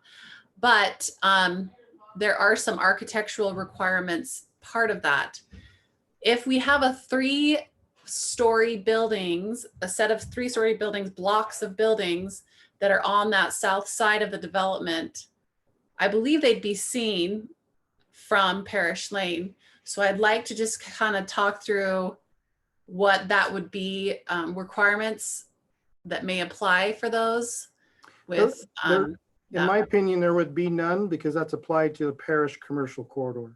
But there are some architectural requirements part of that. If we have a 3-story buildings, a set of 3-story buildings, blocks of buildings that are on that south side of the development, I believe they'd be seen from Parish Lane. So I'd like to just kind of talk through what that would be, requirements that may apply for those with, In my opinion, there would be none because that's applied to the parish commercial corridor.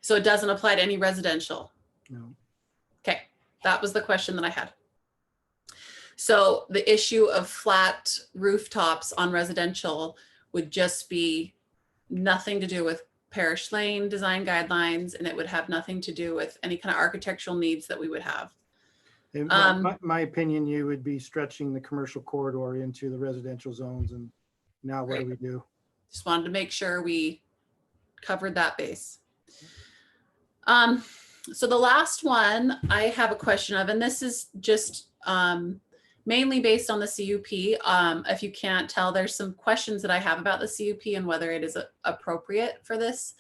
so it doesn't apply to any residential. No. Okay, that was the question that I had. So the issue of flat rooftops on residential would just be nothing to do with Parish Lane design guidelines, and it would have nothing to do with any kind of architectural needs that we would have. In my opinion, you would be stretching the commercial corridor into the residential zones, and now what do we do? Just wanted to make sure we covered that base. So the last one I have a question of, and this is just mainly based on the CUP. If you can't tell, there's some questions that I have about the CUP and whether it is appropriate for this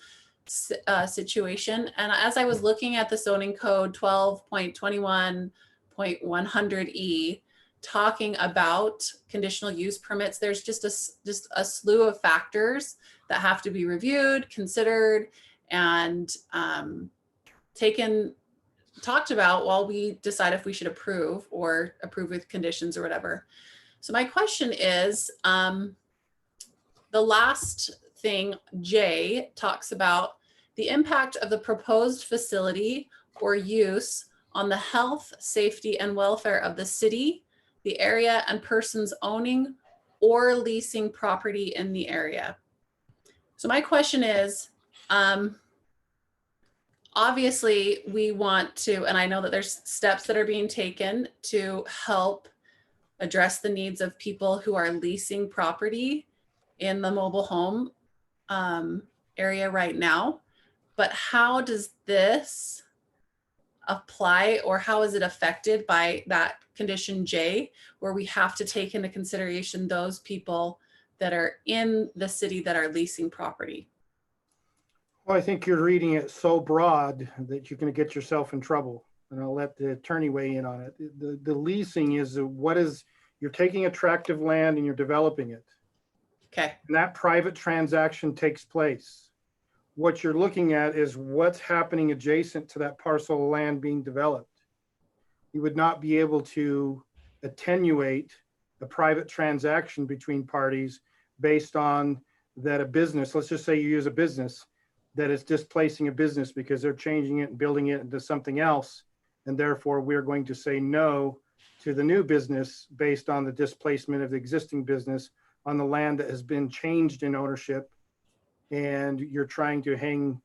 situation. And as I was looking at the zoning code 12.21.100E, talking about conditional use permits, there's just a slew of factors that have to be reviewed, considered, and talked about while we decide if we should approve or approve with conditions or whatever. So my question is, the last thing, J, talks about the impact of the proposed facility or use on the health, safety, and welfare of the city, the area, and persons owning or leasing property in the area. So my question is, obviously we want to, and I know that there's steps that are being taken to help address the needs of people who are leasing property in the mobile home area right now. But how does this apply, or how is it affected by that condition J, where we have to take into consideration those people that are in the city that are leasing property? Well, I think you're reading it so broad that you're going to get yourself in trouble. And I'll let the attorney weigh in on it. The leasing is you're taking a tract of land and you're developing it. Okay. And that private transaction takes place. What you're looking at is what's happening adjacent to that parcel of land being developed. You would not be able to attenuate a private transaction between parties based on that a business, let's just say you use a business, that is displacing a business because they're changing it and building it into something else. And therefore we're going to say no to the new business based on the displacement of the existing business on the land that has been changed in ownership. And you're trying to hang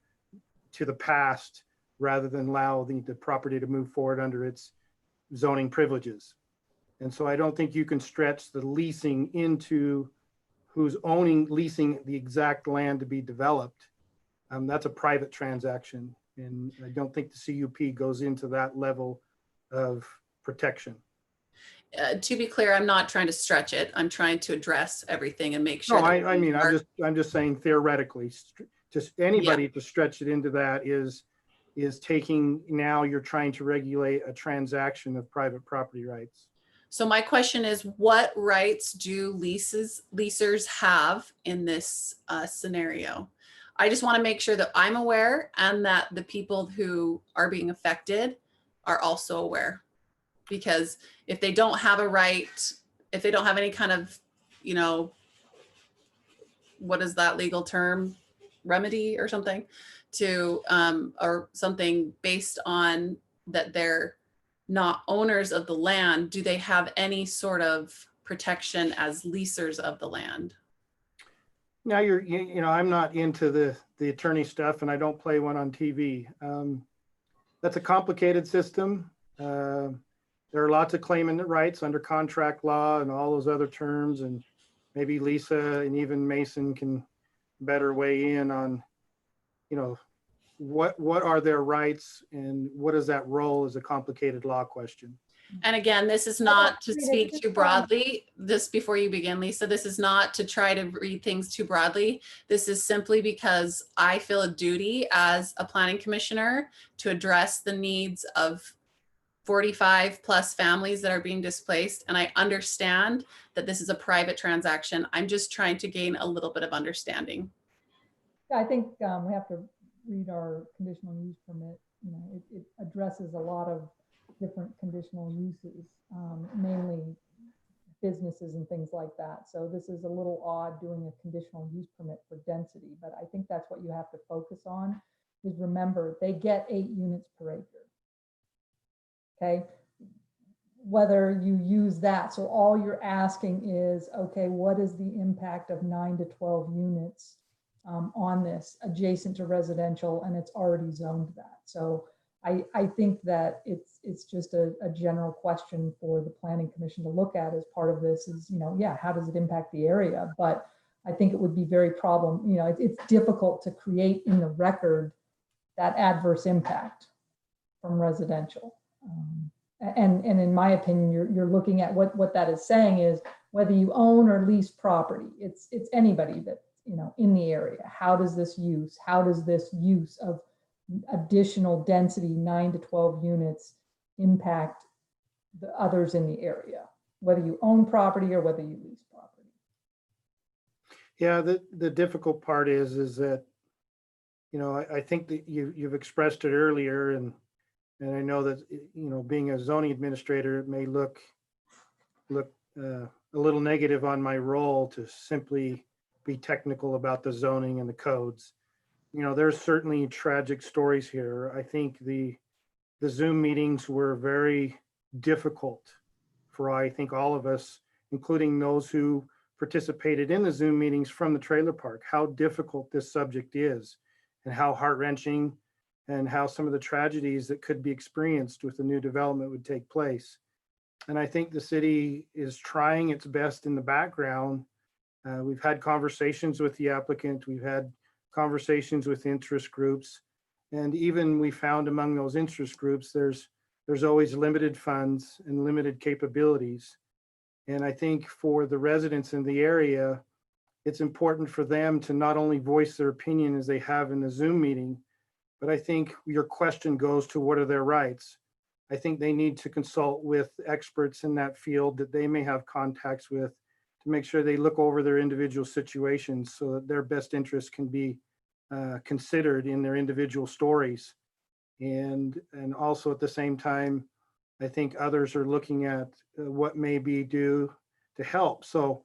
to the past rather than allow the property to move forward under its zoning privileges. And so I don't think you can stretch the leasing into who's leasing the exact land to be developed. That's a private transaction. And I don't think the CUP goes into that level of protection. To be clear, I'm not trying to stretch it. I'm trying to address everything and make sure. No, I mean, I'm just saying theoretically, just anybody to stretch it into that is taking, now you're trying to regulate a transaction of private property rights. So my question is, what rights do leasers have in this scenario? I just want to make sure that I'm aware and that the people who are being affected are also aware. Because if they don't have a right, if they don't have any kind of, what is that legal term, remedy or something to, or something based on that they're not owners of the land, do they have any sort of protection as leasers of the land? Now I'm not into the attorney stuff and I don't play one on TV. That's a complicated system. There are lots of claimant rights under contract law and all those other terms, and maybe Lisa and even Mason can better weigh in on, what are their rights and what is that role is a complicated law question. And again, this is not to speak too broadly. This, before you begin, Lisa, this is not to try to read things too broadly. This is simply because I feel a duty as a planning commissioner to address the needs of 45 plus families that are being displaced. And I understand that this is a private transaction. I'm just trying to gain a little bit of understanding. Yeah, I think we have to read our conditional use permit. You know, it addresses a lot of different conditional uses, mainly businesses and things like that. So this is a little odd doing a conditional use permit for density, but I think that's what you have to focus on is remember they get 8 units per acre. Okay, whether you use that. So all you're asking is, okay, what is the impact of 9 to 12 units on this adjacent to residential, and it's already zoned that. So I think that it's just a general question for the Planning Commission to look at as part of this is, you know, yeah, how does it impact the area? But I think it would be very it's difficult to create in the record that adverse impact from residential. And in my opinion, you're looking at what that is saying is whether you own or lease property, it's anybody that, you know, in the area. How does this use of additional density, 9 to 12 units, impact the others in the area, whether you own property or whether you lease property? Yeah, the difficult part is that, you know, I think that you've expressed it earlier, and I know that, you know, being a zoning administrator, it may look a little negative on my role to simply be technical about the zoning and the codes. You know, there's certainly tragic stories here. I think the Zoom meetings were very difficult for, I think, all of us, including those who participated in the Zoom meetings from the trailer park, how difficult this subject is and how heart-wrenching and how some of the tragedies that could be experienced with the new development would take place. And I think the city is trying its best in the background. We've had conversations with the applicant. We've had conversations with interest groups. And even we found among those interest groups, there's always limited funds and limited capabilities. And I think for the residents in the area, it's important for them to not only voice their opinion as they have in the Zoom meeting, but I think your question goes to what are their rights? I think they need to consult with experts in that field that they may have contacts with to make sure they look over their individual situations so that their best interests can be considered in their individual stories. And also at the same time, I think others are looking at what may be due to help. So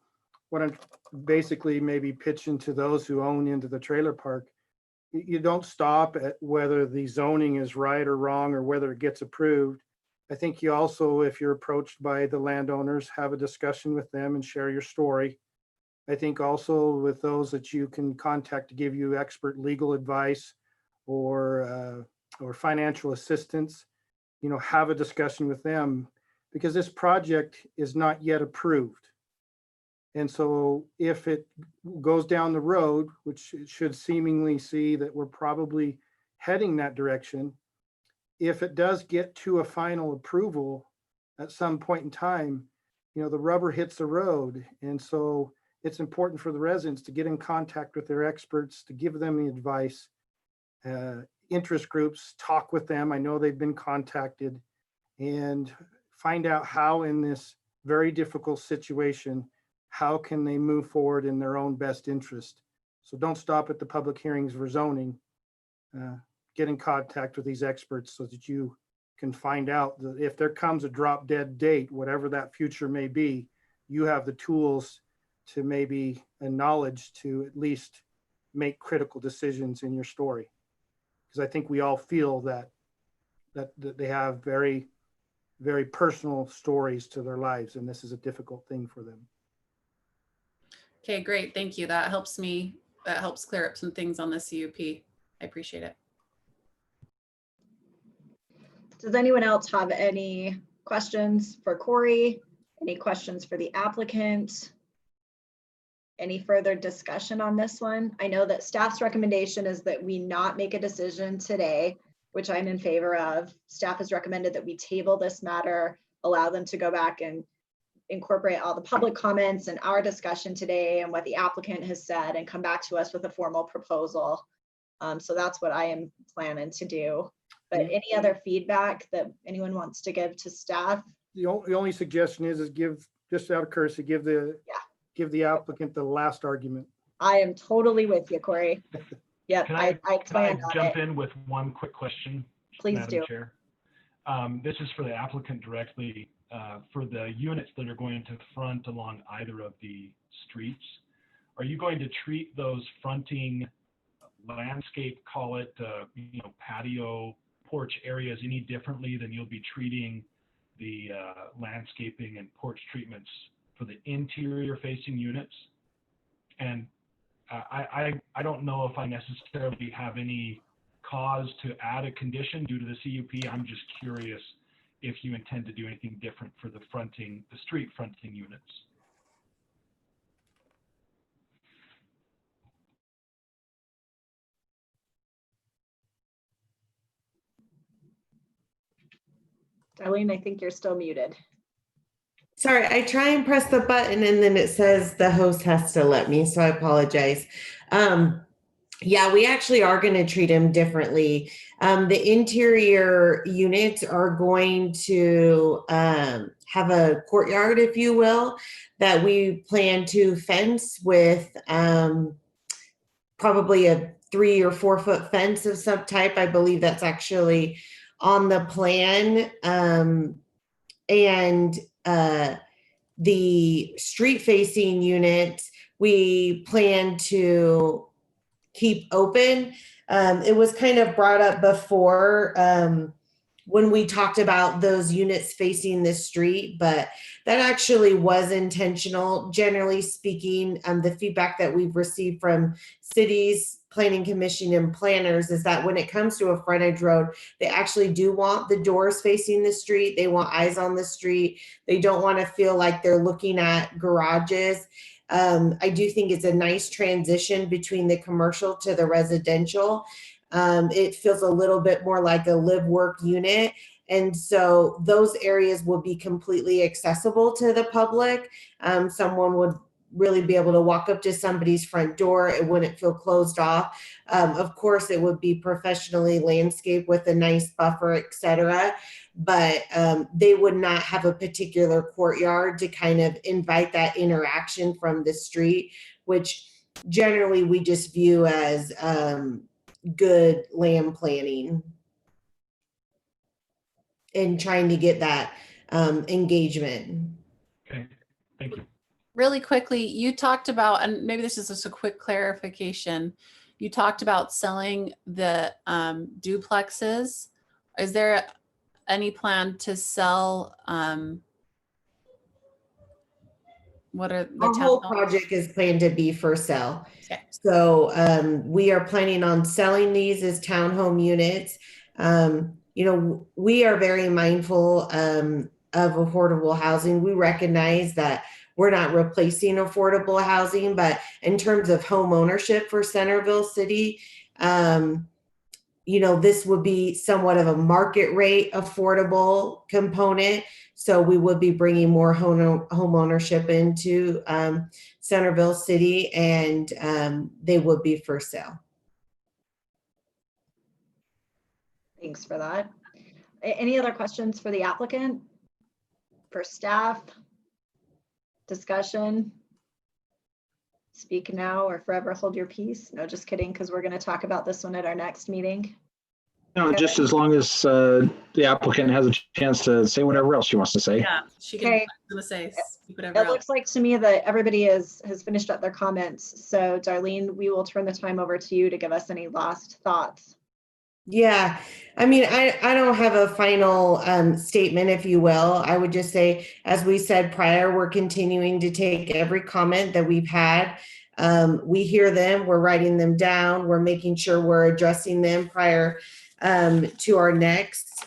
what I'm basically maybe pitching to those who own into the trailer park, you don't stop at whether the zoning is right or wrong or whether it gets approved. I think you also, if you're approached by the landowners, have a discussion with them and share your story. I think also with those that you can contact to give you expert legal advice or financial assistance, you know, have a discussion with them because this project is not yet approved. And so if it goes down the road, which it should seemingly see that we're probably heading that direction, if it does get to a final approval at some point in time, you know, the rubber hits the road. And so it's important for the residents to get in contact with their experts, to give them the advice, interest groups, talk with them. I know they've been contacted, and find out how in this very difficult situation, how can they move forward in their own best interest. So don't stop at the public hearings for zoning. Get in contact with these experts so that you can find out that if there comes a drop dead date, whatever that future may be, you have the tools to maybe and knowledge to at least make critical decisions in your story. Because I think we all feel that they have very, very personal stories to their lives, and this is a difficult thing for them. Okay, great. Thank you. That helps me. That helps clear up some things on the CUP. I appreciate it. Does anyone else have any questions for Corey? Any questions for the applicant? Any further discussion on this one? I know that staff's recommendation is that we not make a decision today, which I'm in favor of. Staff has recommended that we table this matter, allow them to go back and incorporate all the public comments and our discussion today and what the applicant has said and come back to us with a formal proposal. So that's what I am planning to do. But any other feedback that anyone wants to give to staff? The only suggestion is give, just out of courtesy, give the applicant the last argument. I am totally with you, Corey. Yep, Can I I planned on jump it. in with one quick question? Please Madam do. Chair. This is for the applicant directly. For the units that are going to front along either of the streets, are you going to treat those fronting landscape, call it, patio, porch areas any differently than you'll be treating the landscaping and porch treatments for the interior facing units? And I don't know if I necessarily have any cause to add a condition due to the CUP. I'm just curious if you intend to do anything different for the street fronting units. Darlene, I think you're still muted. Sorry, I try and press the button and then it says the host has to let me, so I apologize. Yeah, we actually are going to treat them differently. The interior units are going to have a courtyard, if you will, that we plan to fence with probably a 3 or 4 foot fence of some type. I believe that's actually on the plan. And the street facing units, we plan to keep open. It was kind of brought up before when we talked about those units facing the street, but that actually was intentional. Generally speaking, the feedback that we've received from cities, planning commission, and planners is that when it comes to a frontage road, they actually do want the doors facing the street. They want eyes on the street. They don't want to feel like they're looking at garages. I do think it's a nice transition between the commercial to the residential. It feels a little bit more like a live work unit. And so those areas will be completely accessible to the public. Someone would really be able to walk up to somebody's front door. It wouldn't feel closed off. Of course, it would be professionally landscaped with a nice buffer, et cetera. But they would not have a particular courtyard to kind of invite that interaction from the street, which generally we just view as good land planning and trying to get that engagement. Okay, thank you. Really quickly, you talked about, and maybe this is just a quick clarification, you talked about selling the duplexes. Is there any plan to sell, what are the Our whole townhomes? project is planned to be for sale. Okay. So we are planning on selling these as townhome units. We are very mindful of affordable housing. We recognize that we're not replacing affordable housing, but in terms of home ownership for Centerville City, this would be somewhat of a market rate affordable component. So we would be bringing more home ownership into Centerville City, and they would be for sale. Thanks for that. Any other questions for the applicant? For staff? Discussion? Speak now or forever hold your peace. No, just kidding, because we're going to talk about this one at our next meeting. No, just as long as the applicant has a chance to say whatever else she wants to say. Yeah, she can, Okay. gonna say speak whatever It else. looks like to me that everybody has finished up their comments. So Darlene, we will turn the time over to you to give us any last thoughts. Yeah, I mean, I don't have a final statement, if you will. I would just say, as we said prior, we're continuing to take every comment that we've had. We hear them, we're writing them down, we're making sure we're addressing them prior to our next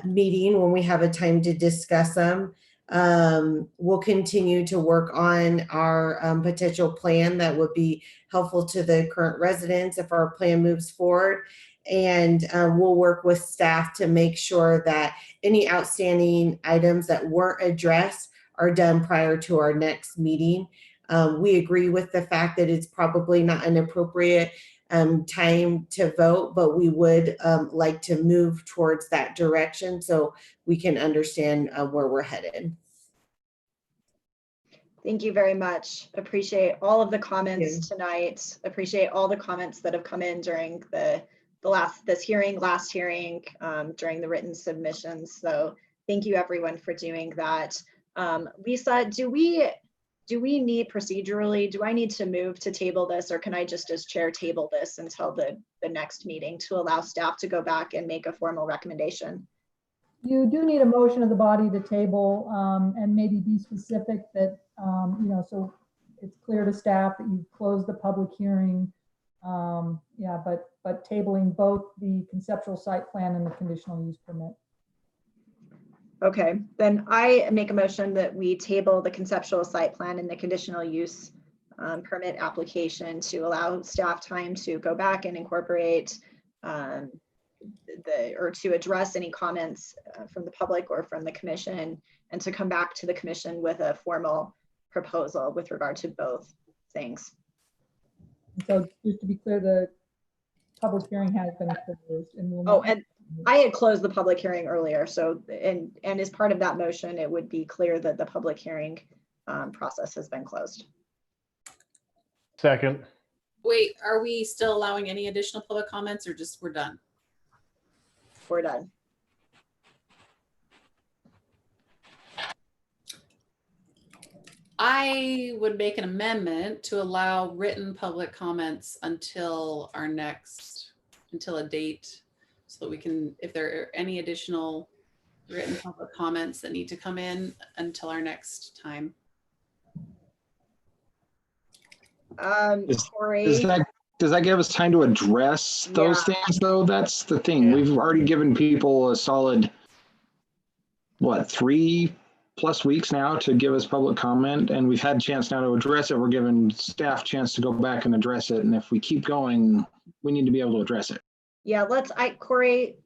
meeting when we have a time to discuss them. We'll continue to work on our potential plan that would be helpful to the current residents if our plan moves forward. And we'll work with staff to make sure that any outstanding items that weren't addressed are done prior to our next meeting. We agree with the fact that it's probably not an appropriate time to vote, but we would like to move towards that direction so we can understand where we're headed. Thank you very much. Appreciate all of the comments tonight. Appreciate all the comments that have come in during last hearing, during the written submissions. So thank you everyone for doing that. Lisa, do we need procedurally, do I need to move to table this, or can I just as chair table this until the next meeting to allow staff to go back and make a formal recommendation? You do need a motion of the body to table, and maybe be specific that, so it's clear to staff that you've closed the public hearing. Yeah, but tabling both the conceptual site plan and the conditional use permit. Okay, then I make a motion that we table the conceptual site plan and the conditional use permit application to allow staff time to go back and incorporate or to address any comments from the public or from the commission, and to come back to the commission with a formal proposal with regard to both things. So just to be clear, the public hearing has been closed and will Oh, and I had closed the public hearing earlier. So, and as part of that motion, it would be clear that the public hearing process has been closed. Second. Wait, are we still allowing any additional public comments, or just we're done? We're done. I would make an amendment to allow written public comments until a date, so that we can, if there are any additional written public comments that need to come in until our next time. Corey. Does that give us time to address those things though? That's the thing. We've already given people a solid, what, 3+ weeks now to give us public comment, and we've had a chance now to address it. We're giving staff a chance to go back and address it. And if we keep going, we need to be able to address it. Yeah, Corey,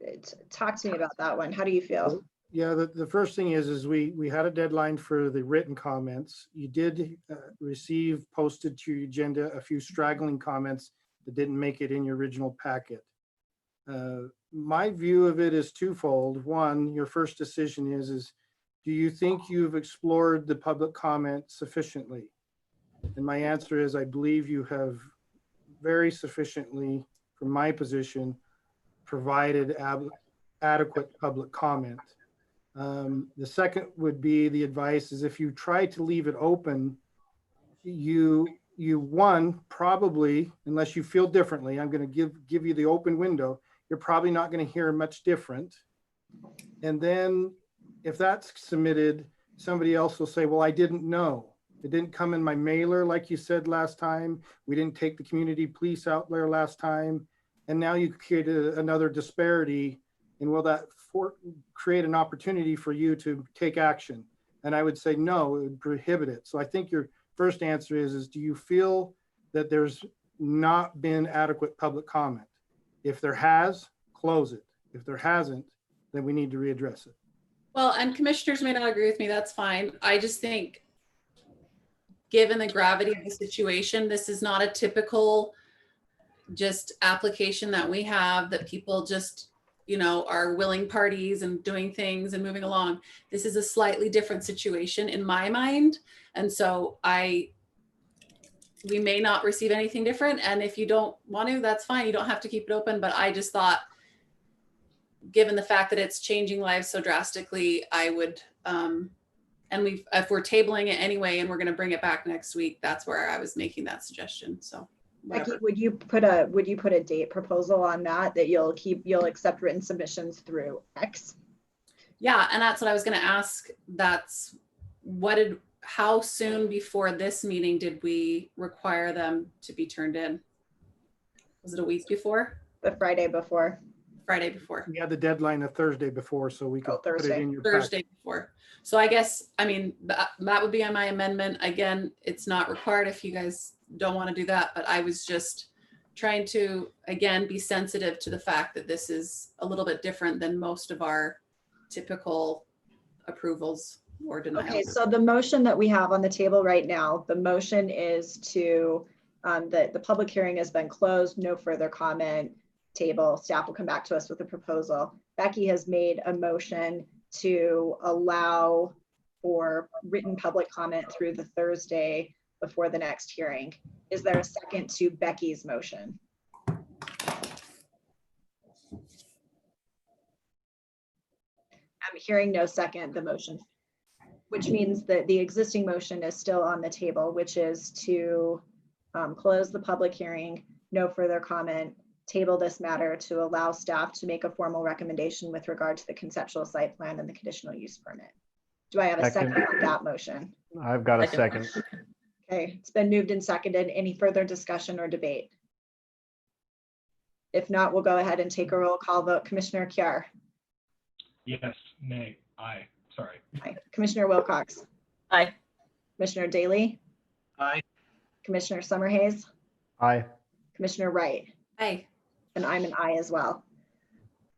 talk to me about that one. How do you feel? Yeah, the first thing is we had a deadline for the written comments. You did receive posted to your agenda a few straggling comments that didn't make it in your original packet. My view of it is twofold. One, your first decision is do you think you've explored the public comment sufficiently? And my answer is I believe you have very sufficiently, from my position, provided adequate public comment. The second would be the advice is if you try to leave it open, you probably, unless you feel differently, I'm going to give you the open window, you're probably not going to hear much different. And then if that's submitted, somebody else will say, well, I didn't know. It didn't come in my mailer, like you said last time. We didn't take the community police out there last time. And now you create another disparity. And will that create an opportunity for you to take action? And I would say, no, it would prohibit it. So I think your first answer is do you feel that there's not been adequate public comment? If there has, close it. If there hasn't, then we need to readdress it. Well, and commissioners may not agree with me, that's fine. I just think, given the gravity of the situation, this is not a typical just application that we have that people just, are willing parties and doing things and moving along. This is a slightly different situation in my mind. And so we may not receive anything different. And if you don't want to, that's fine. You don't have to keep it open. But I just thought, given the fact that it's changing lives so drastically, I would, if we're tabling it anyway, and we're going to bring it back next week, that's where I was making that suggestion. So Becky, would you put a date proposal on that you'll accept written submissions through X? Yeah, and that's what I was going to ask. How soon before this meeting did we require them to be turned in? Was it a week before? The Friday before. Friday before. We had the deadline a Thursday before, so we could put it in your packet. Thursday before. So I guess, that would be on my amendment. Again, it's not required if you guys don't want to do that, but I was just trying to, again, be sensitive to the fact that this is a little bit different than most of our typical approvals or denials. Okay, so the motion that we have on the table right now, the motion is to The public hearing has been closed, no further comment, table, staff will come back to us with a proposal. Becky has made a motion to allow for written public comment through the Thursday before the next hearing. Is there a second to Becky's motion? I'm hearing no second, the motion, which means that the existing motion is still on the table, which is to close the public hearing, no further comment, table this matter to allow staff to make a formal recommendation with regard to the conceptual site plan and the conditional use permit. Do I have a second on that motion? I've got a second. Okay, it's been moved and seconded. Any further discussion or debate? If not, we'll go ahead and take a roll call vote. Commissioner Kiar. Yes, nay, aye, sorry. Aye. Commissioner Wilcox. Aye. Commissioner Daly. Aye. Commissioner Summerhays. Aye. Commissioner Wright. Aye. And I'm an aye as well.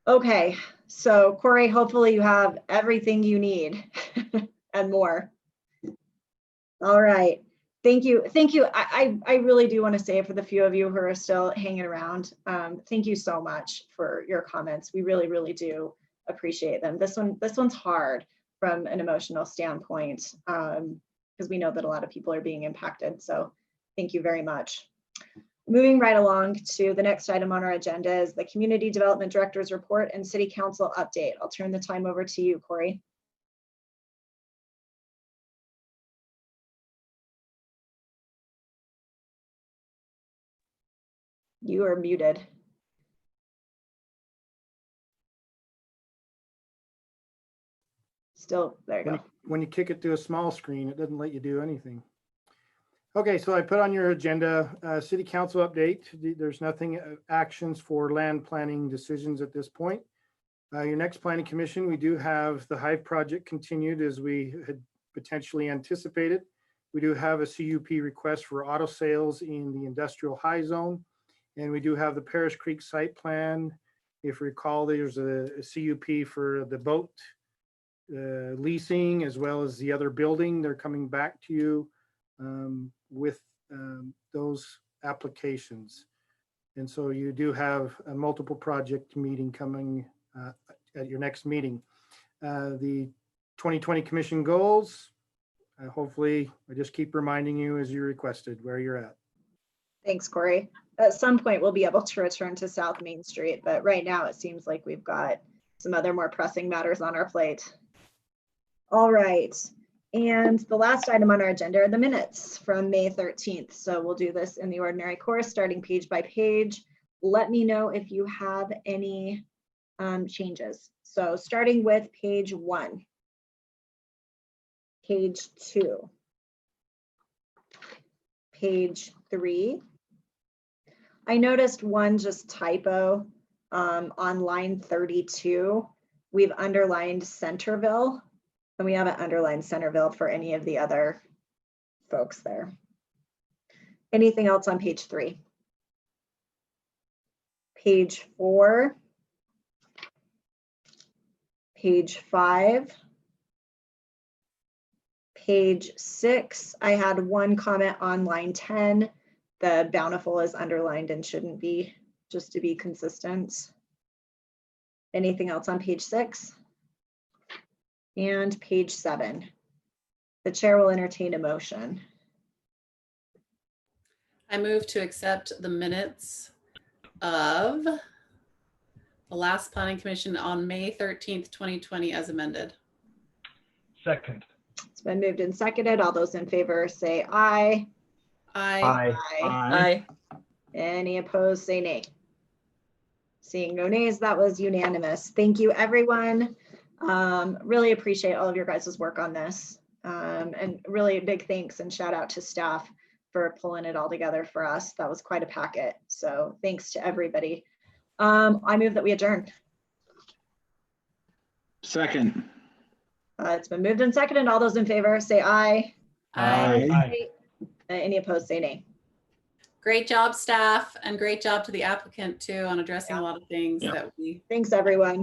Okay, so Corey, hopefully you have everything you need and more. All right, thank you. Thank you. I really do want to say, for the few of you who are still hanging around, thank you so much for your comments. We really, really do appreciate them. This one's hard from an emotional standpoint, because we know that a lot of people are being impacted. So thank you very much. Moving right along to the next item on our agenda is the Community Development Director's Report and City Council Update. I'll turn the time over to you, Corey. You are muted. Still, there you go. When you kick it to a small screen, it doesn't let you do anything. Okay, so I put on your agenda, city council update. There's nothing actions for land planning decisions at this point. Your next planning commission, we do have the Hive project continued as we had potentially anticipated. We do have a CUP request for auto sales in the industrial high zone. And we do have the Paris Creek site plan. If you recall, there's a CUP for the boat leasing as well as the other building. They're coming back to you with those applications. And so you do have a multiple project meeting coming at your next meeting. The 2020 commission goals, hopefully I just keep reminding you as you requested where you're at. Thanks, Corey. At some point we'll be able to return to South Main Street, but right now it seems like we've got some other more pressing matters on our plate. All right. And the last item on our agenda are the minutes from May 13th. So we'll do this in the ordinary course, starting page by page. Let me know if you have any changes. So starting with page 1, page 2, page 3. I noticed one just typo on line 32. We've underlined Centerville. And we haven't underlined Centerville for any of the other folks there. Anything else on page 3? Page 4. Page 5. Page 6. I had one comment on line 10. The bountiful is underlined and shouldn't be, just to be consistent. Anything else on page 6? And page 7. The chair will entertain a motion. I move to accept the minutes of the last planning commission on May 13th, 2020 as amended. Second. It's been moved and seconded. All those in favor say aye. Aye. Aye. Any opposed, say nay. Seeing no nays, that was unanimous. Thank you, everyone. Really appreciate all of your guys' work on this. And really a big thanks and shout out to staff for pulling it all together for us. That was quite a packet. So thanks to everybody. I move that we adjourn. Second. It's been moved and seconded. All those in favor say aye. Aye. Any opposed, say nay. Great job, staff, and great job to the applicant too on addressing a lot of things that we Thanks, everyone.